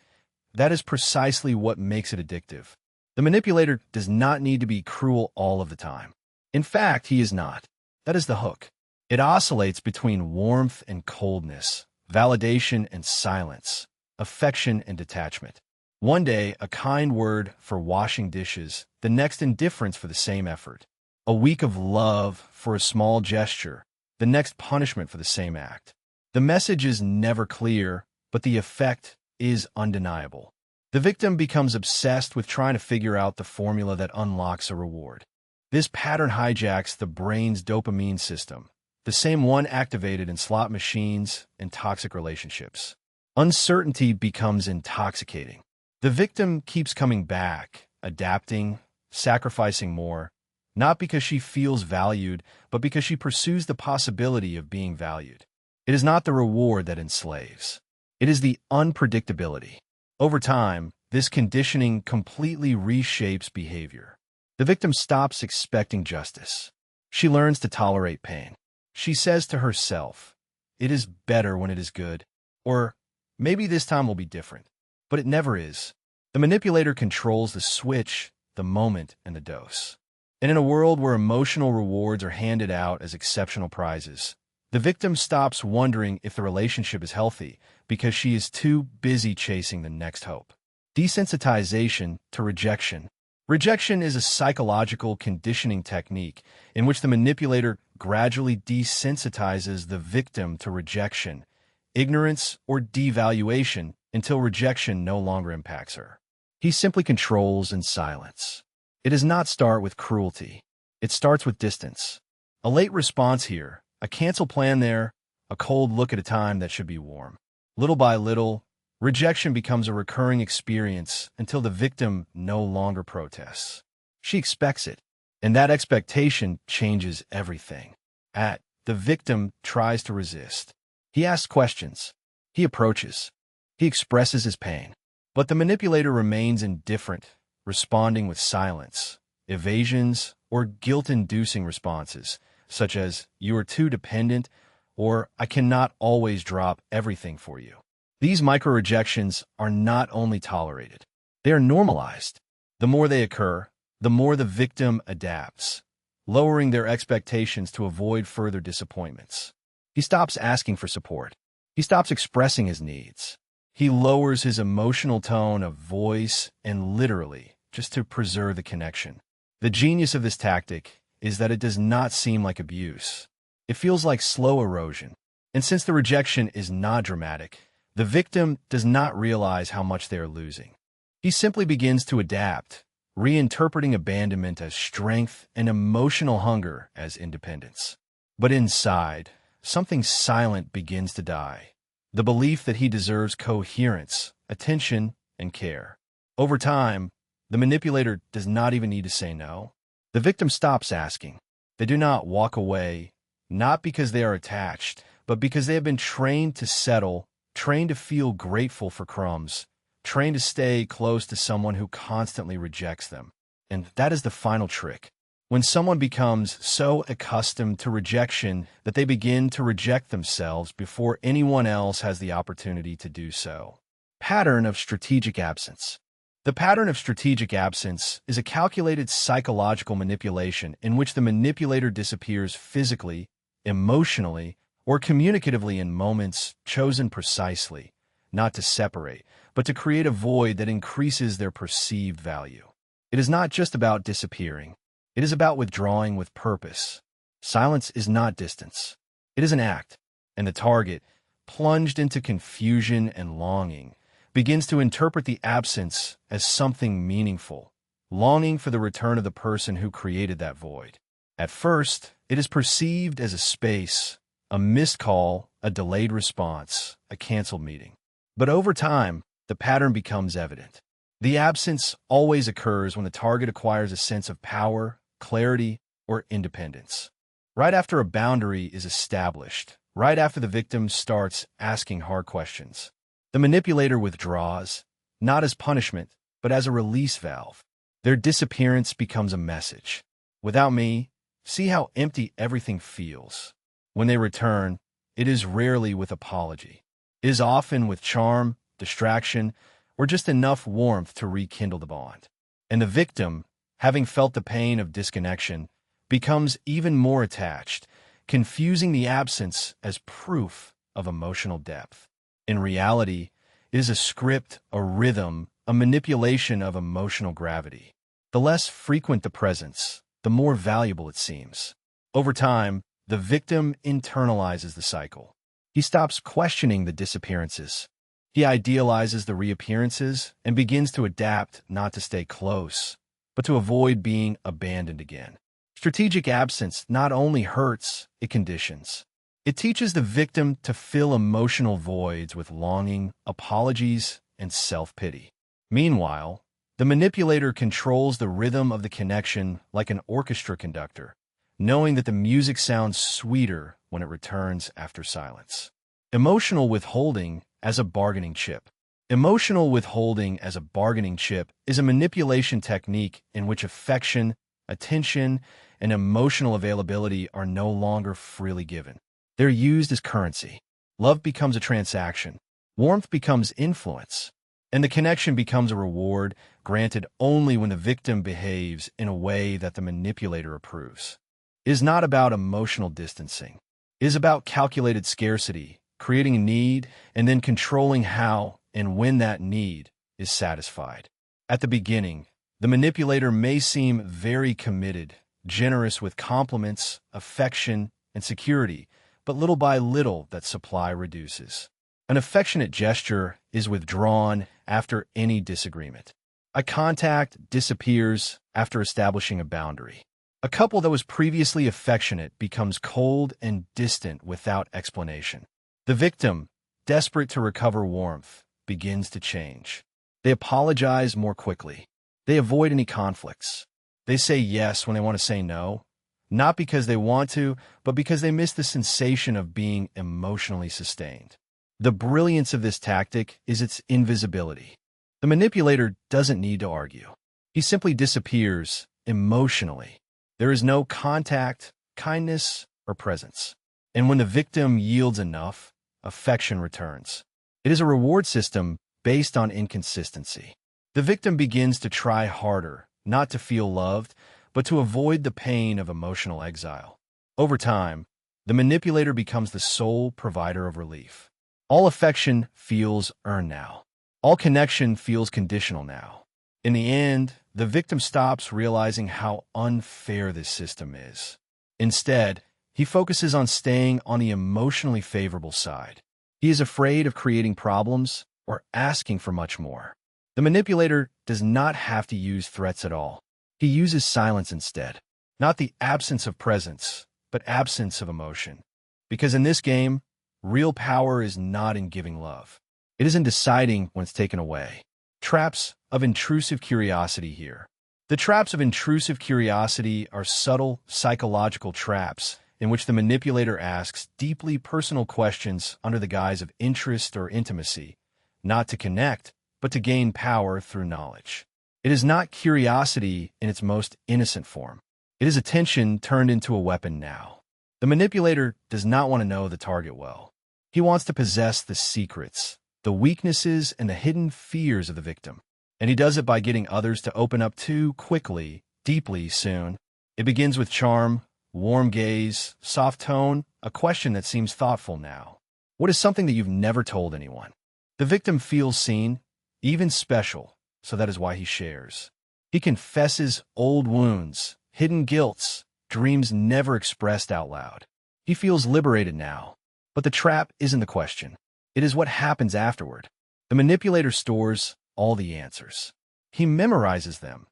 that is precisely what makes it addictive. The manipulator does not need to be cruel all of the time. In fact, he is not. That is the hook. It oscillates between warmth and coldness, validation and silence, affection and detachment. One day, a kind word for washing dishes, the next indifference for the same effort. A week of love for a small gesture, the next punishment for the same act. The message is never clear, but the effect is undeniable. The victim becomes obsessed with trying to figure out the formula that unlocks a reward. This pattern hijacks the brain's dopamine system, the same one activated in slot machines and toxic relationships. Uncertainty becomes intoxicating. The victim keeps coming back, adapting, sacrificing more, not because she feels valued, but because she pursues the possibility of being valued. It is not the reward that enslaves. It is the unpredictability. Over time, this conditioning completely reshapes behavior. The victim stops expecting justice. She learns to tolerate pain. She says to herself, "It is better when it is good," or "maybe this time will be different." But it never is. The manipulator controls the switch, the moment, and the dose. And in a world where emotional rewards are handed out as exceptional prizes, the victim stops wondering if the relationship is healthy because she is too busy chasing the next hope. Desensitization to rejection. Rejection is a psychological conditioning technique in which the manipulator gradually desensitizes the victim to rejection, ignorance, or devaluation until rejection no longer impacts her. He simply controls in silence. It does not start with cruelty. It starts with distance. A late response here, a cancel plan there, a cold look at a time that should be warm. Little by little, rejection becomes a recurring experience until the victim no longer protests. She expects it, and that expectation changes everything. The victim tries to resist. He asks questions. He approaches. He expresses his pain. But the manipulator remains indifferent, responding with silence, evasions, or guilt-inducing responses, such as, "You are too dependent," or "I cannot always drop everything for you." These micro-rejections are not only tolerated, they are normalized. The more they occur, the more the victim adapts, lowering their expectations to avoid further disappointments. He stops asking for support. He stops expressing his needs. He lowers his emotional tone of voice and literally, just to preserve the connection. The genius of this tactic is that it does not seem like abuse. It feels like slow erosion. And since the rejection is not dramatic, the victim does not realize how much they are losing. He simply begins to adapt, reinterpreting abandonment as strength and emotional hunger as independence. But inside, something silent begins to die. The belief that he deserves coherence, attention, and care. Over time, the manipulator does not even need to say no. The victim stops asking. They do not walk away, not because they are attached, but because they have been trained to settle, trained to feel grateful for crumbs, trained to stay close to someone who constantly rejects them. And that is the final trick. When someone becomes so accustomed to rejection that they begin to reject themselves before anyone else has the opportunity to do so. Pattern of strategic absence. The pattern of strategic absence is a calculated psychological manipulation in which the manipulator disappears physically, emotionally, or communicatively in moments chosen precisely, not to separate, but to create a void that increases their perceived value. It is not just about disappearing. It is about withdrawing with purpose. Silence is not distance. It is an act, and the target, plunged into confusion and longing, begins to interpret the absence as something meaningful, longing for the return of the person who created that void. At first, it is perceived as a space, a missed call, a delayed response, a canceled meeting. But over time, the pattern becomes evident. The absence always occurs when the target acquires a sense of power, clarity, or independence. Right after a boundary is established, right after the victim starts asking hard questions, the manipulator withdraws, not as punishment, but as a release valve. Their disappearance becomes a message. Without me, see how empty everything feels. When they return, it is rarely with apology. It is often with charm, distraction, or just enough warmth to rekindle the bond. And the victim, having felt the pain of disconnection, becomes even more attached, confusing the absence as proof of emotional depth. In reality, it is a script, a rhythm, a manipulation of emotional gravity. The less frequent the presence, the more valuable it seems. Over time, the victim internalizes the cycle. He stops questioning the disappearances. He idealizes the reappearances and begins to adapt not to stay close, but to avoid being abandoned again. Strategic absence not only hurts, it conditions. It teaches the victim to fill emotional voids with longing, apologies, and self-pity. Meanwhile, the manipulator controls the rhythm of the connection like an orchestra conductor, knowing that the music sounds sweeter when it returns after silence. Emotional withholding as a bargaining chip. Emotional withholding as a bargaining chip is a manipulation technique in which affection, attention, and emotional availability are no longer freely given. They're used as currency. Love becomes a transaction. Warmth becomes influence. And the connection becomes a reward granted only when the victim behaves in a way that the manipulator approves. It is not about emotional distancing. It is about calculated scarcity, creating a need, and then controlling how and when that need is satisfied. At the beginning, the manipulator may seem very committed, generous with compliments, affection, and security, but little by little that supply reduces. An affectionate gesture is withdrawn after any disagreement. Eye contact disappears after establishing a boundary. A couple that was previously affectionate becomes cold and distant without explanation. The victim, desperate to recover warmth, begins to change. They apologize more quickly. They avoid any conflicts. They say yes when they want to say no, not because they want to, but because they miss the sensation of being emotionally sustained. The brilliance of this tactic is its invisibility. The manipulator doesn't need to argue. He simply disappears emotionally. There is no contact, kindness, or presence. And when the victim yields enough, affection returns. It is a reward system based on inconsistency. The victim begins to try harder, not to feel loved, but to avoid the pain of emotional exile. Over time, the manipulator becomes the sole provider of relief. All affection feels earned now. All connection feels conditional now. In the end, the victim stops realizing how unfair this system is. Instead, he focuses on staying on the emotionally favorable side. He is afraid of creating problems or asking for much more. The manipulator does not have to use threats at all. He uses silence instead. Not the absence of presence, but absence of emotion. Because in this game, real power is not in giving love. It is in deciding when it's taken away. Traps of intrusive curiosity here. The traps of intrusive curiosity are subtle psychological traps in which the manipulator asks deeply personal questions under the guise of interest or intimacy, not to connect, but to gain power through knowledge. It is not curiosity in its most innocent form. It is attention turned into a weapon now. The manipulator does not want to know the target well. He wants to possess the secrets, the weaknesses, and the hidden fears of the victim. And he does it by getting others to open up too quickly, deeply soon. It begins with charm, warm gaze, soft tone, a question that seems thoughtful now. What is something that you've never told anyone? The victim feels seen, even special, so that is why he shares. He confesses old wounds, hidden guilts, dreams never expressed out loud. He feels liberated now. But the trap isn't the question. It is what happens afterward. The manipulator stores all the answers. He memorizes them,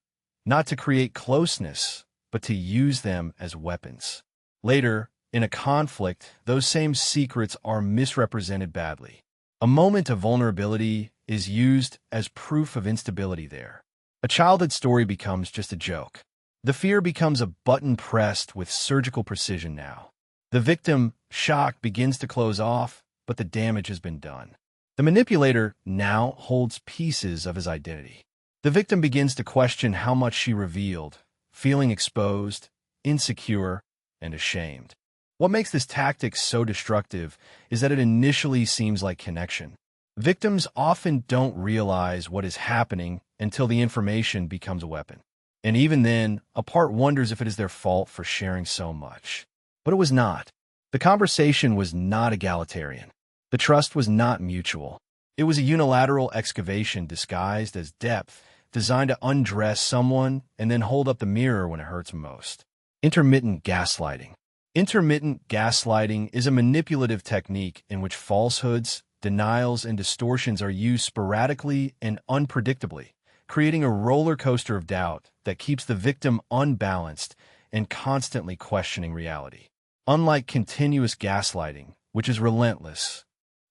not to create closeness, but to use them as weapons. Later, in a conflict, those same secrets are misrepresented badly. A moment of vulnerability is used as proof of instability there. A childhood story becomes just a joke. The fear becomes a button pressed with surgical precision now. The victim, shocked, begins to close off, but the damage has been done. The manipulator now holds pieces of his identity. The victim begins to question how much she revealed, feeling exposed, insecure, and ashamed. What makes this tactic so destructive is that it initially seems like connection. Victims often don't realize what is happening until the information becomes a weapon. And even then, a part wonders if it is their fault for sharing so much. But it was not. The conversation was not egalitarian. The trust was not mutual. It was a unilateral excavation disguised as depth, designed to undress someone and then hold up the mirror when it hurts most. Intermittent gaslighting. Intermittent gaslighting is a manipulative technique in which falsehoods, denials, and distortions are used sporadically and unpredictably, creating a roller coaster of doubt that keeps the victim unbalanced and constantly questioning reality. Unlike continuous gaslighting, which is relentless,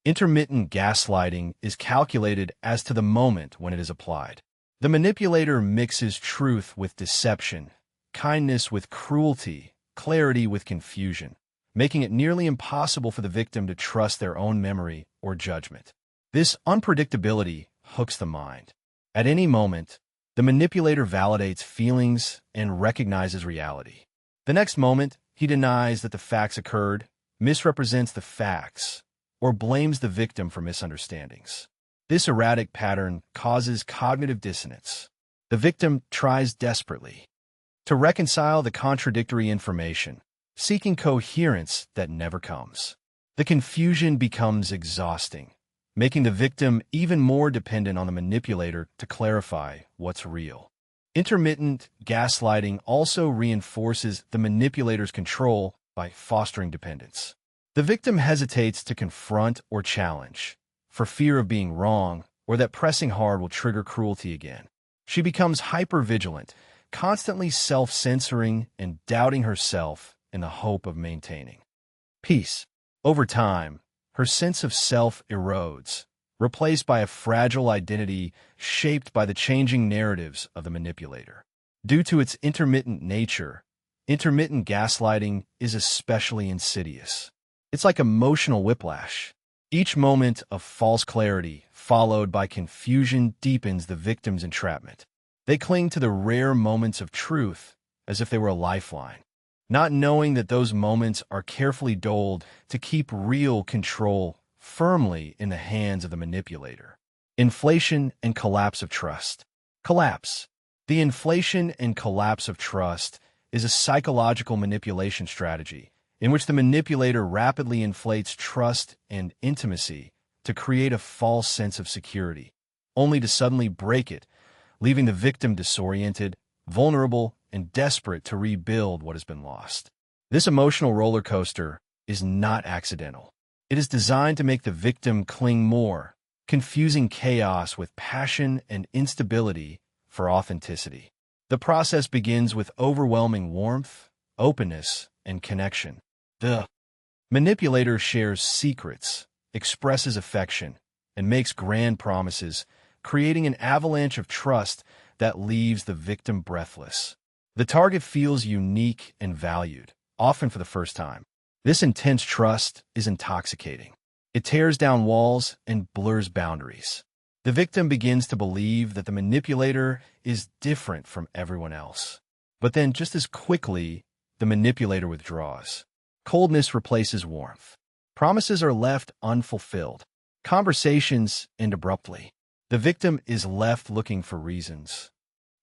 intermittent gaslighting is calculated as to the moment when it is applied. The manipulator mixes truth with deception, kindness with cruelty, clarity with confusion, making it nearly impossible for the victim to trust their own memory or judgment. This unpredictability hooks the mind. At any moment, the manipulator validates feelings and recognizes reality. The next moment, he denies that the facts occurred, misrepresents the facts, or blames the victim for misunderstandings. This erratic pattern causes cognitive dissonance. The victim tries desperately to reconcile the contradictory information, seeking coherence that never comes. The confusion becomes exhausting, making the victim even more dependent on the manipulator to clarify what's real. Intermittent gaslighting also reinforces the manipulator's control by fostering dependence. The victim hesitates to confront or challenge, for fear of being wrong or that pressing hard will trigger cruelty again. She becomes hyper-vigilant, constantly self-censoring and doubting herself in the hope of maintaining peace. Over time, her sense of self erodes, replaced by a fragile identity shaped by the changing narratives of the manipulator. Due to its intermittent nature, intermittent gaslighting is especially insidious. It's like emotional whiplash. Each moment of false clarity, followed by confusion, deepens the victim's entrapment. They cling to the rare moments of truth as if they were a lifeline, not knowing that those moments are carefully doled to keep real control firmly in the hands of the manipulator. Inflation and collapse of trust. Collapse. The inflation and collapse of trust is a psychological manipulation strategy in which the manipulator rapidly inflates trust and intimacy to create a false sense of security, only to suddenly break it, leaving the victim disoriented, vulnerable, and desperate to rebuild what has been lost. This emotional roller coaster is not accidental. It is designed to make the victim cling more, confusing chaos with passion and instability for authenticity. The process begins with overwhelming warmth, openness, and connection. The manipulator shares secrets, expresses affection, and makes grand promises, creating an avalanche of trust that leaves the victim breathless. The target feels unique and valued, often for the first time. This intense trust is intoxicating. It tears down walls and blurs boundaries. The victim begins to believe that the manipulator is different from everyone else. But then, just as quickly, the manipulator withdraws. Coldness replaces warmth. Promises are left unfulfilled. Conversations end abruptly. The victim is left looking for reasons,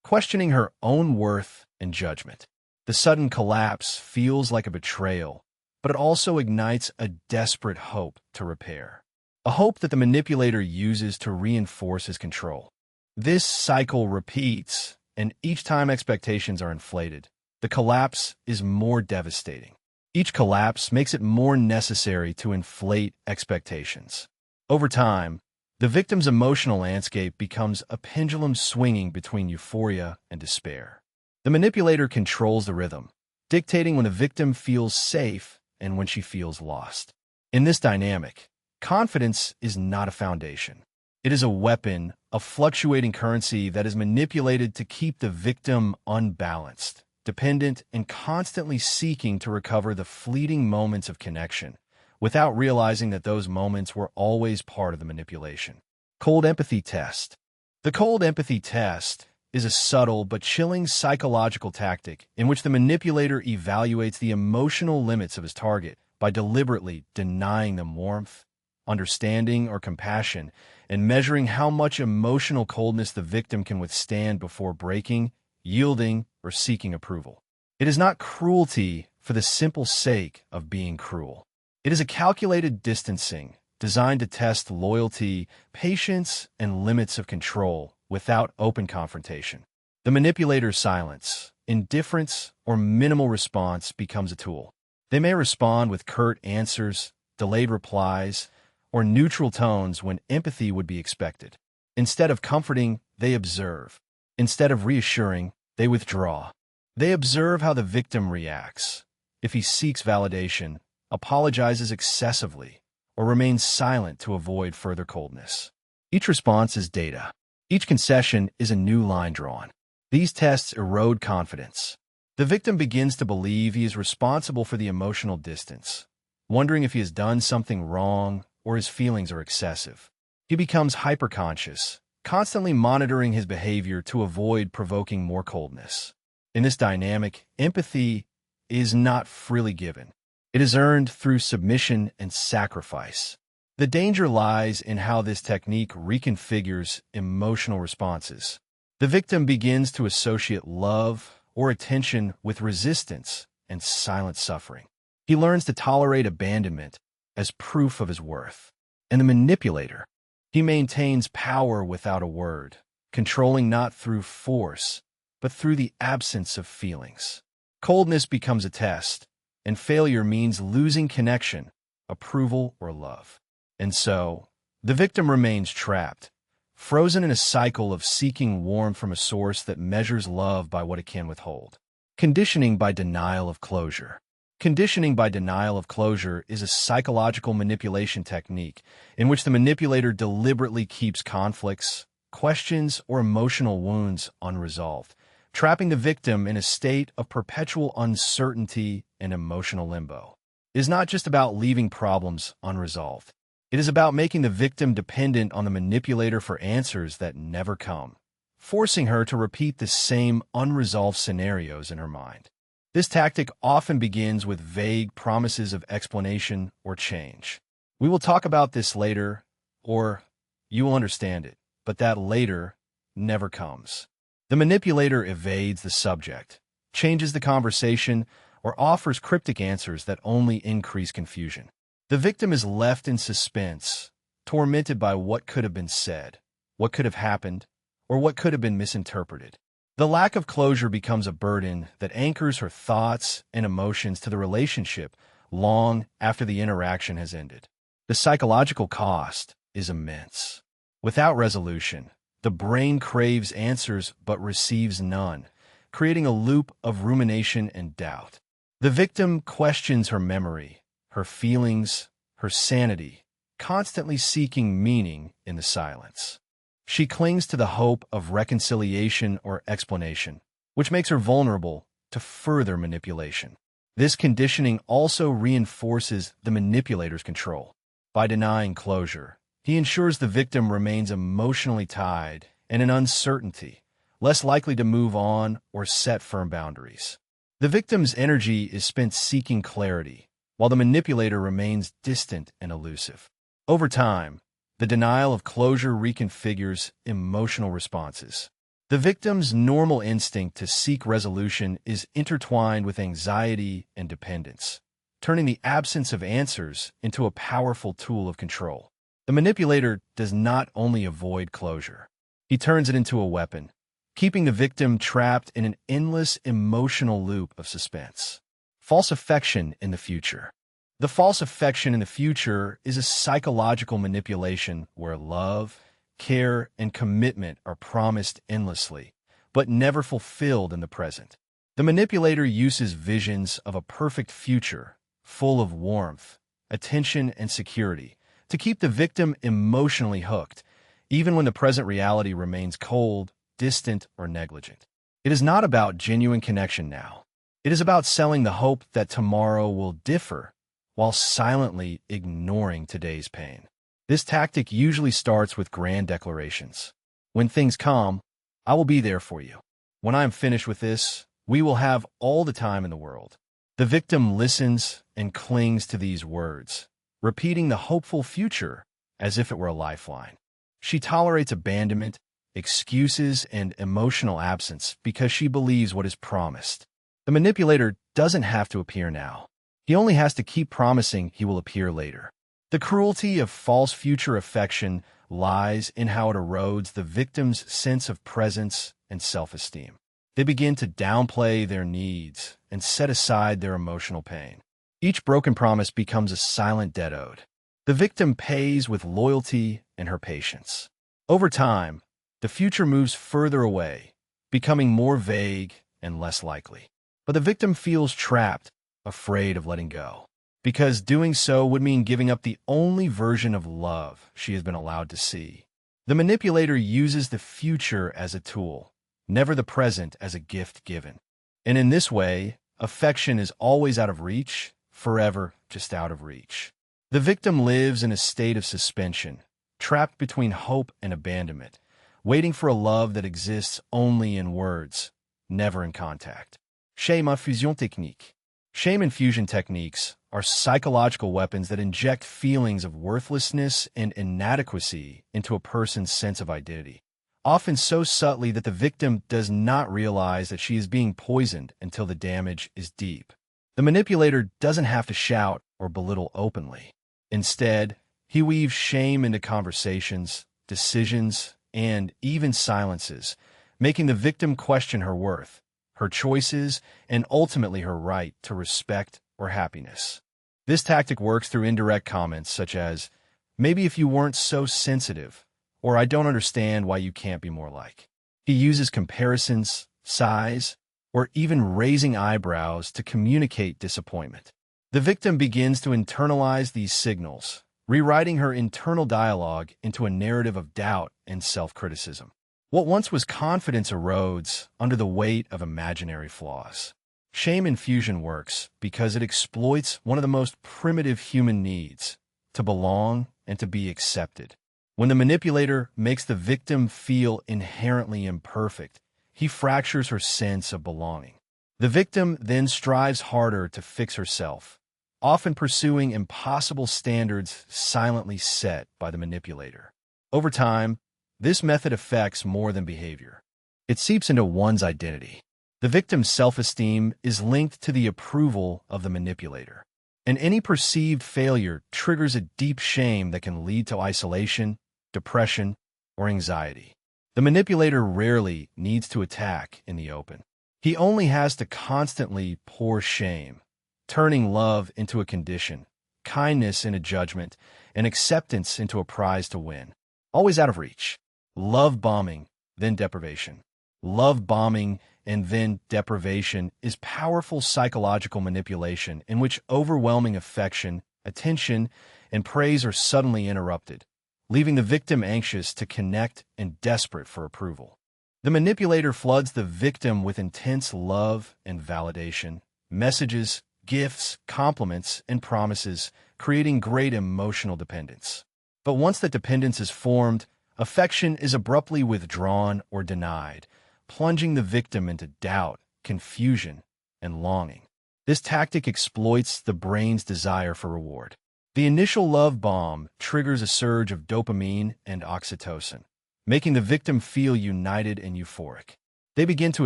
questioning her own worth and judgment. The sudden collapse feels like a betrayal, but it also ignites a desperate hope to repair. A hope that the manipulator uses to reinforce his control. This cycle repeats, and each time expectations are inflated, the collapse is more devastating. Each collapse makes it more necessary to inflate expectations. Over time, the victim's emotional landscape becomes a pendulum swinging between euphoria and despair. The manipulator controls the rhythm, dictating when a victim feels safe and when she feels lost. In this dynamic, confidence is not a foundation. It is a weapon, a fluctuating currency that is manipulated to keep the victim unbalanced, dependent, and constantly seeking to recover the fleeting moments of connection, without realizing that those moments were always part of the manipulation. Cold empathy test. The cold empathy test is a subtle but chilling psychological tactic in which the manipulator evaluates the emotional limits of his target by deliberately denying them warmth, understanding, or compassion, and measuring how much emotional coldness the victim can withstand before breaking, yielding, or seeking approval. It is not cruelty for the simple sake of being cruel. It is a calculated distancing designed to test loyalty, patience, and limits of control without open confrontation. The manipulator's silence, indifference, or minimal response becomes a tool. They may respond with curt answers, delayed replies, or neutral tones when empathy would be expected. Instead of comforting, they observe. Instead of reassuring, they withdraw. They observe how the victim reacts. If he seeks validation, apologizes excessively, or remains silent to avoid further coldness. Each response is data. Each concession is a new line drawn. These tests erode confidence. The victim begins to believe he is responsible for the emotional distance, wondering if he has done something wrong or his feelings are excessive. He becomes hyperconscious, constantly monitoring his behavior to avoid provoking more coldness. In this dynamic, empathy is not freely given. It is earned through submission and sacrifice. The danger lies in how this technique reconfigures emotional responses. The victim begins to associate love or attention with resistance and silent suffering. He learns to tolerate abandonment as proof of his worth. And the manipulator, he maintains power without a word, controlling not through force, but through the absence of feelings. Coldness becomes a test, and failure means losing connection, approval, or love. And so, the victim remains trapped, frozen in a cycle of seeking warmth from a source that measures love by what it can withhold. Conditioning by denial of closure. Conditioning by denial of closure is a psychological manipulation technique in which the manipulator deliberately keeps conflicts, questions, or emotional wounds unresolved, trapping the victim in a state of perpetual uncertainty and emotional limbo. It is not just about leaving problems unresolved. It is about making the victim dependent on the manipulator for answers that never come, forcing her to repeat the same unresolved scenarios in her mind. This tactic often begins with vague promises of explanation or change. We will talk about this later, or you will understand it, but that later never comes. The manipulator evades the subject, changes the conversation, or offers cryptic answers that only increase confusion. The victim is left in suspense, tormented by what could have been said, what could have happened, or what could have been misinterpreted. The lack of closure becomes a burden that anchors her thoughts and emotions to the relationship long after the interaction has ended. The psychological cost is immense. Without resolution, the brain craves answers but receives none, creating a loop of rumination and doubt. The victim questions her memory, her feelings, her sanity, constantly seeking meaning in the silence. She clings to the hope of reconciliation or explanation, which makes her vulnerable to further manipulation. This conditioning also reinforces the manipulator's control. By denying closure, he ensures the victim remains emotionally tied and in uncertainty, less likely to move on or set firm boundaries. The victim's energy is spent seeking clarity, while the manipulator remains distant and elusive. Over time, the denial of closure reconfigures emotional responses. The victim's normal instinct to seek resolution is intertwined with anxiety and dependence, turning the absence of answers into a powerful tool of control. The manipulator does not only avoid closure, he turns it into a weapon, keeping the victim trapped in an endless emotional loop of suspense. False affection in the future. The false affection in the future is a psychological manipulation where love, care, and commitment are promised endlessly, but never fulfilled in the present. The manipulator uses visions of a perfect future, full of warmth, attention, and security, to keep the victim emotionally hooked, even when the present reality remains cold, distant, or negligent. It is not about genuine connection now. It is about selling the hope that tomorrow will differ, while silently ignoring today's pain. This tactic usually starts with grand declarations. When things calm, I will be there for you. When I am finished with this, we will have all the time in the world. The victim listens and clings to these words, repeating the hopeful future as if it were a lifeline. She tolerates abandonment, excuses, and emotional absence because she believes what is promised. The manipulator doesn't have to appear now. He only has to keep promising he will appear later. The cruelty of false future affection lies in how it erodes the victim's sense of presence and self-esteem. They begin to downplay their needs and set aside their emotional pain. Each broken promise becomes a silent debt owed. The victim pays with loyalty and her patience. Over time, the future moves further away, becoming more vague and less likely. But the victim feels trapped, afraid of letting go, because doing so would mean giving up the only version of love she has been allowed to see. The manipulator uses the future as a tool, never the present as a gift given. And in this way, affection is always out of reach, forever just out of reach. The victim lives in a state of suspension, trapped between hope and abandonment, waiting for a love that exists only in words, never in contact. Shame infusion technique. Shame infusion techniques are psychological weapons that inject feelings of worthlessness and inadequacy into a person's sense of identity, often so subtly that the victim does not realize that she is being poisoned until the damage is deep. The manipulator doesn't have to shout or belittle openly. Instead, he weaves shame into conversations, decisions, and even silences, making the victim question her worth, her choices, and ultimately her right to respect or happiness. This tactic works through indirect comments such as, "Maybe if you weren't so sensitive," or I don't understand why you can't be more like. He uses comparisons, sighs, or even raising eyebrows to communicate disappointment. The victim begins to internalize these signals, rewriting her internal dialogue into a narrative of doubt and self-criticism. What once was confidence erodes under the weight of imaginary flaws. Shame infusion works because it exploits one of the most primitive human needs, to belong and to be accepted. When the manipulator makes the victim feel inherently imperfect, he fractures her sense of belonging. The victim then strives harder to fix herself, often pursuing impossible standards silently set by the manipulator. Over time, this method affects more than behavior. It seeps into one's identity. The victim's self-esteem is linked to the approval of the manipulator, and any perceived failure triggers a deep shame that can lead to isolation, depression, or anxiety. The manipulator rarely needs to attack in the open. He only has to constantly pour shame, turning love into a condition, kindness into judgment, and acceptance into a prize to win. Always out of reach. Love bombing, then deprivation. Love bombing and then deprivation is powerful psychological manipulation in which overwhelming affection, attention, and praise are suddenly interrupted, leaving the victim anxious to connect and desperate for approval. The manipulator floods the victim with intense love and validation, messages, gifts, compliments, and promises, creating great emotional dependence. But once that dependence is formed, affection is abruptly withdrawn or denied, plunging the victim into doubt, confusion, and longing. This tactic exploits the brain's desire for reward. The initial love bomb triggers a surge of dopamine and oxytocin, making the victim feel united and euphoric. They begin to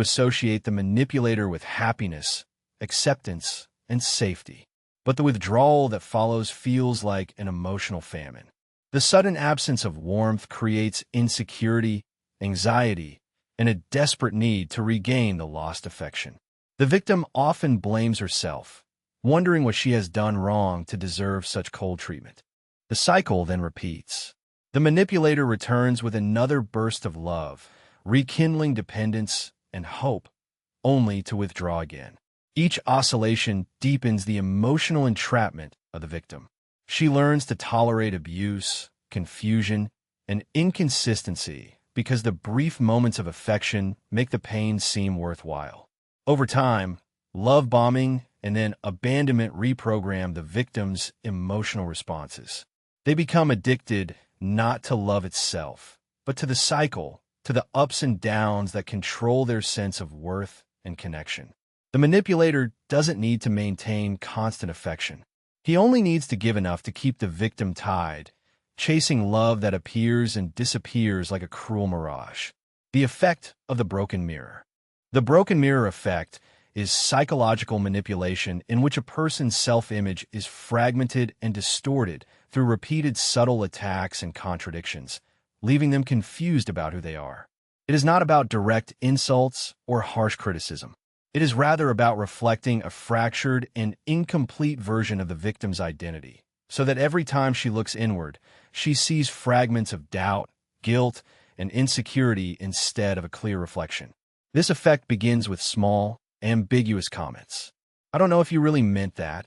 associate the manipulator with happiness, acceptance, and safety. But the withdrawal that follows feels like an emotional famine. The sudden absence of warmth creates insecurity, anxiety, and a desperate need to regain the lost affection. The victim often blames herself, wondering what she has done wrong to deserve such cold treatment. The cycle then repeats. The manipulator returns with another burst of love, rekindling dependence and hope, only to withdraw again. Each oscillation deepens the emotional entrapment of the victim. She learns to tolerate abuse, confusion, and inconsistency because the brief moments of affection make the pain seem worthwhile. Over time, love bombing and then abandonment reprogram the victim's emotional responses. They become addicted not to love itself, but to the cycle, to the ups and downs that control their sense of worth and connection. The manipulator doesn't need to maintain constant affection. He only needs to give enough to keep the victim tied, chasing love that appears and disappears like a cruel mirage. The effect of the broken mirror. The broken mirror effect is psychological manipulation in which a person's self-image is fragmented and distorted through repeated subtle attacks and contradictions, leaving them confused about who they are. It is not about direct insults or harsh criticism. It is rather about reflecting a fractured and incomplete version of the victim's identity, so that every time she looks inward, she sees fragments of doubt, guilt, and insecurity instead of a clear reflection. This effect begins with small, ambiguous comments. I don't know if you really meant that,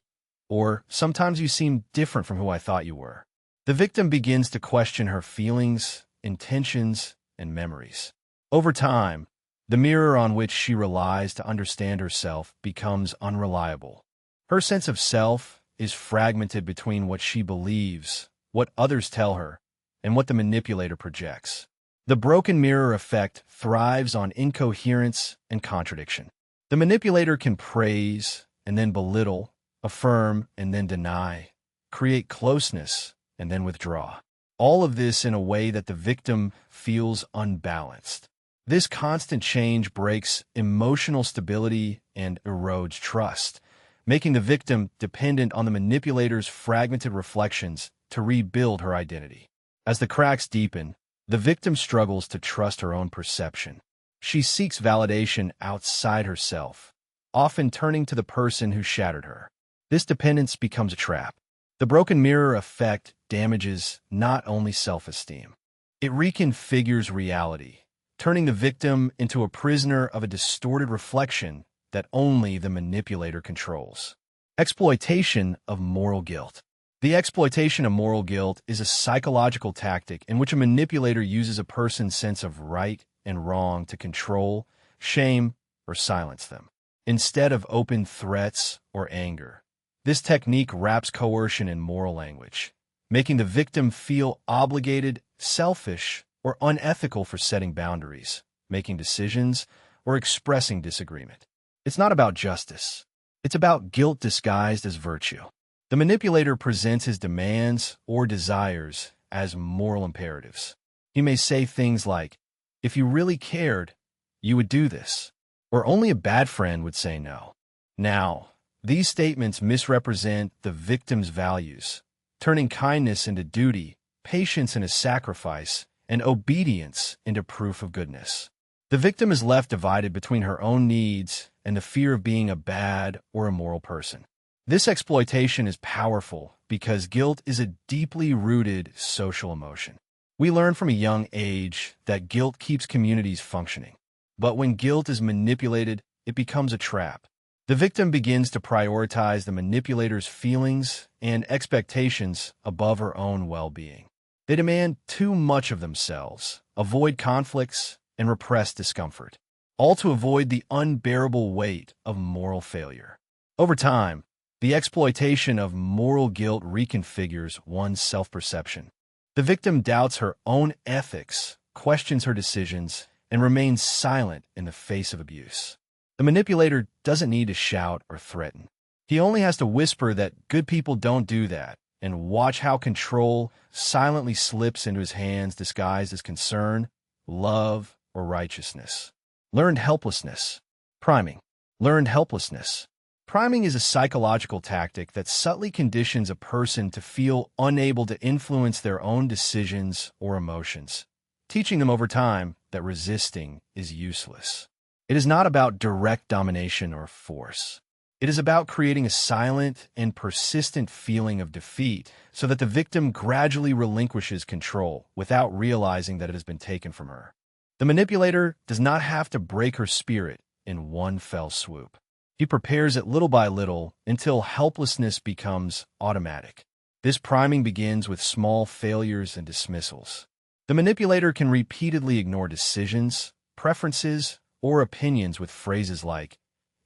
or sometimes you seem different from who I thought you were. The victim begins to question her feelings, intentions, and memories. Over time, the mirror on which she relies to understand herself becomes unreliable. Her sense of self is fragmented between what she believes, what others tell her, and what the manipulator projects. The broken mirror effect thrives on incoherence and contradiction. The manipulator can praise and then belittle, affirm and then deny, create closeness and then withdraw. All of this in a way that the victim feels unbalanced. This constant change breaks emotional stability and erodes trust, making the victim dependent on the manipulator's fragmented reflections to rebuild her identity. As the cracks deepen, the victim struggles to trust her own perception. She seeks validation outside herself, often turning to the person who shattered her. This dependence becomes a trap. The broken mirror effect damages not only self-esteem, It reconfigures reality, turning the victim into a prisoner of a distorted reflection that only the manipulator controls. Exploitation of moral guilt. The exploitation of moral guilt is a psychological tactic in which a manipulator uses a person's sense of right and wrong to control, shame, or silence them, instead of open threats or anger. This technique wraps coercion in moral language, making the victim feel obligated, selfish, or unethical for setting boundaries, making decisions, or expressing disagreement. It's not about justice. It's about guilt disguised as virtue. The manipulator presents his demands or desires as moral imperatives. He may say things like, "If you really cared, you would do this," or "Only a bad friend would say no." Now, these statements misrepresent the victim's values, turning kindness into duty, patience into sacrifice, and obedience into proof of goodness. The victim is left divided between her own needs and the fear of being a bad or immoral person. This exploitation is powerful because guilt is a deeply rooted social emotion. We learn from a young age that guilt keeps communities functioning. But when guilt is manipulated, it becomes a trap. The victim begins to prioritize the manipulator's feelings and expectations above her own well-being. They demand too much of themselves, avoid conflicts, and repress discomfort, all to avoid the unbearable weight of moral failure. Over time, the exploitation of moral guilt reconfigures one's self-perception. The victim doubts her own ethics, questions her decisions, and remains silent in the face of abuse. The manipulator doesn't need to shout or threaten. He only has to whisper that good people don't do that, and watch how control silently slips into his hands disguised as concern, love, or righteousness. Learned helplessness. Priming. Learned helplessness. Priming is a psychological tactic that subtly conditions a person to feel unable to influence their own decisions or emotions, teaching them over time that resisting is useless. It is not about direct domination or force. It is about creating a silent and persistent feeling of defeat so that the victim gradually relinquishes control without realizing that it has been taken from her. The manipulator does not have to break her spirit in one fell swoop. He prepares it little by little until helplessness becomes automatic. This priming begins with small failures and dismissals. The manipulator can repeatedly ignore decisions, preferences, or opinions with phrases like,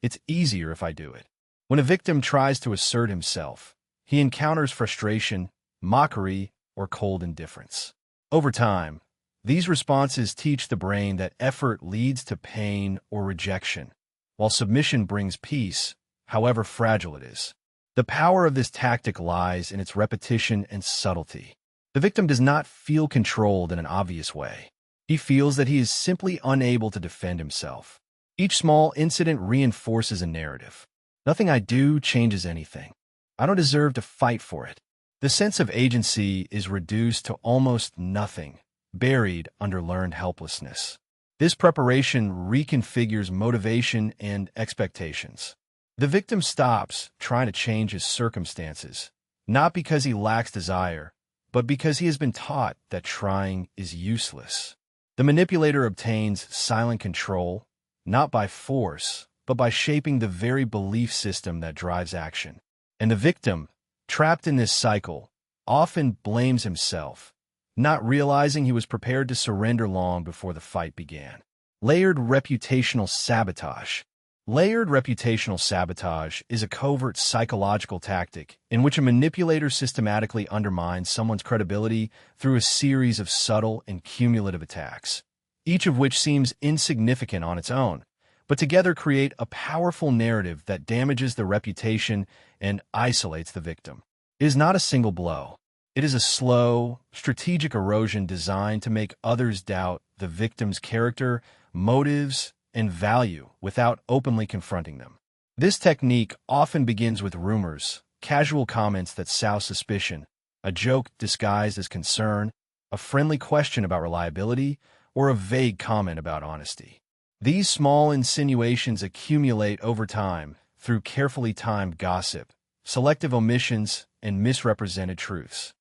"It's easier if I do it." When a victim tries to assert himself, he encounters frustration, mockery, or cold indifference. Over time, these responses teach the brain that effort leads to pain or rejection, while submission brings peace, however fragile it is. The power of this tactic lies in its repetition and subtlety. The victim does not feel controlled in an obvious way. He feels that he is simply unable to defend himself. Each small incident reinforces a narrative. Nothing I do changes anything. I don't deserve to fight for it. The sense of agency is reduced to almost nothing, buried under learned helplessness. This preparation reconfigures motivation and expectations. The victim stops trying to change his circumstances, not because he lacks desire, but because he has been taught that trying is useless. The manipulator obtains silent control, not by force, but by shaping the very belief system that drives action. And the victim, trapped in this cycle, often blames himself, not realizing he was prepared to surrender long before the fight began. Layered reputational sabotage. Layered reputational sabotage is a covert psychological tactic in which a manipulator systematically undermines someone's credibility through a series of subtle and cumulative attacks, each of which seems insignificant on its own, but together create a powerful narrative that damages the reputation and isolates the victim. It is not a single blow. It is a slow, strategic erosion designed to make others doubt the victim's character, motives, and value without openly confronting them. This technique often begins with rumors, casual comments that sow suspicion, a joke disguised as concern, a friendly question about reliability, or a vague comment about honesty. These small insinuations accumulate over time through carefully timed gossip, selective omissions, and misrepresented truths.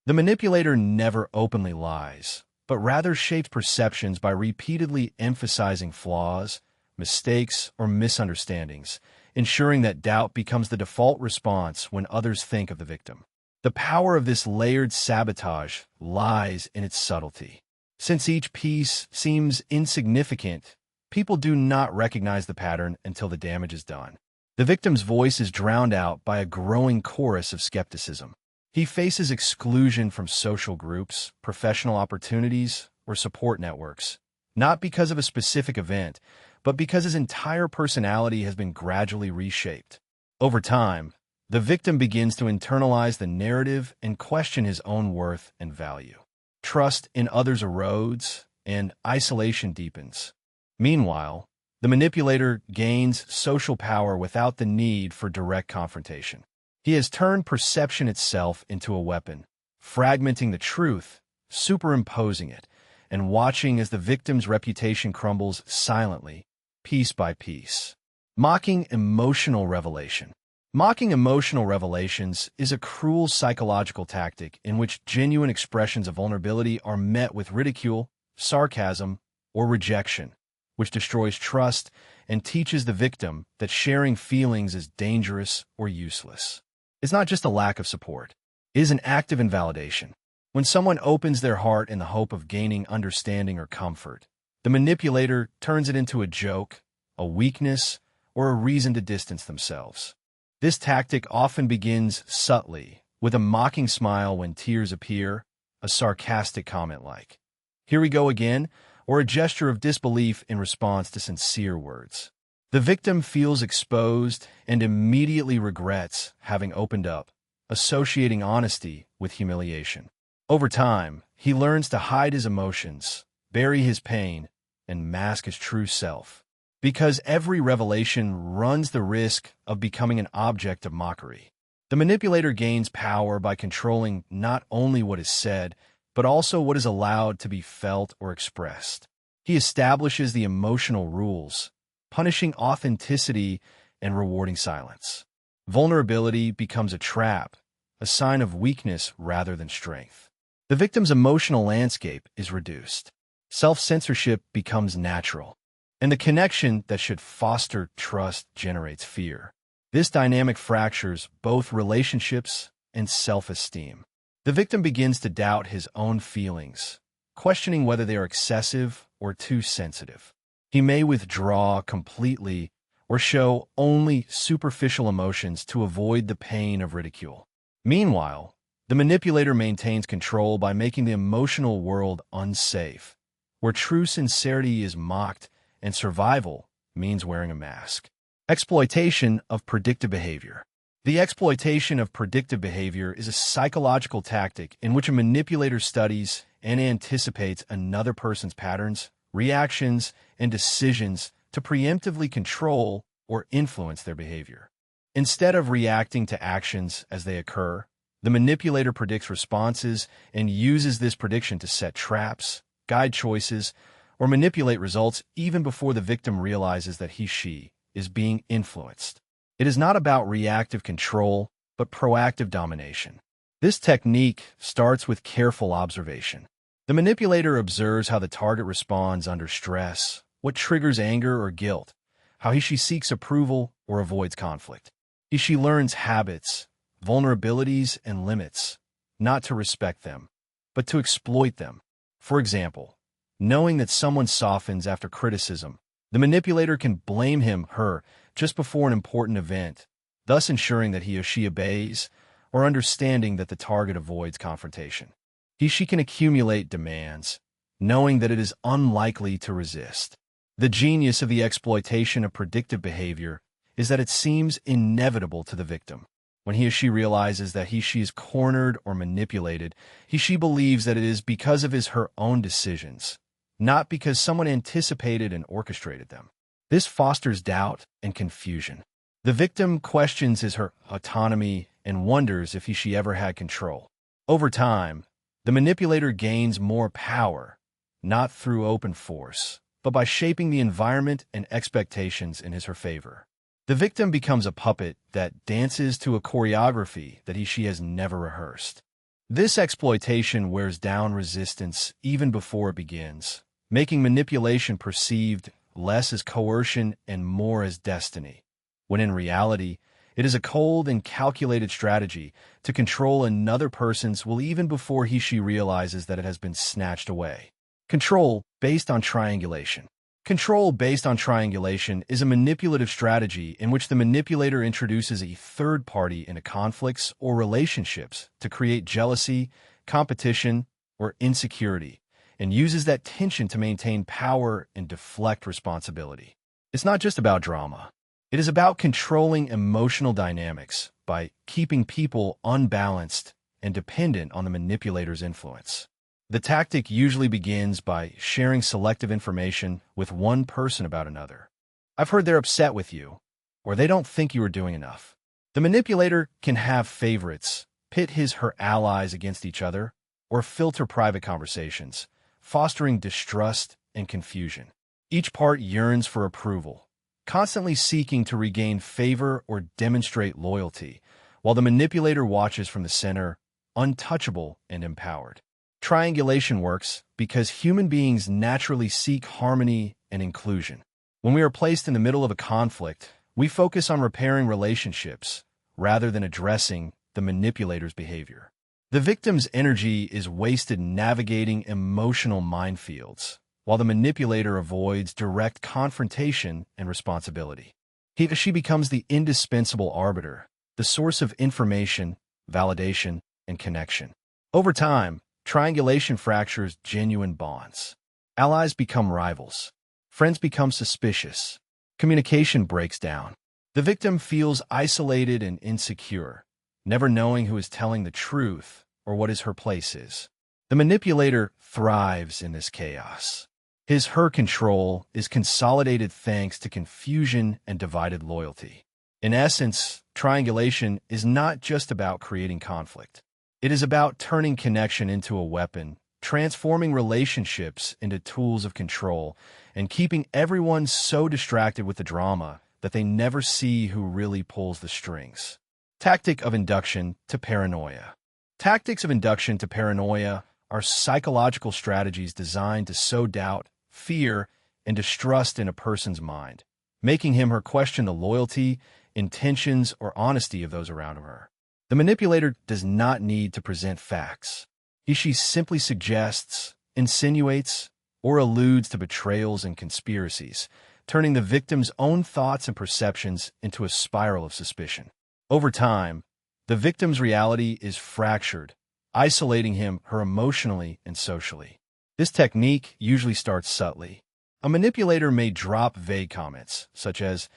The manipulator never openly lies, but rather shapes perceptions by repeatedly emphasizing flaws, mistakes, or misunderstandings, ensuring that doubt becomes the default response when others think of the victim. The power of this layered sabotage lies in its subtlety. Since each piece seems insignificant, people do not recognize the pattern until the damage is done. The victim's voice is drowned out by a growing chorus of skepticism. He faces exclusion from social groups, professional opportunities, or support networks, not because of a specific event, but because his entire personality has been gradually reshaped. Over time, the victim begins to internalize the narrative and question his own worth and value. Trust in others erodes, and isolation deepens. Meanwhile, the manipulator gains social power without the need for direct confrontation. He has turned perception itself into a weapon, fragmenting the truth, superimposing it, and watching as the victim's reputation crumbles silently, piece by piece. Mocking emotional revelation. Mocking emotional revelations is a cruel psychological tactic in which genuine expressions of vulnerability are met with ridicule, sarcasm, or rejection, which destroys trust and teaches the victim that sharing feelings is dangerous or useless. It's not just a lack of support. It is an act of invalidation. When someone opens their heart in the hope of gaining understanding or comfort, the manipulator turns it into a joke, a weakness, or a reason to distance themselves. This tactic often begins subtly, with a mocking smile when tears appear, a sarcastic comment like, "Here we go again," or a gesture of disbelief in response to sincere words. The victim feels exposed and immediately regrets having opened up, associating honesty with humiliation. Over time, he learns to hide his emotions, bury his pain, and mask his true self, because every revelation runs the risk of becoming an object of mockery. The manipulator gains power by controlling not only what is said, but also what is allowed to be felt or expressed. He establishes the emotional rules, punishing authenticity and rewarding silence. Vulnerability becomes a trap, a sign of weakness rather than strength. The victim's emotional landscape is reduced. Self-censorship becomes natural, and the connection that should foster trust generates fear. This dynamic fractures both relationships and self-esteem. The victim begins to doubt his own feelings, questioning whether they are excessive or too sensitive. He may withdraw completely or show only superficial emotions to avoid the pain of ridicule. Meanwhile, the manipulator maintains control by making the emotional world unsafe, where true sincerity is mocked and survival means wearing a mask. Exploitation of predictive behavior. The exploitation of predictive behavior is a psychological tactic in which a manipulator studies and anticipates another person's patterns, reactions, and decisions to preemptively control or influence their behavior. Instead of reacting to actions as they occur, the manipulator predicts responses and uses this prediction to set traps, guide choices, or manipulate results even before the victim realizes that she is being influenced. It is not about reactive control, but proactive domination. This technique starts with careful observation. The manipulator observes how the target responds under stress, what triggers anger or guilt, how she seeks approval or avoids conflict. She learns habits, vulnerabilities, and limits, not to respect them, but to exploit them. For example, knowing that someone softens after criticism, the manipulator can blame him/her just before an important event, thus ensuring that he or she obeys, or understanding that the target avoids confrontation. She can accumulate demands, knowing that it is unlikely to resist. The genius of the exploitation of predictive behavior is that it seems inevitable to the victim. When he or she realizes that she is cornered or manipulated, she believes that it is because of her own decisions, not because someone anticipated and orchestrated them. This fosters doubt and confusion. The victim questions her autonomy and wonders if she ever had control. Over time, the manipulator gains more power, not through open force, but by shaping the environment and expectations in her favor. The victim becomes a puppet that dances to a choreography that she has never rehearsed. This exploitation wears down resistance even before it begins, making manipulation perceived less as coercion and more as destiny, when in reality, it is a cold and calculated strategy to control another person's will even before he/she realizes that it has been snatched away. Control based on triangulation. Control based on triangulation is a manipulative strategy in which the manipulator introduces a third party into conflicts or relationships to create jealousy, competition, or insecurity, and uses that tension to maintain power and deflect responsibility. It's not just about drama. It is about controlling emotional dynamics by keeping people unbalanced and dependent on the manipulator's influence. The tactic usually begins by sharing selective information with one person about another. I've heard they're upset with you, or they don't think you are doing enough. The manipulator can have favorites, pit his/her allies against each other, or filter private conversations, fostering distrust and confusion. Each part yearns for approval, constantly seeking to regain favor or demonstrate loyalty, while the manipulator watches from the center, untouchable and empowered. Triangulation works because human beings naturally seek harmony and inclusion. When we are placed in the middle of a conflict, we focus on repairing relationships rather than addressing the manipulator's behavior. The victim's energy is wasted navigating emotional minefields, while the manipulator avoids direct confrontation and responsibility. He/she becomes the indispensable arbiter, the source of information, validation, and connection. Over time, triangulation fractures genuine bonds. Allies become rivals. Friends become suspicious. Communication breaks down. The victim feels isolated and insecure, never knowing who is telling the truth or what her place is. The manipulator thrives in this chaos. His/her control is consolidated thanks to confusion and divided loyalty. In essence, triangulation is not just about creating conflict. It is about turning connection into a weapon, transforming relationships into tools of control, and keeping everyone so distracted with the drama that they never see who really pulls the strings. Tactic of induction to paranoia. Tactics of induction to paranoia are psychological strategies designed to sow doubt, fear, and distrust in a person's mind, making him/her question the loyalty, intentions, or honesty of those around her. The manipulator does not need to present facts. He/she simply suggests, insinuates, or alludes to betrayals and conspiracies, turning the victim's own thoughts and perceptions into a spiral of suspicion. Over time, the victim's reality is fractured, isolating him/her emotionally and socially. This technique usually starts subtly. A manipulator may drop vague comments, such as,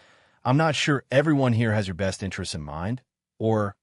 "I'm not sure everyone here has your best interests in mind," or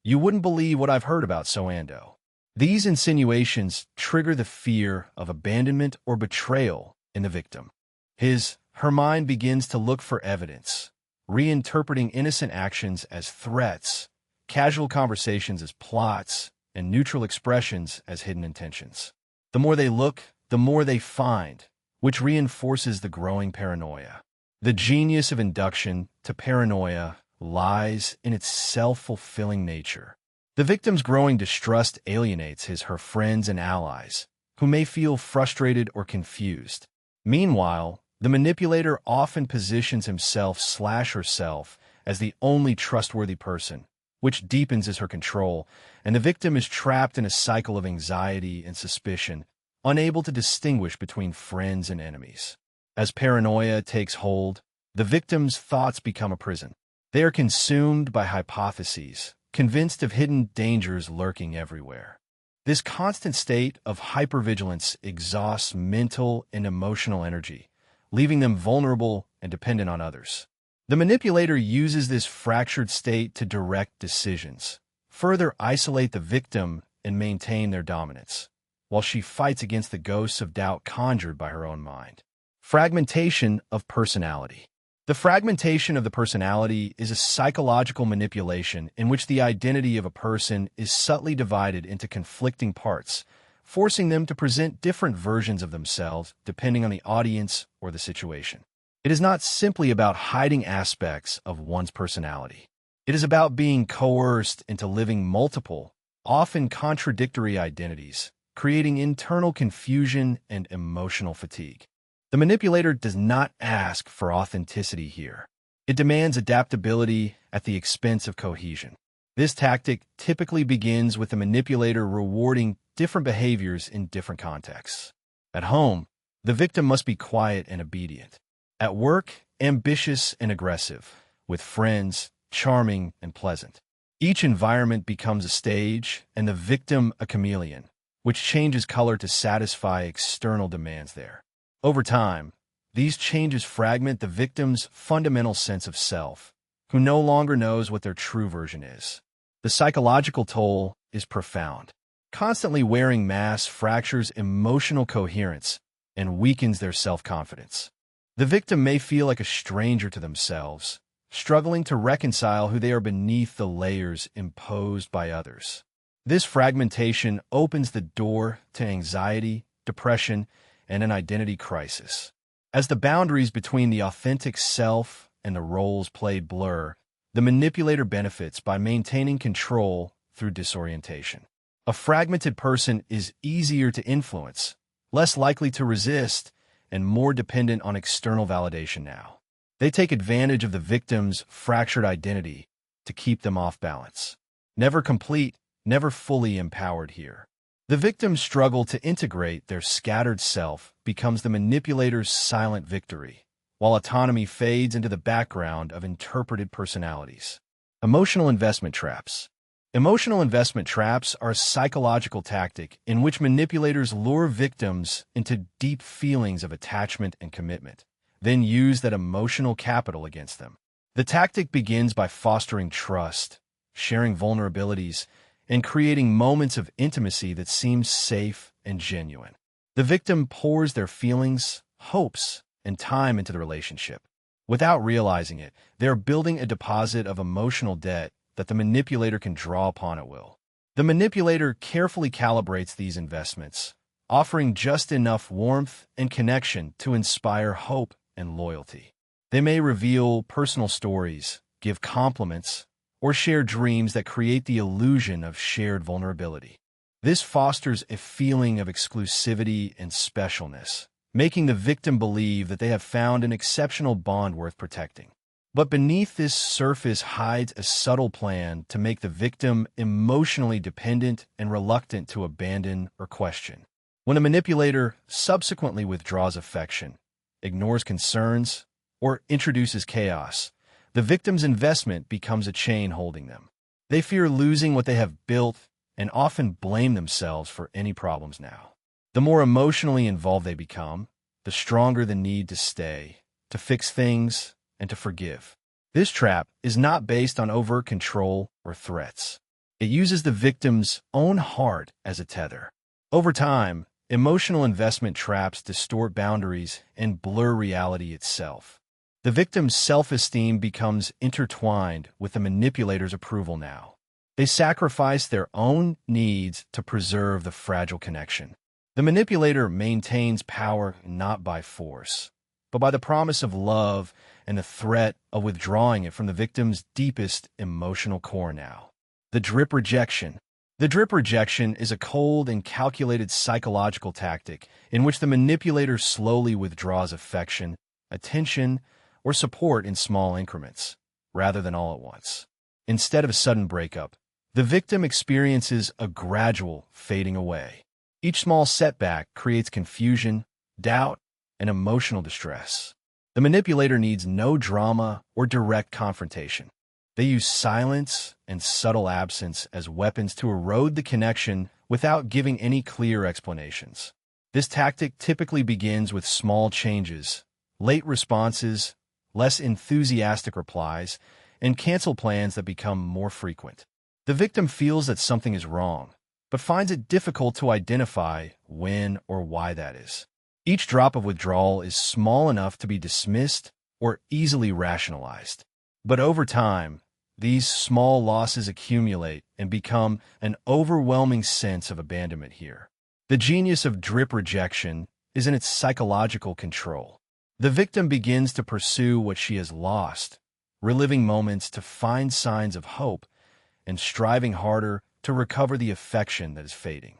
"You wouldn't believe what I've heard about so-and-so." These insinuations trigger the fear of abandonment or betrayal in the victim. His/her mind begins to look for evidence, reinterpreting innocent actions as threats, casual conversations as plots, and neutral expressions as hidden intentions. The more they look, the more they find, which reinforces the growing paranoia. The genius of induction to paranoia lies in its self-fulfilling nature. The victim's growing distrust alienates his/her friends and allies, who may feel frustrated or confused. Meanwhile, the manipulator often positions himself/herself as the only trustworthy person, which deepens his/her control, and the victim is trapped in a cycle of anxiety and suspicion, unable to distinguish between friends and enemies. As paranoia takes hold, the victim's thoughts become a prison. They are consumed by hypotheses, convinced of hidden dangers lurking everywhere. This constant state of hypervigilance exhausts mental and emotional energy, leaving them vulnerable and dependent on others. The manipulator uses this fractured state to direct decisions, further isolate the victim, and maintain their dominance, while she fights against the ghosts of doubt conjured by her own mind. Fragmentation of personality. The fragmentation of the personality is a psychological manipulation in which the identity of a person is subtly divided into conflicting parts, forcing them to present different versions of themselves depending on the audience or the situation. It is not simply about hiding aspects of one's personality. It is about being coerced into living multiple, often contradictory identities, creating internal confusion and emotional fatigue. The manipulator does not ask for authenticity here. It demands adaptability at the expense of cohesion. This tactic typically begins with the manipulator rewarding different behaviors in different contexts. At home, the victim must be quiet and obedient. At work, ambitious and aggressive. With friends, charming and pleasant. Each environment becomes a stage, and the victim a chameleon, which changes color to satisfy external demands there. Over time, these changes fragment the victim's fundamental sense of self, who no longer knows what their true version is. The psychological toll is profound. Constantly wearing masks fractures emotional coherence and weakens their self-confidence. The victim may feel like a stranger to themselves, struggling to reconcile who they are beneath the layers imposed by others. This fragmentation opens the door to anxiety, depression, and an identity crisis. As the boundaries between the authentic self and the roles played blur, the manipulator benefits by maintaining control through disorientation. A fragmented person is easier to influence, less likely to resist, and more dependent on external validation now. They take advantage of the victim's fractured identity to keep them off balance. Never complete, never fully empowered here. The victim's struggle to integrate their scattered self becomes the manipulator's silent victory, while autonomy fades into the background of interpreted personalities. Emotional investment traps. Emotional investment traps are a psychological tactic in which manipulators lure victims into deep feelings of attachment and commitment, then use that emotional capital against them. The tactic begins by fostering trust, sharing vulnerabilities, and creating moments of intimacy that seem safe and genuine. The victim pours their feelings, hopes, and time into the relationship. Without realizing it, they're building a deposit of emotional debt that the manipulator can draw upon at will. The manipulator carefully calibrates these investments, offering just enough warmth and connection to inspire hope and loyalty. They may reveal personal stories, give compliments, or share dreams that create the illusion of shared vulnerability. This fosters a feeling of exclusivity and specialness, making the victim believe that they have found an exceptional bond worth protecting. But beneath this surface hides a subtle plan to make the victim emotionally dependent and reluctant to abandon or question. When a manipulator subsequently withdraws affection, ignores concerns, or introduces chaos, the victim's investment becomes a chain holding them. They fear losing what they have built and often blame themselves for any problems now. The more emotionally involved they become, the stronger the need to stay, to fix things, and to forgive. This trap is not based on overt control or threats. It uses the victim's own heart as a tether. Over time, emotional investment traps distort boundaries and blur reality itself. The victim's self-esteem becomes intertwined with the manipulator's approval now. They sacrifice their own needs to preserve the fragile connection. The manipulator maintains power not by force, but by the promise of love and the threat of withdrawing it from the victim's deepest emotional core now. The drip rejection. The drip rejection is a cold and calculated psychological tactic in which the manipulator slowly withdraws affection, attention, or support in small increments, rather than all at once. Instead of a sudden breakup, the victim experiences a gradual fading away. Each small setback creates confusion, doubt, and emotional distress. The manipulator needs no drama or direct confrontation. They use silence and subtle absence as weapons to erode the connection without giving any clear explanations. This tactic typically begins with small changes, late responses, less enthusiastic replies, and cancel plans that become more frequent. The victim feels that something is wrong, but finds it difficult to identify when or why that is. Each drop of withdrawal is small enough to be dismissed or easily rationalized. But over time, these small losses accumulate and become an overwhelming sense of abandonment here. The genius of drip rejection is in its psychological control. The victim begins to pursue what she has lost, reliving moments to find signs of hope and striving harder to recover the affection that is fading.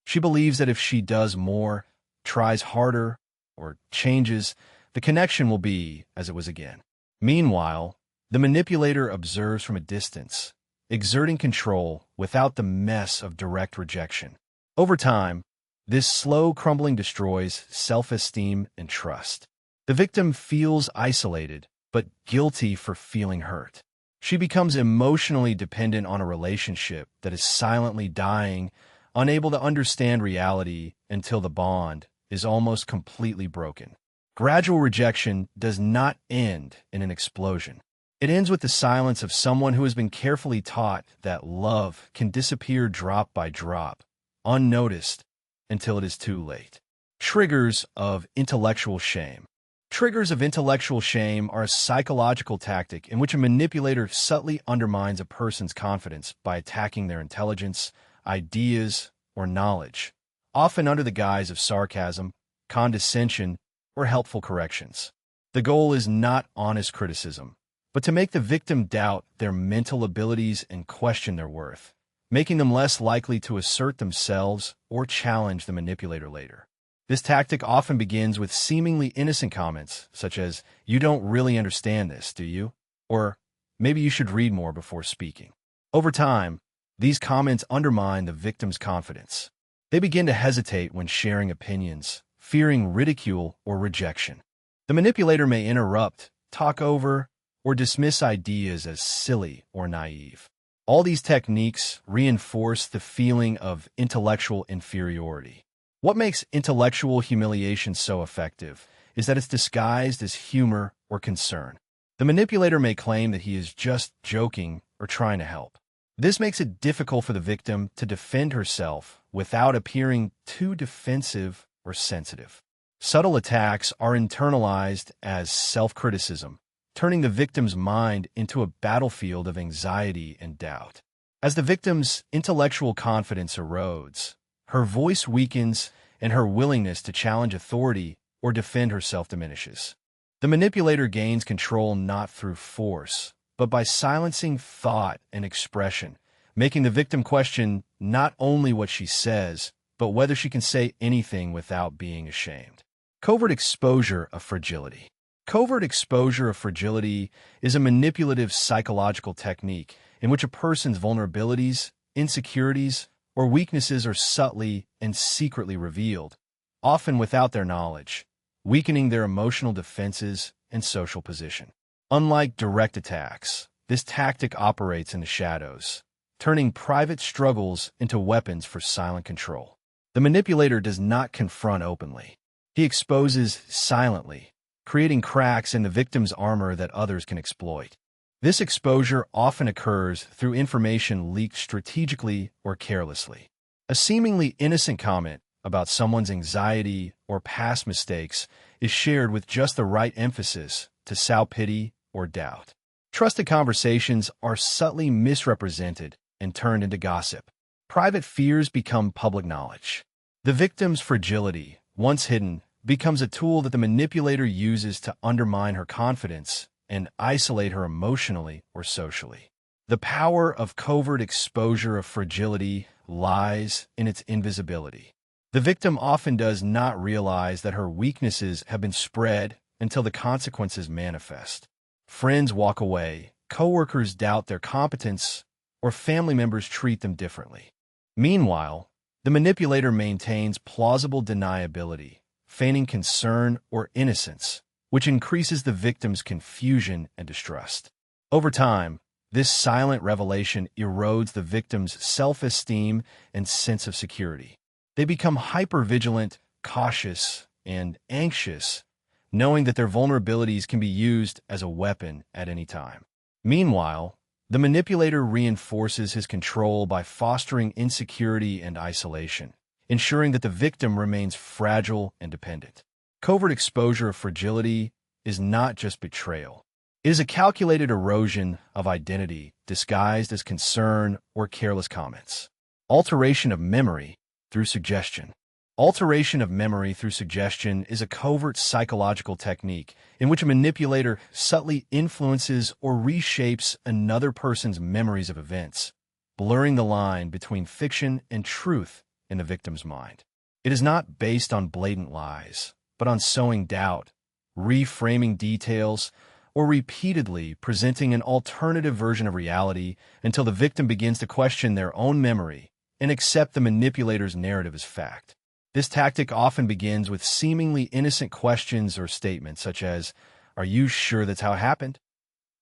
She believes that if she does more, tries harder, or changes, the connection will be as it was again. Meanwhile, the manipulator observes from a distance, exerting control without the mess of direct rejection. Over time, this slow crumbling destroys self-esteem and trust. The victim feels isolated, but guilty for feeling hurt. She becomes emotionally dependent on a relationship that is silently dying, unable to understand reality until the bond is almost completely broken. Gradual rejection does not end in an explosion. It ends with the silence of someone who has been carefully taught that love can disappear drop by drop, unnoticed, until it is too late. Triggers of intellectual shame. Triggers of intellectual shame are a psychological tactic in which a manipulator subtly undermines a person's confidence by attacking their intelligence, ideas, or knowledge, often under the guise of sarcasm, condescension, or helpful corrections. The goal is not honest criticism, but to make the victim doubt their mental abilities and question their worth, making them less likely to assert themselves or challenge the manipulator later. This tactic often begins with seemingly innocent comments, such as, "You don't really understand this, do you?" Or, "Maybe you should read more before speaking." Over time, these comments undermine the victim's confidence. They begin to hesitate when sharing opinions, fearing ridicule or rejection. The manipulator may interrupt, talk over, or dismiss ideas as silly or naive. All these techniques reinforce the feeling of intellectual inferiority. What makes intellectual humiliation so effective is that it's disguised as humor or concern. The manipulator may claim that he is just joking or trying to help. This makes it difficult for the victim to defend herself without appearing too defensive or sensitive. Subtle attacks are internalized as self-criticism, turning the victim's mind into a battlefield of anxiety and doubt. As the victim's intellectual confidence erodes, her voice weakens and her willingness to challenge authority or defend herself diminishes. The manipulator gains control not through force, but by silencing thought and expression, making the victim question not only what she says, but whether she can say anything without being ashamed. Covert exposure of fragility. Covert exposure of fragility is a manipulative psychological technique in which a person's vulnerabilities, insecurities, or weaknesses are subtly and secretly revealed, often without their knowledge, weakening their emotional defenses and social position. Unlike direct attacks, this tactic operates in the shadows, turning private struggles into weapons for silent control. The manipulator does not confront openly. He exposes silently, creating cracks in the victim's armor that others can exploit. This exposure often occurs through information leaked strategically or carelessly. A seemingly innocent comment about someone's anxiety or past mistakes is shared with just the right emphasis to sow pity or doubt. Trusted conversations are subtly misrepresented and turned into gossip. Private fears become public knowledge. The victim's fragility, once hidden, becomes a tool that the manipulator uses to undermine her confidence and isolate her emotionally or socially. The power of covert exposure of fragility lies in its invisibility. The victim often does not realize that her weaknesses have been spread until the consequences manifest. Friends walk away, coworkers doubt their competence, or family members treat them differently. Meanwhile, the manipulator maintains plausible deniability, feigning concern or innocence, which increases the victim's confusion and distrust. Over time, this silent revelation erodes the victim's self-esteem and sense of security. They become hypervigilant, cautious, and anxious, knowing that their vulnerabilities can be used as a weapon at any time. Meanwhile, the manipulator reinforces his control by fostering insecurity and isolation, ensuring that the victim remains fragile and dependent. Covert exposure of fragility is not just betrayal. It is a calculated erosion of identity disguised as concern or careless comments. Alteration of memory through suggestion. Alteration of memory through suggestion is a covert psychological technique in which a manipulator subtly influences or reshapes another person's memories of events, blurring the line between fiction and truth in the victim's mind. It is not based on blatant lies, but on sowing doubt, reframing details, or repeatedly presenting an alternative version of reality until the victim begins to question their own memory and accept the manipulator's narrative as fact. This tactic often begins with seemingly innocent questions or statements such as, "Are you sure that's how it happened?"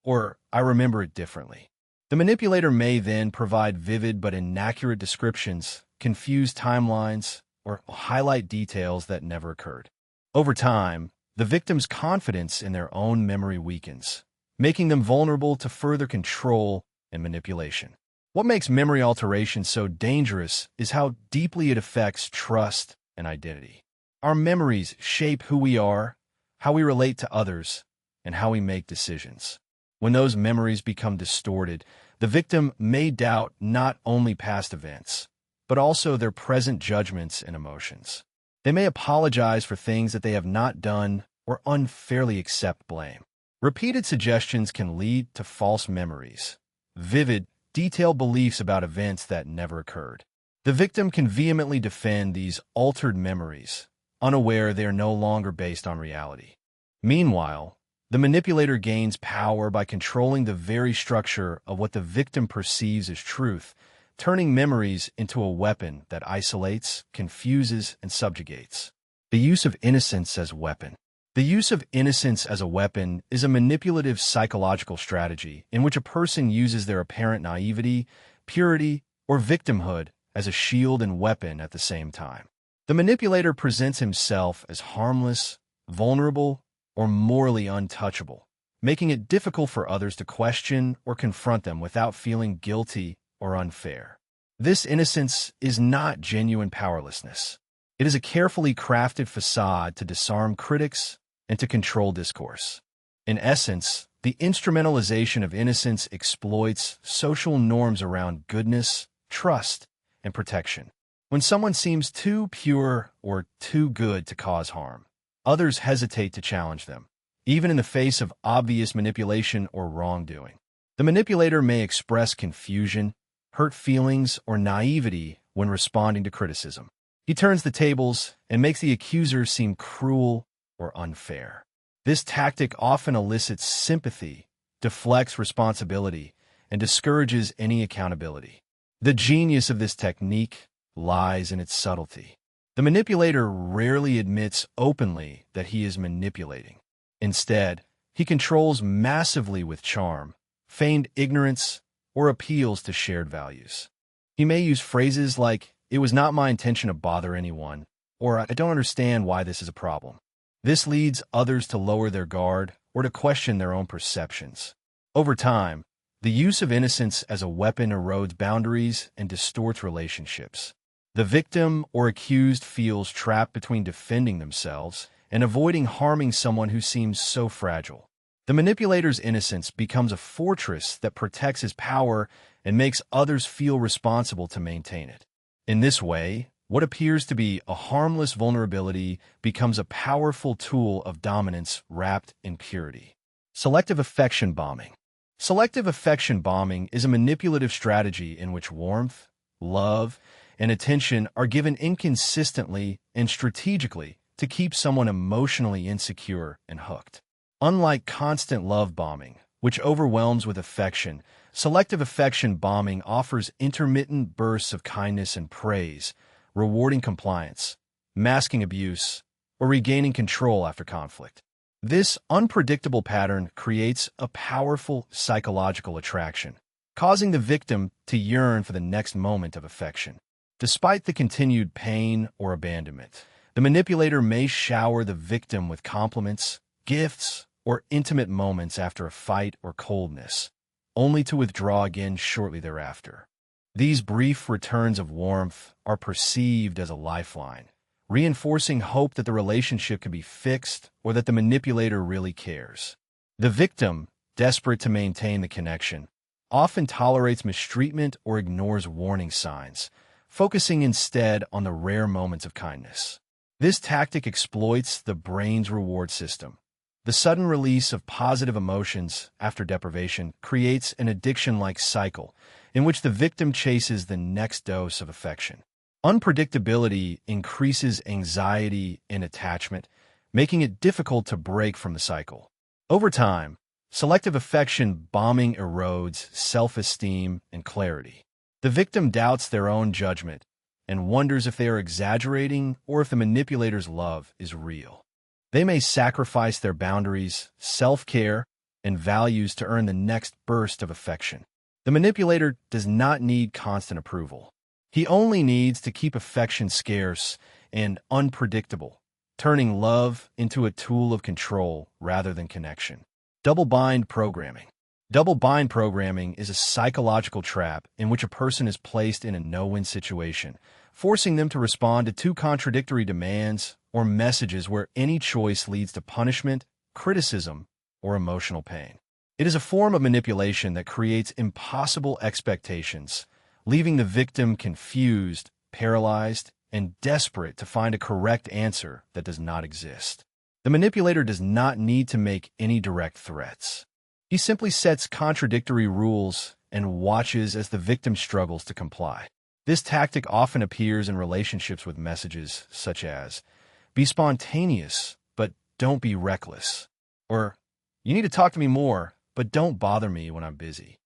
Or, "I remember it differently." The manipulator may then provide vivid but inaccurate descriptions, confuse timelines, or highlight details that never occurred. Over time, the victim's confidence in their own memory weakens, making them vulnerable to further control and manipulation. What makes memory alteration so dangerous is how deeply it affects trust and identity. Our memories shape who we are, how we relate to others, and how we make decisions. When those memories become distorted, the victim may doubt not only past events, but also their present judgments and emotions. They may apologize for things that they have not done or unfairly accept blame. Repeated suggestions can lead to false memories, vivid, detailed beliefs about events that never occurred. The victim can vehemently defend these altered memories, unaware they are no longer based on reality. Meanwhile, the manipulator gains power by controlling the very structure of what the victim perceives as truth, turning memories into a weapon that isolates, confuses, and subjugates. The use of innocence as weapon. The use of innocence as a weapon is a manipulative psychological strategy in which a person uses their apparent naivety, purity, or victimhood as a shield and weapon at the same time. The manipulator presents himself as harmless, vulnerable, or morally untouchable, making it difficult for others to question or confront them without feeling guilty or unfair. This innocence is not genuine powerlessness. It is a carefully crafted facade to disarm critics and to control discourse. In essence, the instrumentalization of innocence exploits social norms around goodness, trust, and protection. When someone seems too pure or too good to cause harm, others hesitate to challenge them, even in the face of obvious manipulation or wrongdoing. The manipulator may express confusion, hurt feelings, or naivety when responding to criticism. He turns the tables and makes the accuser seem cruel or unfair. This tactic often elicits sympathy, deflects responsibility, and discourages any accountability. The genius of this technique lies in its subtlety. The manipulator rarely admits openly that he is manipulating. Instead, he controls massively with charm, feigned ignorance, or appeals to shared values. He may use phrases like, "It was not my intention to bother anyone," or "I don't understand why this is a problem." This leads others to lower their guard or to question their own perceptions. Over time, the use of innocence as a weapon erodes boundaries and distorts relationships. The victim or accused feels trapped between defending themselves and avoiding harming someone who seems so fragile. The manipulator's innocence becomes a fortress that protects his power and makes others feel responsible to maintain it. In this way, what appears to be a harmless vulnerability becomes a powerful tool of dominance wrapped in purity. Selective affection bombing. Selective affection bombing is a manipulative strategy in which warmth, love, and attention are given inconsistently and strategically to keep someone emotionally insecure and hooked. Unlike constant love bombing, which overwhelms with affection, selective affection bombing offers intermittent bursts of kindness and praise, rewarding compliance, masking abuse, or regaining control after conflict. This unpredictable pattern creates a powerful psychological attraction, causing the victim to yearn for the next moment of affection. Despite the continued pain or abandonment, the manipulator may shower the victim with compliments, gifts, or intimate moments after a fight or coldness, only to withdraw again shortly thereafter. These brief returns of warmth are perceived as a lifeline, reinforcing hope that the relationship can be fixed or that the manipulator really cares. The victim, desperate to maintain the connection, often tolerates mistreatment or ignores warning signs, focusing instead on the rare moments of kindness. This tactic exploits the brain's reward system, The sudden release of positive emotions after deprivation creates an addiction-like cycle in which the victim chases the next dose of affection. Unpredictability increases anxiety and attachment, making it difficult to break from the cycle. Over time, selective affection bombing erodes self-esteem and clarity. The victim doubts their own judgment and wonders if they are exaggerating or if the manipulator's love is real. They may sacrifice their boundaries, self-care, and values to earn the next burst of affection. The manipulator does not need constant approval. He only needs to keep affection scarce and unpredictable, turning love into a tool of control rather than connection. Double-bind programming. Double-bind programming is a psychological trap in which a person is placed in a no-win situation, forcing them to respond to two contradictory demands or messages where any choice leads to punishment, criticism, or emotional pain. It is a form of manipulation that creates impossible expectations, leaving the victim confused, paralyzed, and desperate to find a correct answer that does not exist. The manipulator does not need to make any direct threats. He simply sets contradictory rules and watches as the victim struggles to comply. This tactic often appears in relationships with messages such as, "Be spontaneous, but don't be reckless," or "You need to talk to me more, but don't bother me when I'm busy."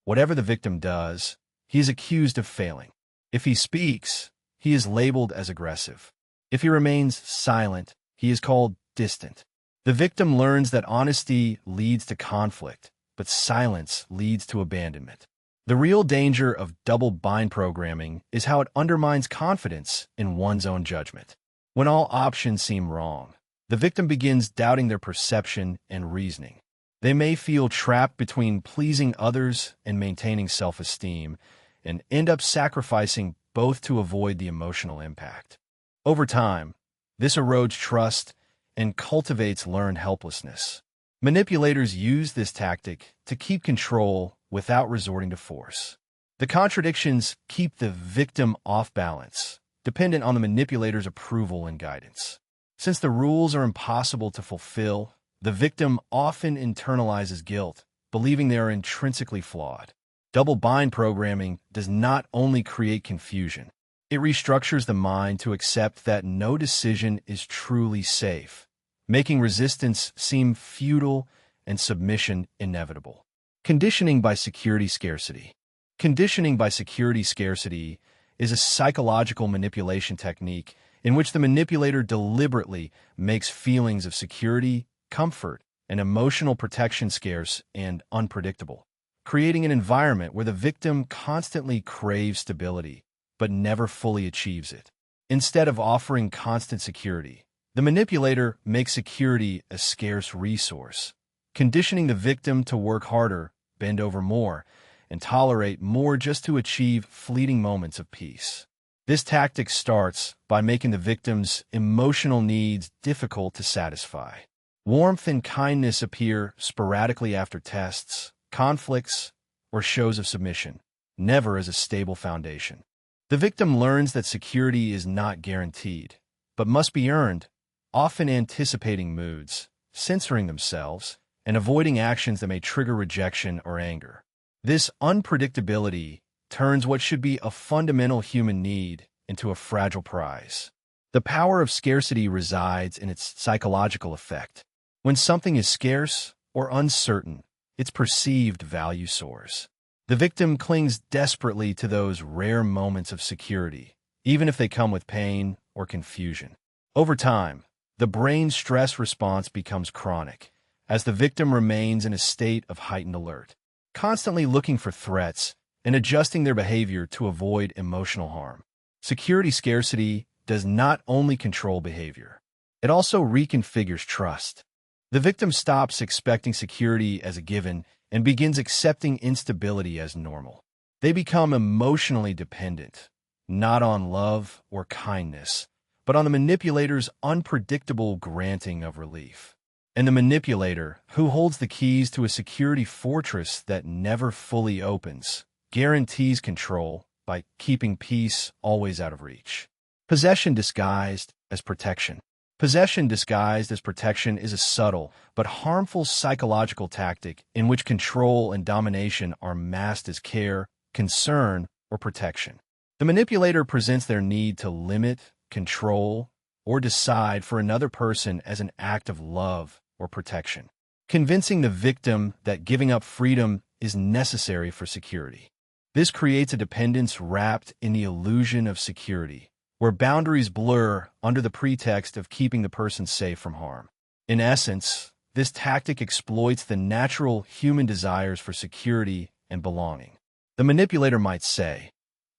Whatever the victim does, he is accused of failing. If he speaks, he is labeled as aggressive. If he remains silent, he is called distant. The victim learns that honesty leads to conflict, but silence leads to abandonment. The real danger of double-bind programming is how it undermines confidence in one's own judgment. When all options seem wrong, the victim begins doubting their perception and reasoning. They may feel trapped between pleasing others and maintaining self-esteem, and end up sacrificing both to avoid the emotional impact. Over time, this erodes trust and cultivates learned helplessness. Manipulators use this tactic to keep control without resorting to force. The contradictions keep the victim off balance, dependent on the manipulator's approval and guidance. Since the rules are impossible to fulfill, the victim often internalizes guilt, believing they are intrinsically flawed. Double-bind programming does not only create confusion, it restructures the mind to accept that no decision is truly safe, making resistance seem futile and submission inevitable. Conditioning by security scarcity. Conditioning by security scarcity is a psychological manipulation technique in which the manipulator deliberately makes feelings of security, comfort, and emotional protection scarce and unpredictable, creating an environment where the victim constantly craves stability but never fully achieves it. Instead of offering constant security, the manipulator makes security a scarce resource, conditioning the victim to work harder, bend over more, and tolerate more just to achieve fleeting moments of peace. This tactic starts by making the victim's emotional needs difficult to satisfy. Warmth and kindness appear sporadically after tests, conflicts, or shows of submission, never as a stable foundation. The victim learns that security is not guaranteed, but must be earned, often anticipating moods, censoring themselves, and avoiding actions that may trigger rejection or anger. This unpredictability turns what should be a fundamental human need into a fragile prize. The power of scarcity resides in its psychological effect. When something is scarce or uncertain, its perceived value soars. The victim clings desperately to those rare moments of security, even if they come with pain or confusion. Over time, the brain's stress response becomes chronic, as the victim remains in a state of heightened alert, constantly looking for threats and adjusting their behavior to avoid emotional harm. Security scarcity does not only control behavior, it also reconfigures trust. The victim stops expecting security as a given and begins accepting instability as normal. They become emotionally dependent, not on love or kindness, but on the manipulator's unpredictable granting of relief. And the manipulator, who holds the keys to a security fortress that never fully opens, guarantees control by keeping peace always out of reach. Possession disguised as protection. Possession disguised as protection is a subtle but harmful psychological tactic in which control and domination are masked as care, concern, or protection. The manipulator presents their need to limit, control, or decide for another person as an act of love or protection, convincing the victim that giving up freedom is necessary for security. This creates a dependence wrapped in the illusion of security, where boundaries blur under the pretext of keeping the person safe from harm. In essence, this tactic exploits the natural human desires for security and belonging. The manipulator might say,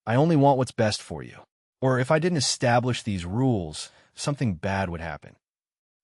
"I only want what's best for you," or "If I didn't establish these rules, something bad would happen."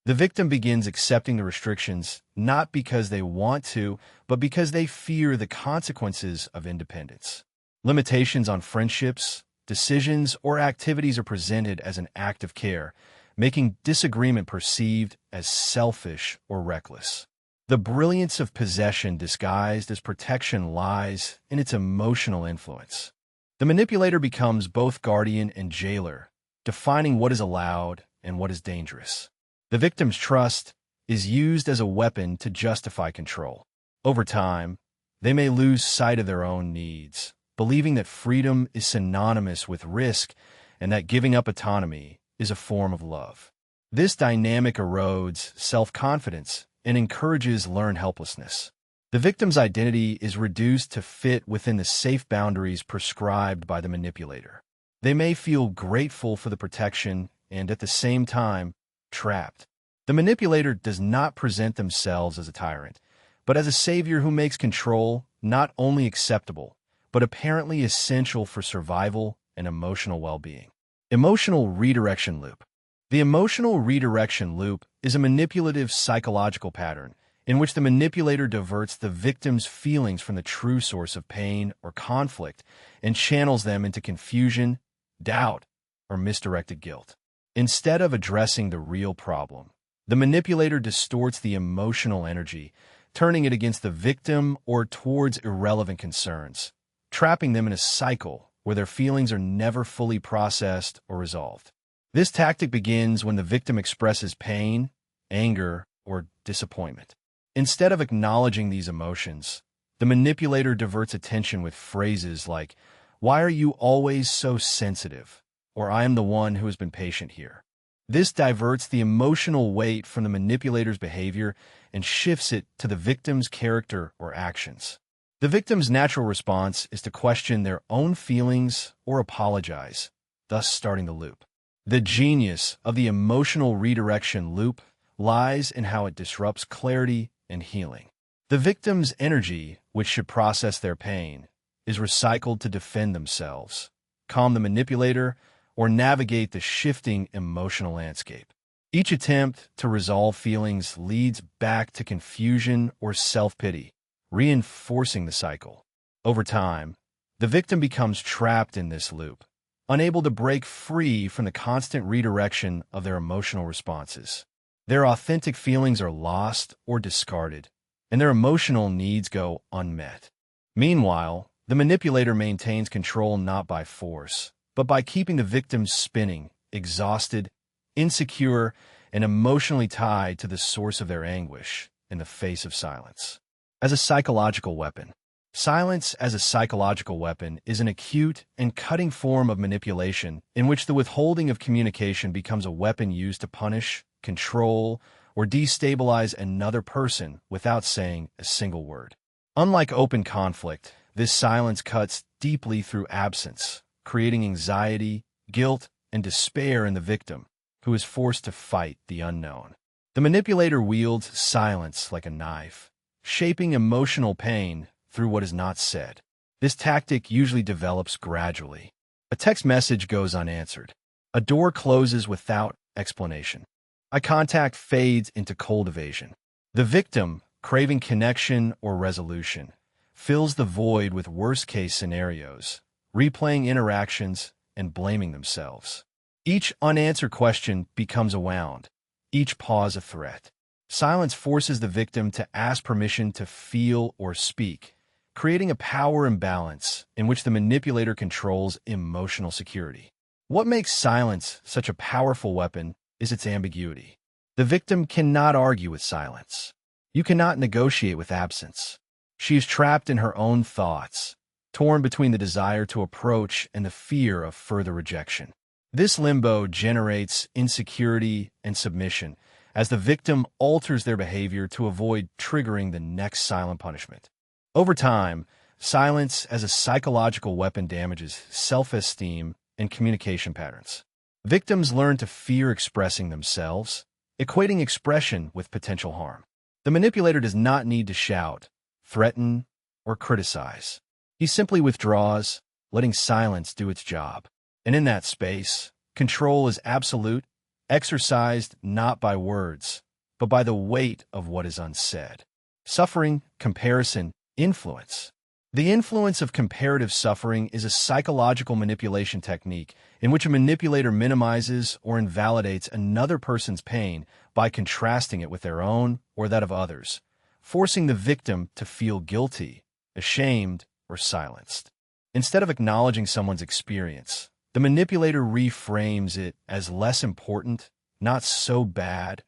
The victim begins accepting the restrictions not because they want to, but because they fear the consequences of independence. Limitations on friendships, decisions, or activities are presented as an act of care, making disagreement perceived as selfish or reckless. The brilliance of possession disguised as protection lies in its emotional influence. The manipulator becomes both guardian and jailer, defining what is allowed and what is dangerous. The victim's trust is used as a weapon to justify control. Over time, they may lose sight of their own needs, believing that freedom is synonymous with risk and that giving up autonomy is a form of love. This dynamic erodes self-confidence and encourages learned helplessness. The victim's identity is reduced to fit within the safe boundaries prescribed by the manipulator. They may feel grateful for the protection and, at the same time, trapped. The manipulator does not present themselves as a tyrant, but as a savior who makes control not only acceptable, but apparently essential for survival and emotional well-being. Emotional redirection loop. The emotional redirection loop is a manipulative psychological pattern in which the manipulator diverts the victim's feelings from the true source of pain or conflict and channels them into confusion, doubt, or misdirected guilt. Instead of addressing the real problem, the manipulator distorts the emotional energy, turning it against the victim or towards irrelevant concerns, trapping them in a cycle where their feelings are never fully processed or resolved. This tactic begins when the victim expresses pain, anger, or disappointment. Instead of acknowledging these emotions, the manipulator diverts attention with phrases like, "Why are you always so sensitive?" or "I am the one who has been patient here." This diverts the emotional weight from the manipulator's behavior and shifts it to the victim's character or actions. The victim's natural response is to question their own feelings or apologize, thus starting the loop. The genius of the emotional redirection loop lies in how it disrupts clarity and healing. The victim's energy, which should process their pain, is recycled to defend themselves, calm the manipulator, or navigate the shifting emotional landscape. Each attempt to resolve feelings leads back to confusion or self-pity, reinforcing the cycle. Over time, the victim becomes trapped in this loop, unable to break free from the constant redirection of their emotional responses. Their authentic feelings are lost or discarded, and their emotional needs go unmet. Meanwhile, the manipulator maintains control not by force, but by keeping the victim spinning, exhausted, insecure, and emotionally tied to the source of their anguish in the face of silence. As a psychological weapon. Silence as a psychological weapon is an acute and cutting form of manipulation in which the withholding of communication becomes a weapon used to punish, control, or destabilize another person without saying a single word. Unlike open conflict, this silence cuts deeply through absence, creating anxiety, guilt, and despair in the victim, who is forced to fight the unknown. The manipulator wields silence like a knife, shaping emotional pain through what is not said. This tactic usually develops gradually. A text message goes unanswered. A door closes without explanation. Eye contact fades into cold evasion. The victim, craving connection or resolution, fills the void with worst-case scenarios, replaying interactions and blaming themselves. Each unanswered question becomes a wound, each pause a threat. Silence forces the victim to ask permission to feel or speak, creating a power imbalance in which the manipulator controls emotional security. What makes silence such a powerful weapon is its ambiguity. The victim cannot argue with silence. You cannot negotiate with absence. She is trapped in her own thoughts, torn between the desire to approach and the fear of further rejection. This limbo generates insecurity and submission as the victim alters their behavior to avoid triggering the next silent punishment. Over time, silence as a psychological weapon damages self-esteem and communication patterns. Victims learn to fear expressing themselves, equating expression with potential harm. The manipulator does not need to shout, threaten, or criticize. He simply withdraws, letting silence do its job. And in that space, control is absolute, exercised not by words, but by the weight of what is unsaid. Suffering, comparison, influence. The influence of comparative suffering is a psychological manipulation technique in which a manipulator minimizes or invalidates another person's pain by contrasting it with their own or that of others, forcing the victim to feel guilty, ashamed, or silenced. Instead of acknowledging someone's experience, the manipulator reframes it as less important, not so bad,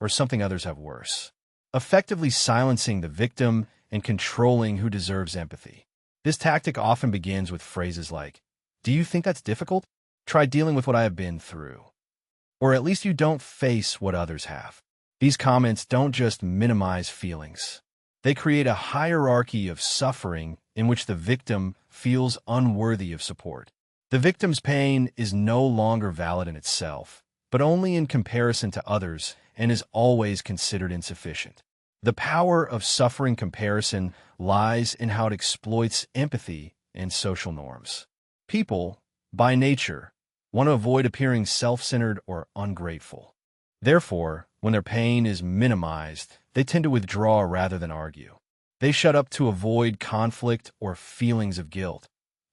or something others have worse, effectively silencing the victim and controlling who deserves empathy. This tactic often begins with phrases like, "Do you think that's difficult? Try dealing with what I have been through." Or at least you don't face what others have. These comments don't just minimize feelings. They create a hierarchy of suffering in which the victim feels unworthy of support. The victim's pain is no longer valid in itself, but only in comparison to others and is always considered insufficient. The power of suffering comparison lies in how it exploits empathy and social norms. People, by nature, want to avoid appearing self-centered or ungrateful. Therefore, when their pain is minimized, they tend to withdraw rather than argue. They shut up to avoid conflict or feelings of guilt,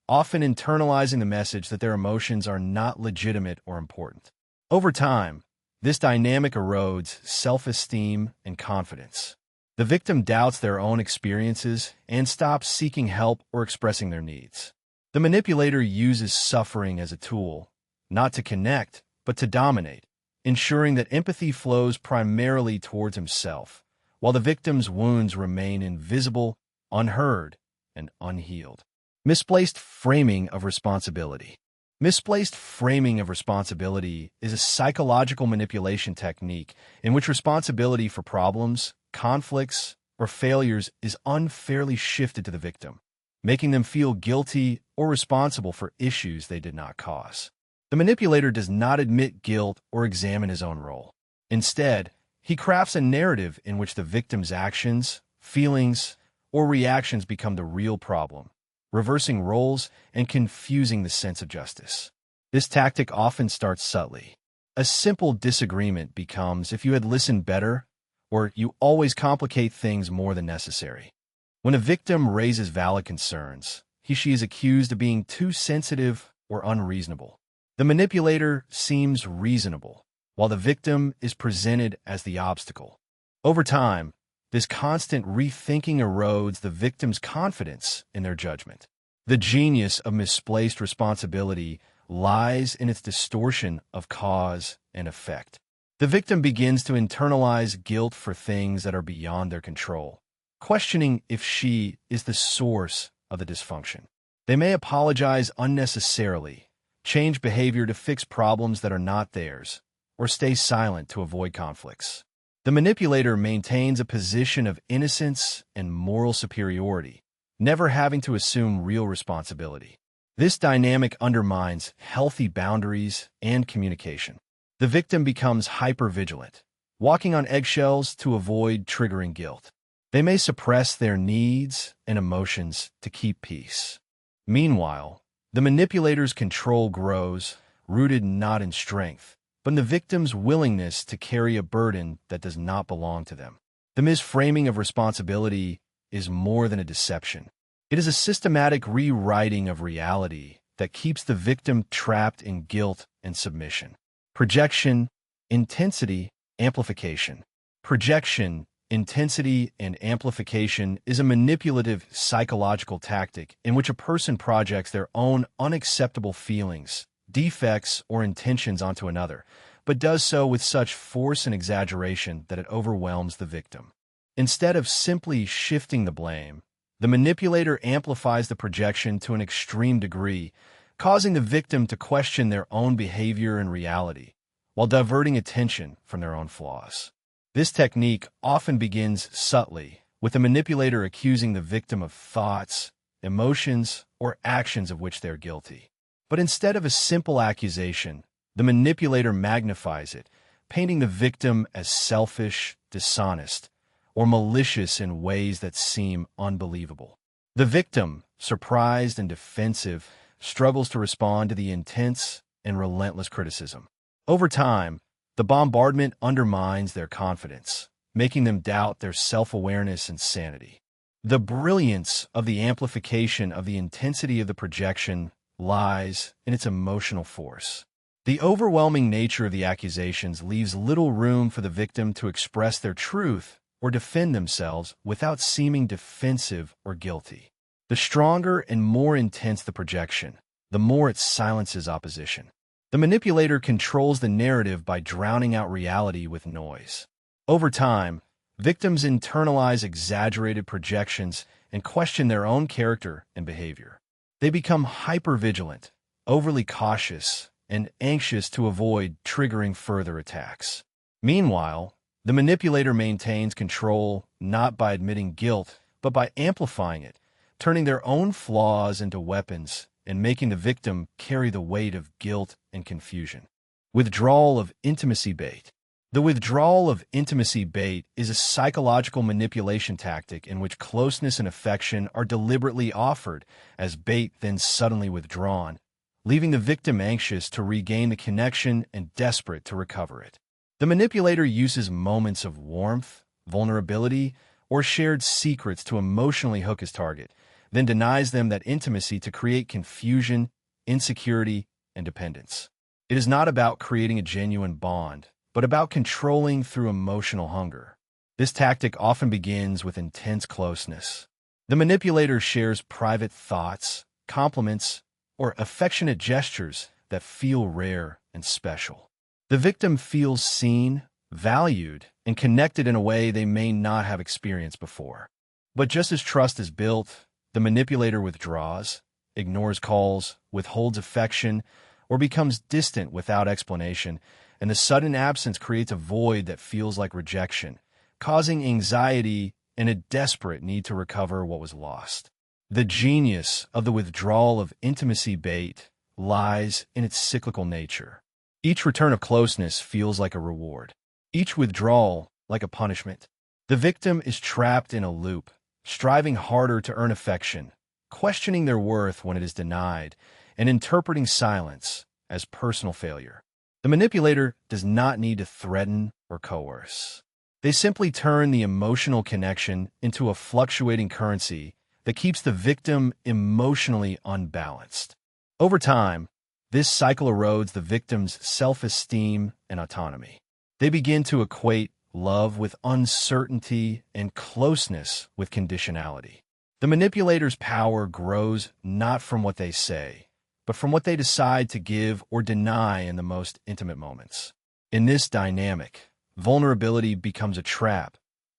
often internalizing the message that their emotions are not legitimate or important. Over time, this dynamic erodes self-esteem and confidence. The victim doubts their own experiences and stops seeking help or expressing their needs. The manipulator uses suffering as a tool, not to connect, but to dominate, ensuring that empathy flows primarily towards himself, while the victim's wounds remain invisible, unheard, and unhealed. Misplaced framing of responsibility. Misplaced framing of responsibility is a psychological manipulation technique in which responsibility for problems, conflicts, or failures is unfairly shifted to the victim, making them feel guilty or responsible for issues they did not cause. The manipulator does not admit guilt or examine his own role. Instead, he crafts a narrative in which the victim's actions, feelings, or reactions become the real problem, reversing roles and confusing the sense of justice. This tactic often starts subtly. A simple disagreement becomes, "If you had listened better," or "You always complicate things more than necessary." When a victim raises valid concerns, she is accused of being too sensitive or unreasonable. The manipulator seems reasonable, while the victim is presented as the obstacle. Over time, this constant rethinking erodes the victim's confidence in their judgment. The genius of misplaced responsibility lies in its distortion of cause and effect. The victim begins to internalize guilt for things that are beyond their control, questioning if she is the source of the dysfunction. They may apologize unnecessarily, change behavior to fix problems that are not theirs, or stay silent to avoid conflicts. The manipulator maintains a position of innocence and moral superiority, never having to assume real responsibility. This dynamic undermines healthy boundaries and communication. The victim becomes hypervigilant, walking on eggshells to avoid triggering guilt. They may suppress their needs and emotions to keep peace. Meanwhile, the manipulator's control grows, rooted not in strength, but in the victim's willingness to carry a burden that does not belong to them. The misframing of responsibility is more than a deception. It is a systematic rewriting of reality that keeps the victim trapped in guilt and submission. Projection, intensity, amplification. Projection, intensity, and amplification is a manipulative psychological tactic in which a person projects their own unacceptable feelings, defects, or intentions onto another, but does so with such force and exaggeration that it overwhelms the victim. Instead of simply shifting the blame, the manipulator amplifies the projection to an extreme degree, causing the victim to question their own behavior and reality, while diverting attention from their own flaws. This technique often begins subtly, with the manipulator accusing the victim of thoughts, emotions, or actions of which they are guilty. But instead of a simple accusation, the manipulator magnifies it, painting the victim as selfish, dishonest, or malicious in ways that seem unbelievable. The victim, surprised and defensive, struggles to respond to the intense and relentless criticism. Over time, the bombardment undermines their confidence, making them doubt their self-awareness and sanity. The brilliance of the amplification of the intensity of the projection lies in its emotional force. The overwhelming nature of the accusations leaves little room for the victim to express their truth or defend themselves without seeming defensive or guilty. The stronger and more intense the projection, the more it silences opposition. The manipulator controls the narrative by drowning out reality with noise. Over time, victims internalize exaggerated projections and question their own character and behavior. They become hypervigilant, overly cautious, and anxious to avoid triggering further attacks. Meanwhile, the manipulator maintains control not by admitting guilt, but by amplifying it, turning their own flaws into weapons and making the victim carry the weight of guilt and confusion. Withdrawal of intimacy bait. The withdrawal of intimacy bait is a psychological manipulation tactic in which closeness and affection are deliberately offered as bait, then suddenly withdrawn, leaving the victim anxious to regain the connection and desperate to recover it. The manipulator uses moments of warmth, vulnerability, or shared secrets to emotionally hook his target, then denies them that intimacy to create confusion, insecurity, and dependence. It is not about creating a genuine bond, but about controlling through emotional hunger. This tactic often begins with intense closeness. The manipulator shares private thoughts, compliments, or affectionate gestures that feel rare and special. The victim feels seen, valued, and connected in a way they may not have experienced before. But just as trust is built, the manipulator withdraws, ignores calls, withholds affection, or becomes distant without explanation, and the sudden absence creates a void that feels like rejection, causing anxiety and a desperate need to recover what was lost. The genius of the withdrawal of intimacy bait lies in its cyclical nature. Each return of closeness feels like a reward, each withdrawal like a punishment. The victim is trapped in a loop, striving harder to earn affection, questioning their worth when it is denied, and interpreting silence as personal failure. The manipulator does not need to threaten or coerce. They simply turn the emotional connection into a fluctuating currency that keeps the victim emotionally unbalanced. Over time, this cycle erodes the victim's self-esteem and autonomy. They begin to equate love with uncertainty and closeness with conditionality. The manipulator's power grows not from what they say, but from what they decide to give or deny in the most intimate moments. In this dynamic, vulnerability becomes a trap,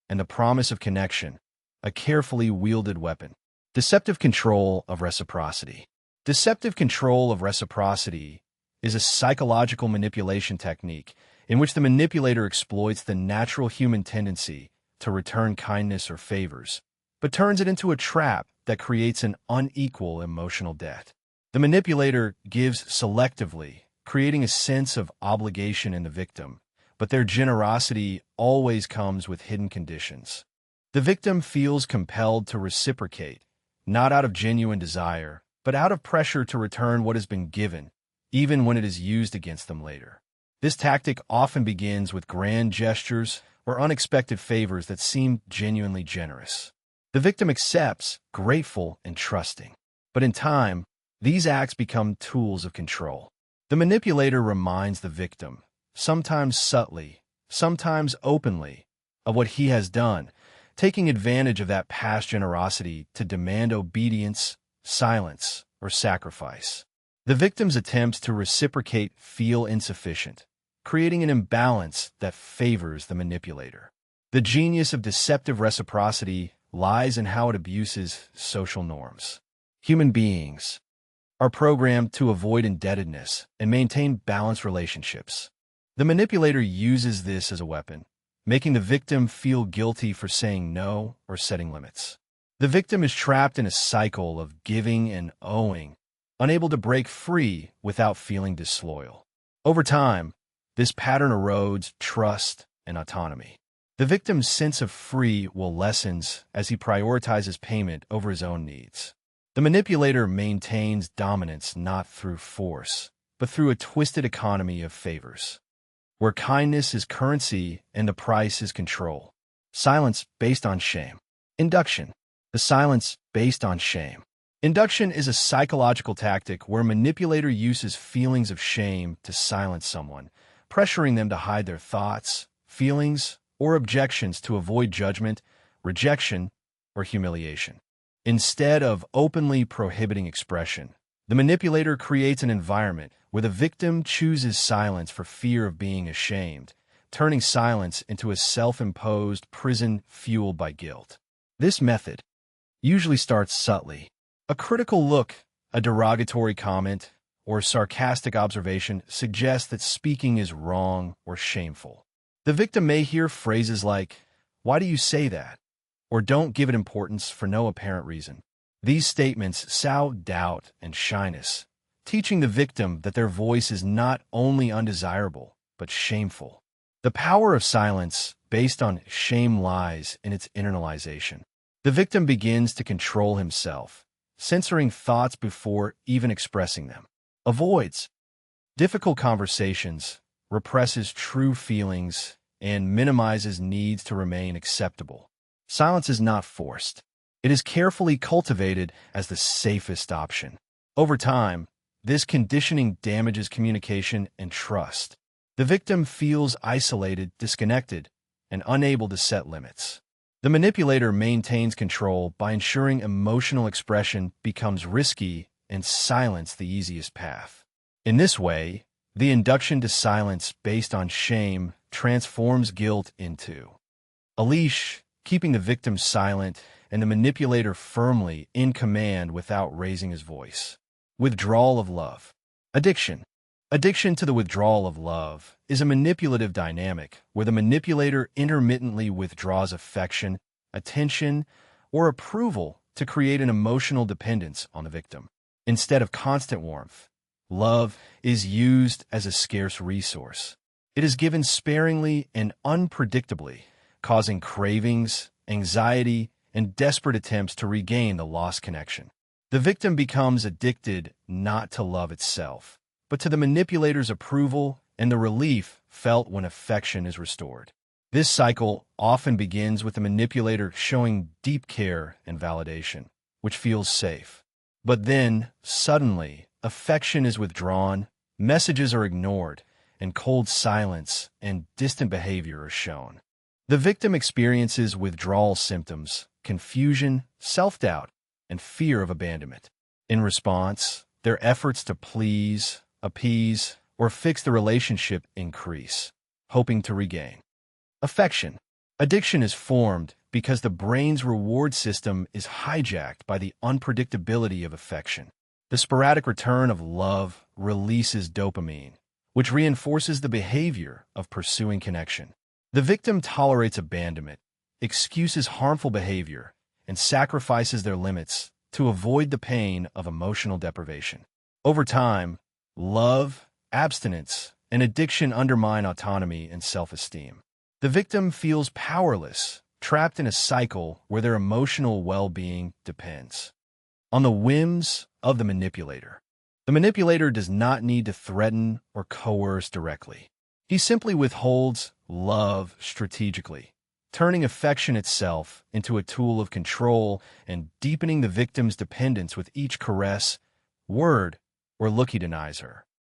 and the promise of connection, a carefully wielded weapon. Deceptive control of reciprocity. Deceptive control of reciprocity is a psychological manipulation technique in which the manipulator exploits the natural human tendency to return kindness or favors, but turns it into a trap that creates an unequal emotional debt. The manipulator gives selectively, creating a sense of obligation in the victim, but their generosity always comes with hidden conditions. The victim feels compelled to reciprocate, not out of genuine desire, but out of pressure to return what has been given, even when it is used against them later. This tactic often begins with grand gestures or unexpected favors that seem genuinely generous. The victim accepts, grateful, and trusting. But in time, these acts become tools of control. The manipulator reminds the victim, sometimes subtly, sometimes openly, of what he has done, taking advantage of that past generosity to demand obedience, silence, or sacrifice. The victim's attempts to reciprocate feel insufficient, creating an imbalance that favors the manipulator. The genius of deceptive reciprocity lies in how it abuses social norms. Human beings are programmed to avoid indebtedness and maintain balanced relationships. The manipulator uses this as a weapon, making the victim feel guilty for saying no or setting limits. The victim is trapped in a cycle of giving and owing, unable to break free without feeling disloyal. Over time, this pattern erodes trust and autonomy. The victim's sense of free will lessens as he prioritizes payment over his own needs. The manipulator maintains dominance not through force, but through a twisted economy of favors, where kindness is currency and the price is control. Silence based on shame. Induction. The silence based on shame. Induction is a psychological tactic where a manipulator uses feelings of shame to silence someone, pressuring them to hide their thoughts, feelings, or objections to avoid judgment, rejection, or humiliation. Instead of openly prohibiting expression, the manipulator creates an environment where the victim chooses silence for fear of being ashamed, turning silence into a self-imposed prison fueled by guilt. This method usually starts subtly. A critical look, a derogatory comment, or sarcastic observation suggests that speaking is wrong or shameful. The victim may hear phrases like, "Why do you say that?" or "Don't give it importance for no apparent reason." These statements sow doubt and shyness, teaching the victim that their voice is not only undesirable, but shameful. The power of silence based on shame lies in its internalization. The victim begins to control himself, censoring thoughts before even expressing them, avoids difficult conversations, represses true feelings, and minimizes needs to remain acceptable. Silence is not forced. It is carefully cultivated as the safest option. Over time, this conditioning damages communication and trust. The victim feels isolated, disconnected, and unable to set limits. The manipulator maintains control by ensuring emotional expression becomes risky and silence the easiest path. In this way, the induction to silence based on shame transforms guilt into a leash, keeping the victim silent and the manipulator firmly in command without raising his voice. Withdrawal of love. Addiction. Addiction to the withdrawal of love is a manipulative dynamic where the manipulator intermittently withdraws affection, attention, or approval to create an emotional dependence on the victim. Instead of constant warmth, love is used as a scarce resource. It is given sparingly and unpredictably, causing cravings, anxiety, and desperate attempts to regain the lost connection. The victim becomes addicted not to love itself, but to the manipulator's approval and the relief felt when affection is restored. This cycle often begins with the manipulator showing deep care and validation, which feels safe. But then, suddenly, affection is withdrawn, messages are ignored, and cold silence and distant behavior are shown. The victim experiences withdrawal symptoms, confusion, self-doubt, and fear of abandonment. In response, their efforts to please, appease, or fix the relationship increase, hoping to regain affection. Addiction is formed because the brain's reward system is hijacked by the unpredictability of affection. The sporadic return of love releases dopamine, which reinforces the behavior of pursuing connection. The victim tolerates abandonment, excuses harmful behavior, and sacrifices their limits to avoid the pain of emotional deprivation. Over time, love, abstinence, and addiction undermine autonomy and self-esteem. The victim feels powerless, trapped in a cycle where their emotional well-being depends on the whims of the manipulator. The manipulator does not need to threaten or coerce directly. He simply withholds love strategically, turning affection itself into a tool of control and deepening the victim's dependence with each caress, word, or look he denies her.